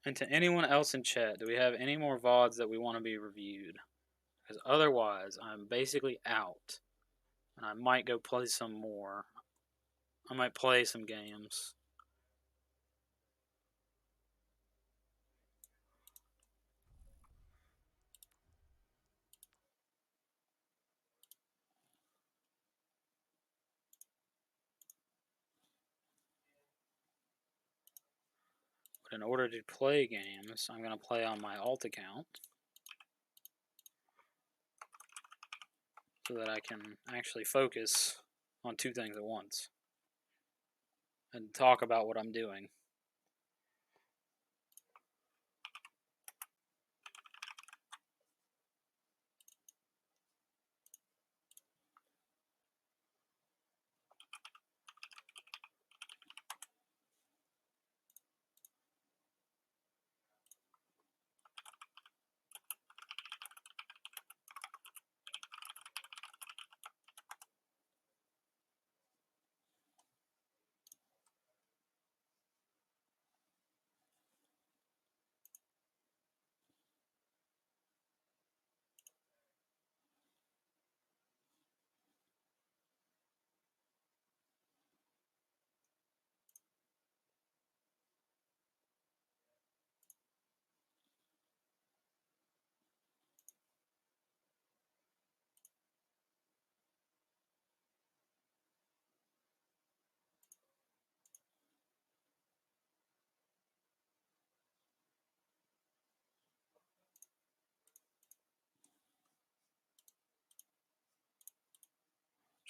And to anyone else in chat, do we have any more VODs that we want to be reviewed? Because otherwise, I'm basically out. And I might go play some more. I might play some games. But in order to play games, I'm going to play on my alt account. So that I can actually focus on two things at once. And talk about what I'm doing.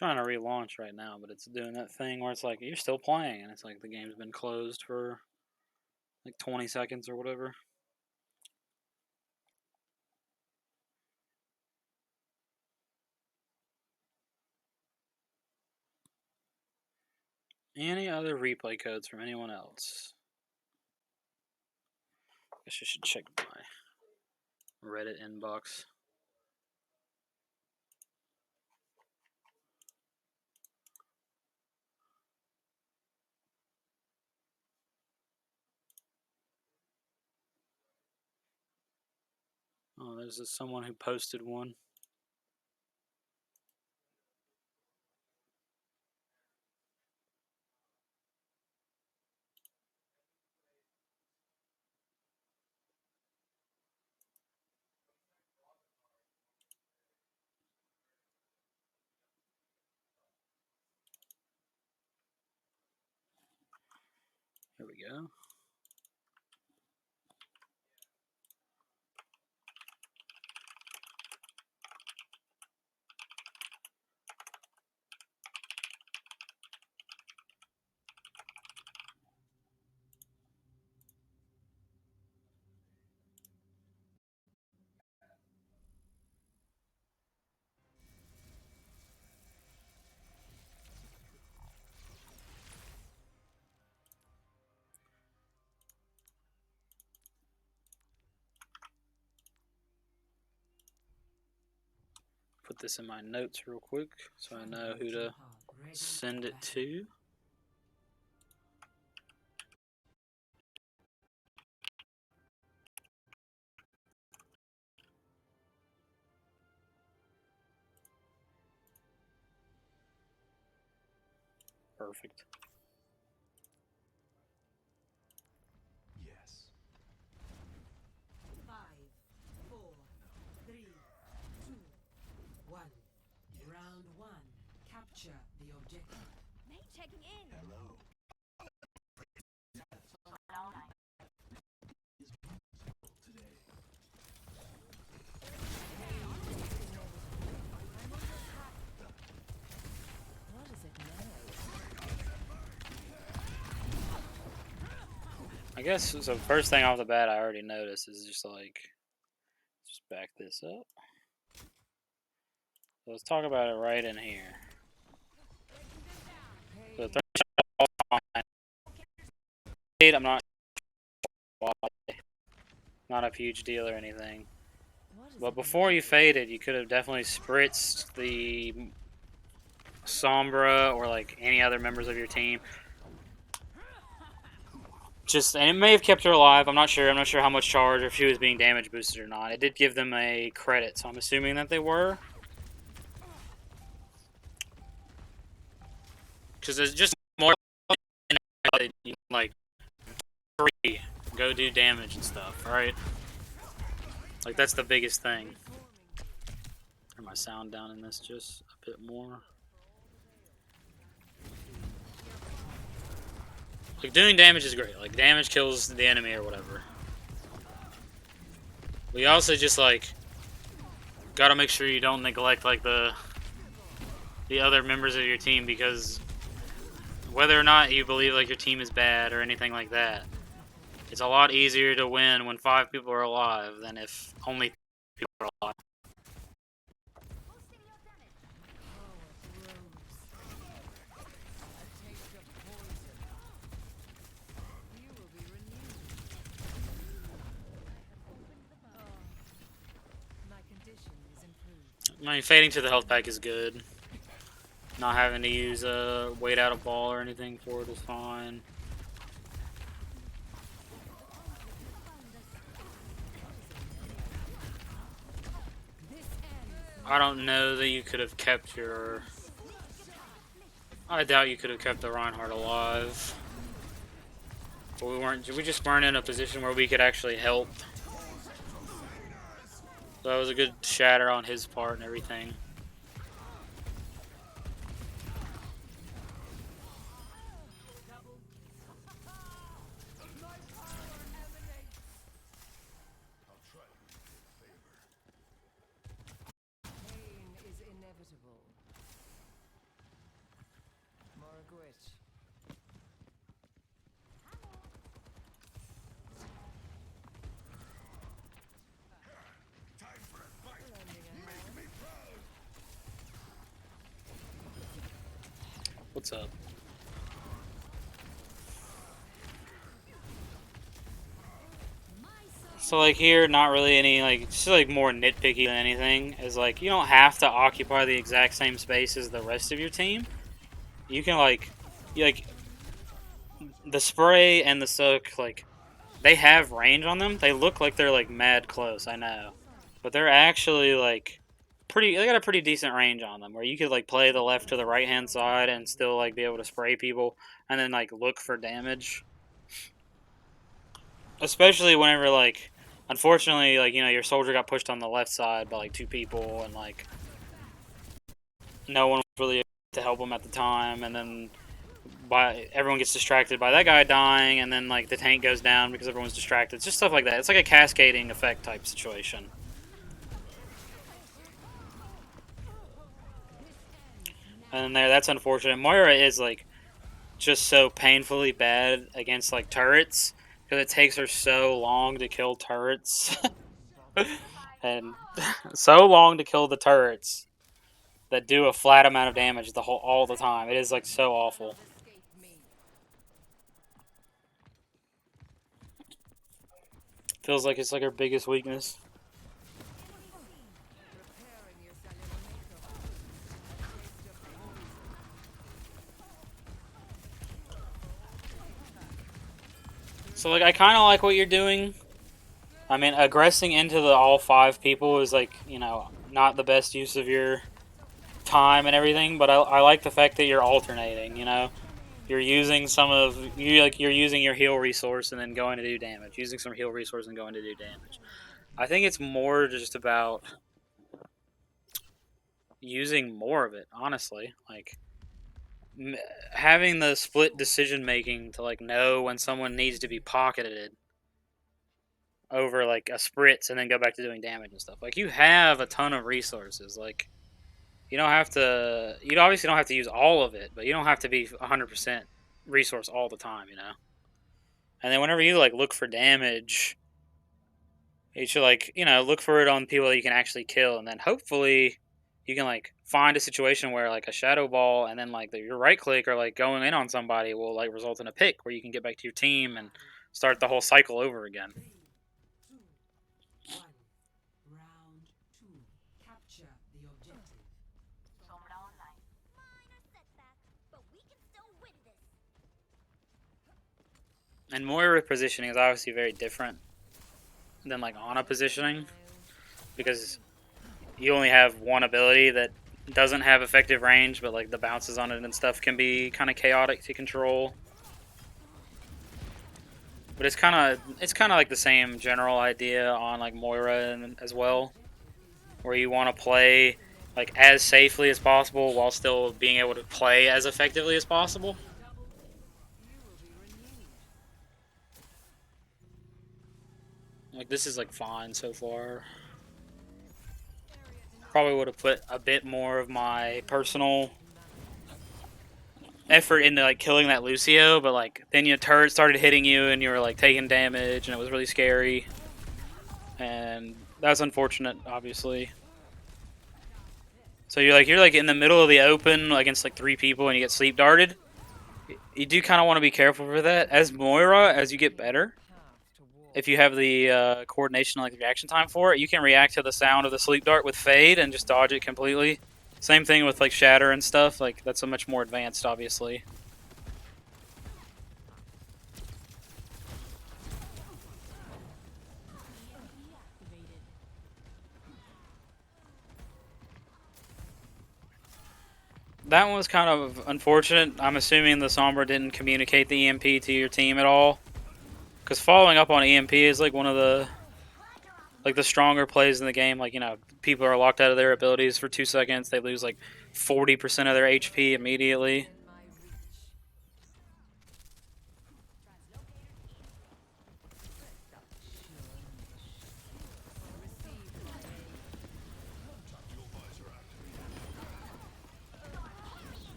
Trying to relaunch right now, but it's doing that thing where it's like you're still playing, and it's like the game's been closed for like 20 seconds or whatever. Any other replay codes from anyone else? Guess I should check my Reddit inbox. Oh, there's someone who posted one. Here we go. Put this in my notes real quick so I know who to send it to. Perfect. Yes. 5, 4, 3, 2, 1. Round 1. Capture the objective. Mate checking in. Hello. Today. What is it now? I guess so. First thing off the bat, I already noticed is just like, just back this up. So let's talk about it right in here. So I'm not a huge deal or anything. But before you faded, you could have definitely spritzed the Sombra or like any other members of your team. And it may have kept her alive. I'm not sure. I'm not sure how much charge or if she was being damage boosted or not. It did give them a credit, so I'm assuming that they were. Because it's just more like free, go do damage and stuff, right? Like that's the biggest thing. Turn my sound down in this just a bit more. Like doing damage is great. Like damage kills the enemy or whatever. We also just like gotta make sure you don't neglect like the other members of your team, because whether or not you believe like your team is bad or anything like that, it's a lot easier to win when 5 people are alive than if only 3 people are alive. I mean, fading to the health pack is good. Not having to use a wait out a ball or anything for it is fine. I don't know that you could have kept your... I doubt you could have kept the Reinhardt alive. But we just weren't in a position where we could actually help. So that was a good shatter on his part and everything. switch. What's up? So like here, not really any like just like more nitpicky than anything is like you don't have to occupy the exact same space as the rest of your team. You can like the spray and the soak like they have range on them. They look like they're like mad close, I know, but they're actually like pretty. They got a pretty decent range on them where you could like play the left to the right hand side and still like be able to spray people and then like look for damage. Especially whenever like unfortunately like you know your soldier got pushed on the left side by like two people and like no one was really able to help him at the time, and then by everyone gets distracted by that guy dying, and then like the tank goes down because everyone's distracted. It's just stuff like that. It's like a cascading effect type situation. And there, that's unfortunate. Moira is like just so painfully bad against like turrets because it takes her so long to kill turrets, and so long to kill the turrets that do a flat amount of damage all the time. It is like so awful. Feels like it's like her biggest weakness. So like I kind of like what you're doing. I mean, aggressing into the all five people is like, you know, not the best use of your time and everything, but I like the fact that you're alternating, you know. You're using you're using your heal resource and then going to do damage. Using some heal resource and going to do damage. I think it's more just about using more of it, honestly. Like having the split decision making to like know when someone needs to be pocketed over like a spritz and then go back to doing damage and stuff. Like you have a ton of resources. Like you don't have to. You obviously don't have to use all of it, but you don't have to be 100% resource all the time. You know. And then whenever you like look for damage, you should like look for it on people that you can actually kill, and then hopefully you can like find a situation where like a shadow ball and then like your right click or like going in on somebody will like result in a pick where you can get back to your team and start the whole cycle over again. 3, 2, 1. Round 2. Capture the objective. And Moira positioning is obviously very different than like Ana positioning because you only have one ability that doesn't have effective range, but like the bounces on it and stuff can be kind of chaotic to control. But it's kind of like the same general idea on like Moira as well, where you want to play like as safely as possible while still being able to play as effectively as possible. Like this is like fine so far. Probably would have put a bit more of my personal effort into like killing that Lucio, but like then your turret started hitting you and you were like taking damage and it was really scary. And that's unfortunate, obviously. So you're like in the middle of the open against like three people and you get sleep darted. You do kind of want to be careful for that. As Moira, as you get better, if you have the coordination, like the reaction time for it, you can react to the sound of the sleep dart with fade and just dodge it completely. Same thing with like shatter and stuff. Like that's a much more advanced, obviously. That one was kind of unfortunate. I'm assuming the Sombra didn't communicate the EMP to your team at all. Because following up on EMP is like one of the stronger plays in the game. Like, people are locked out of their abilities for 2 seconds. They lose like 40% of their HP immediately.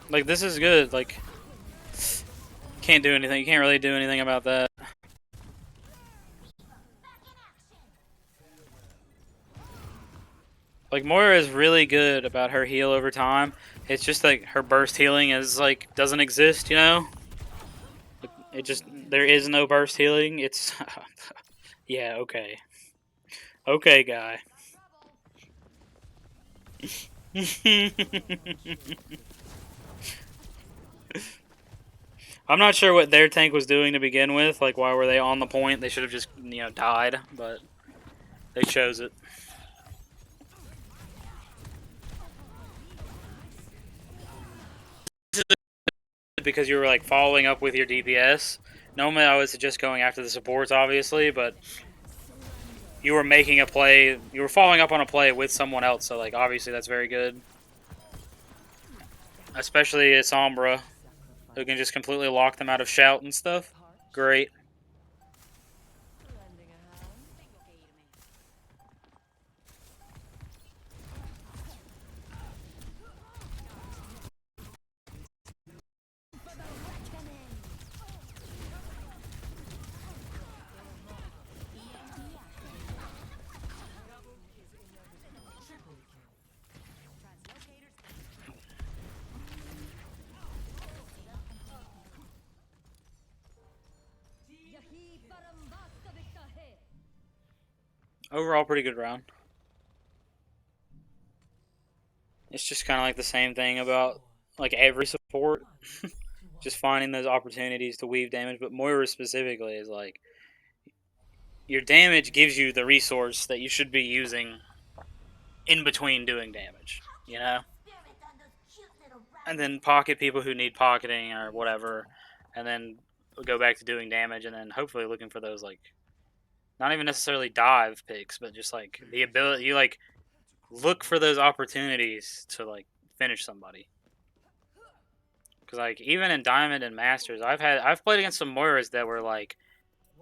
Like, this is good. Like, can't do anything. You can't really do anything about that. Like, Moira is really good about her heal over time. It's just like her burst healing is like doesn't exist, you know? It just there is no burst healing. It's yeah, okay. Okay, guy. I'm not sure what their tank was doing to begin with. Like, why were they on the point? They should have just, died, but they chose it. Because you were, like, following up with your DPS. Normally, I would suggest going after the supports, obviously, but you were making a play. You were following up on a play with someone else, so, like, obviously that's very good. Especially a Sombra, who can just completely lock them out of shout and stuff. Great. Lending a hand. Overall, pretty good round. It's just kind of like the same thing about, like, every support. Just finding those opportunities to weave damage, but Moira specifically is like, your damage gives you the resource that you should be using in between doing damage, you know? And then pocket people who need pocketing or whatever, and then go back to doing damage, and then hopefully looking for those, like, not even necessarily dive picks, but just, like, the ability, you, like, look for those opportunities to, like, finish somebody. Because, like, even in Diamond and Masters, I've played against some Moiras that were, like,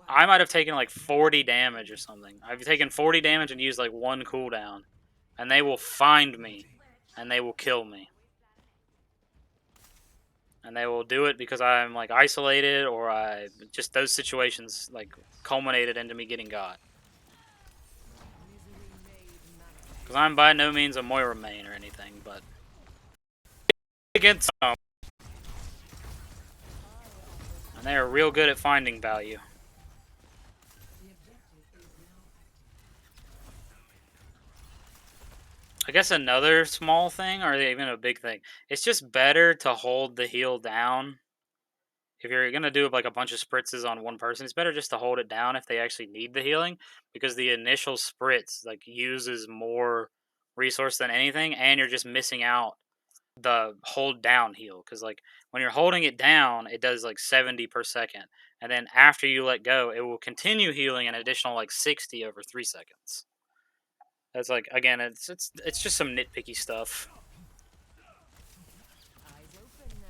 I might have taken, like, 40 damage or something. I've taken 40 damage and used, like, one cooldown. And they will find me. And they will kill me. And they will do it because I'm, like, isolated, or just those situations, like, culminated into me getting got. Because I'm by no means a Moira main or anything, but against some. And they are real good at finding value. I guess another small thing, or even a big thing, it's just better to hold the heal down. If you're going to do like a bunch of spritzes on one person, it's better just to hold it down if they actually need the healing, because the initial spritz like uses more resource than anything, and you're just missing out the hold down heal, because like when you're holding it down, it does like 70 per second, and then after you let go, it will continue healing an additional like 60 over 3 seconds. That's like, again, it's just some nitpicky stuff. Eyes open now.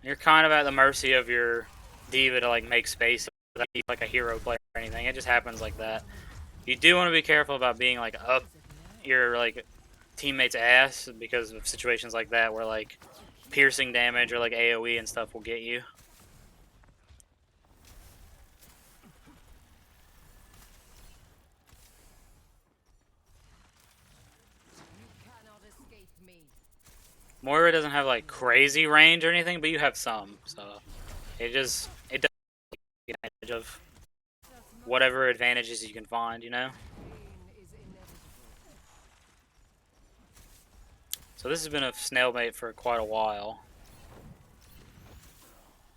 You're kind of at the mercy of your diva to like make space, like a hero player or anything. It just happens like that. You do want to be careful about being like up your like teammate's ass, because of situations like that where like piercing damage or like AoE and stuff will get you. Moira doesn't have like crazy range or anything, but you have some, so it does take advantage of whatever advantages you can find, you know? So this has been a stalemate for quite a while.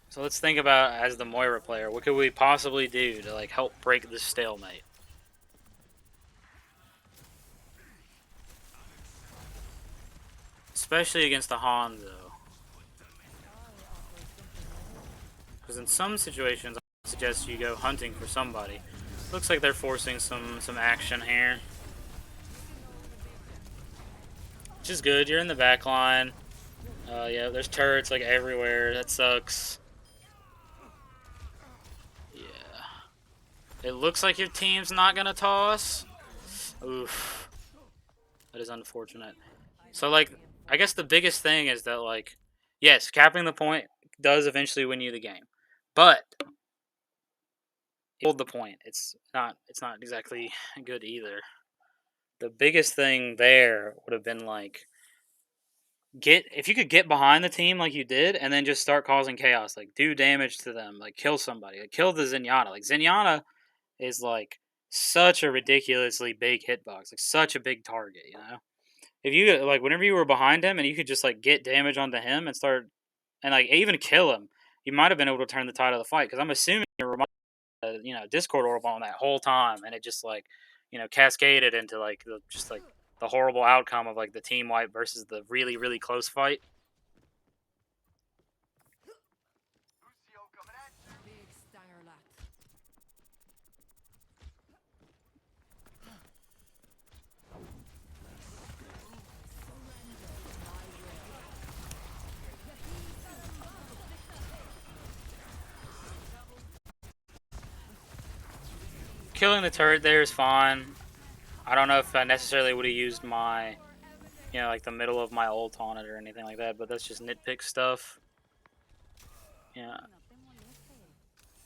So let's think about, as the Moira player, what could we possibly do to like help break this stalemate? Especially against the Hanzo. Because in some situations, I suggest you go hunting for somebody. Looks like they're forcing some action here. Which is good. You're in the back line. Yeah, there's turrets like everywhere. That sucks. Yeah. It looks like your team's not gonna toss. Oof. That is unfortunate. So like, I guess the biggest thing is that like, yes, capping the point does eventually win you the game, but hold the point. It's not exactly good either. The biggest thing there would have been like get if you could get behind the team like you did, and then just start causing chaos, like do damage to them, like kill somebody, like kill the Zenyatta. Like Zenyatta is like such a ridiculously big hitbox, like such a big target, you know. If you like whenever you were behind him and you could just like get damage onto him and start and like even kill him, you might have been able to turn the tide of the fight. Because I'm assuming Discord orb on that whole time, and it just like cascaded into like the horrible outcome of like the team wipe versus the really really close fight. Big stanger lat. Killing the turret there is fine. I don't know if I necessarily would have used my like the middle of my ult on it or anything like that, but that's just nitpick stuff. Yeah.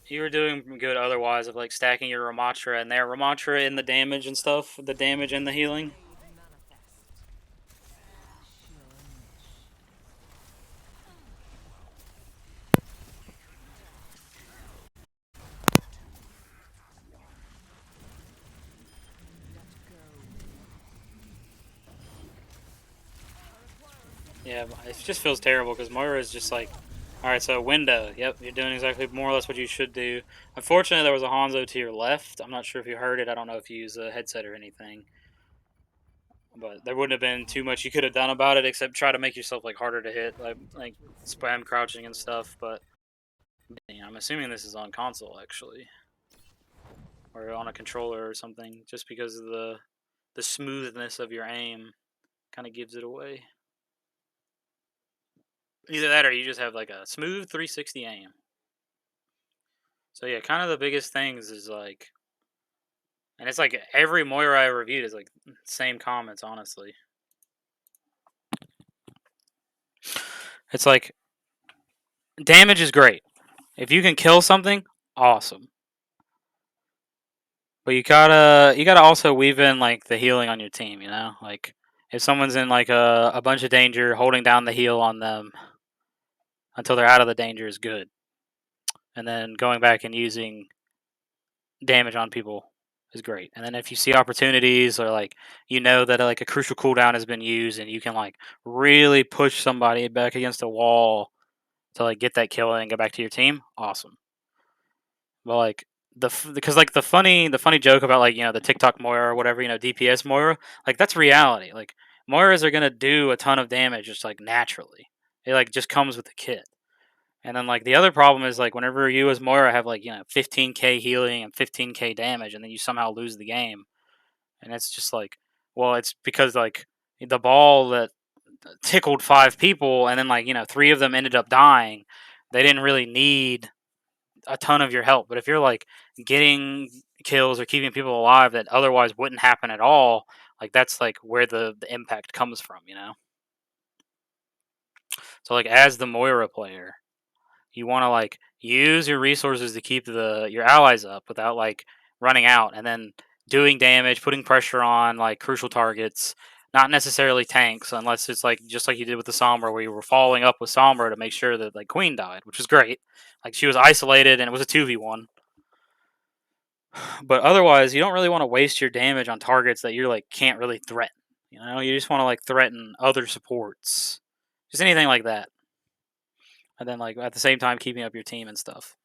You were doing good otherwise of like stacking your Ramatra and their Ramatra in the damage and stuff, the damage and the healing. Yeah, it just feels terrible because Moira is just like, all right, so window. Yep, you're doing exactly more or less what you should do. Unfortunately, there was a Hanzo to your left. I'm not sure if you heard it. I don't know if you use a headset or anything. But there wouldn't have been too much you could have done about it except try to make yourself like harder to hit, like spam crouching and stuff. But I'm assuming this is on console actually, or on a controller or something, just because of the smoothness of your aim, kind of gives it away. Either that or you just have like a smooth 360 aim. So yeah, kind of the biggest things is like, and it's like every Moira I reviewed is like same comments, honestly. It's like damage is great. If you can kill something, awesome. But you gotta also weave in like the healing on your team, you know? Like if someone's in like a bunch of danger, holding down the heal on them until they're out of the danger is good. And then going back and using damage on people is great. And then if you see opportunities or like that like a crucial cooldown has been used and you can like really push somebody back against a wall to like get that kill and go back to your team, awesome. But like because like the funny joke about like the TikTok Moira or whatever, DPS Moira, like that's reality. Like Moiras are gonna do a ton of damage just like naturally. It like just comes with the kit. And then like the other problem is like whenever you as Moira have like 15k healing and 15k damage, and then you somehow lose the game, and it's just like, well, it's because like the ball that tickled 5 people, and then like 3 of them ended up dying. They didn't really need a ton of your help, but if you're like getting kills or keeping people alive that otherwise wouldn't happen at all, like that's like where the impact comes from, So like as the Moira player, you want to like use your resources to keep your allies up without like running out, and then doing damage, putting pressure on like crucial targets, not necessarily tanks, unless it's like just like you did with the Sombra, where you were following up with Sombra to make sure that like Queen died, which was great. Like she was isolated and it was a 2v1. But otherwise, you don't really want to waste your damage on targets that you're like can't really threaten. You just want to like threaten other supports, just anything like that, and then like at the same time keeping up your team and stuff.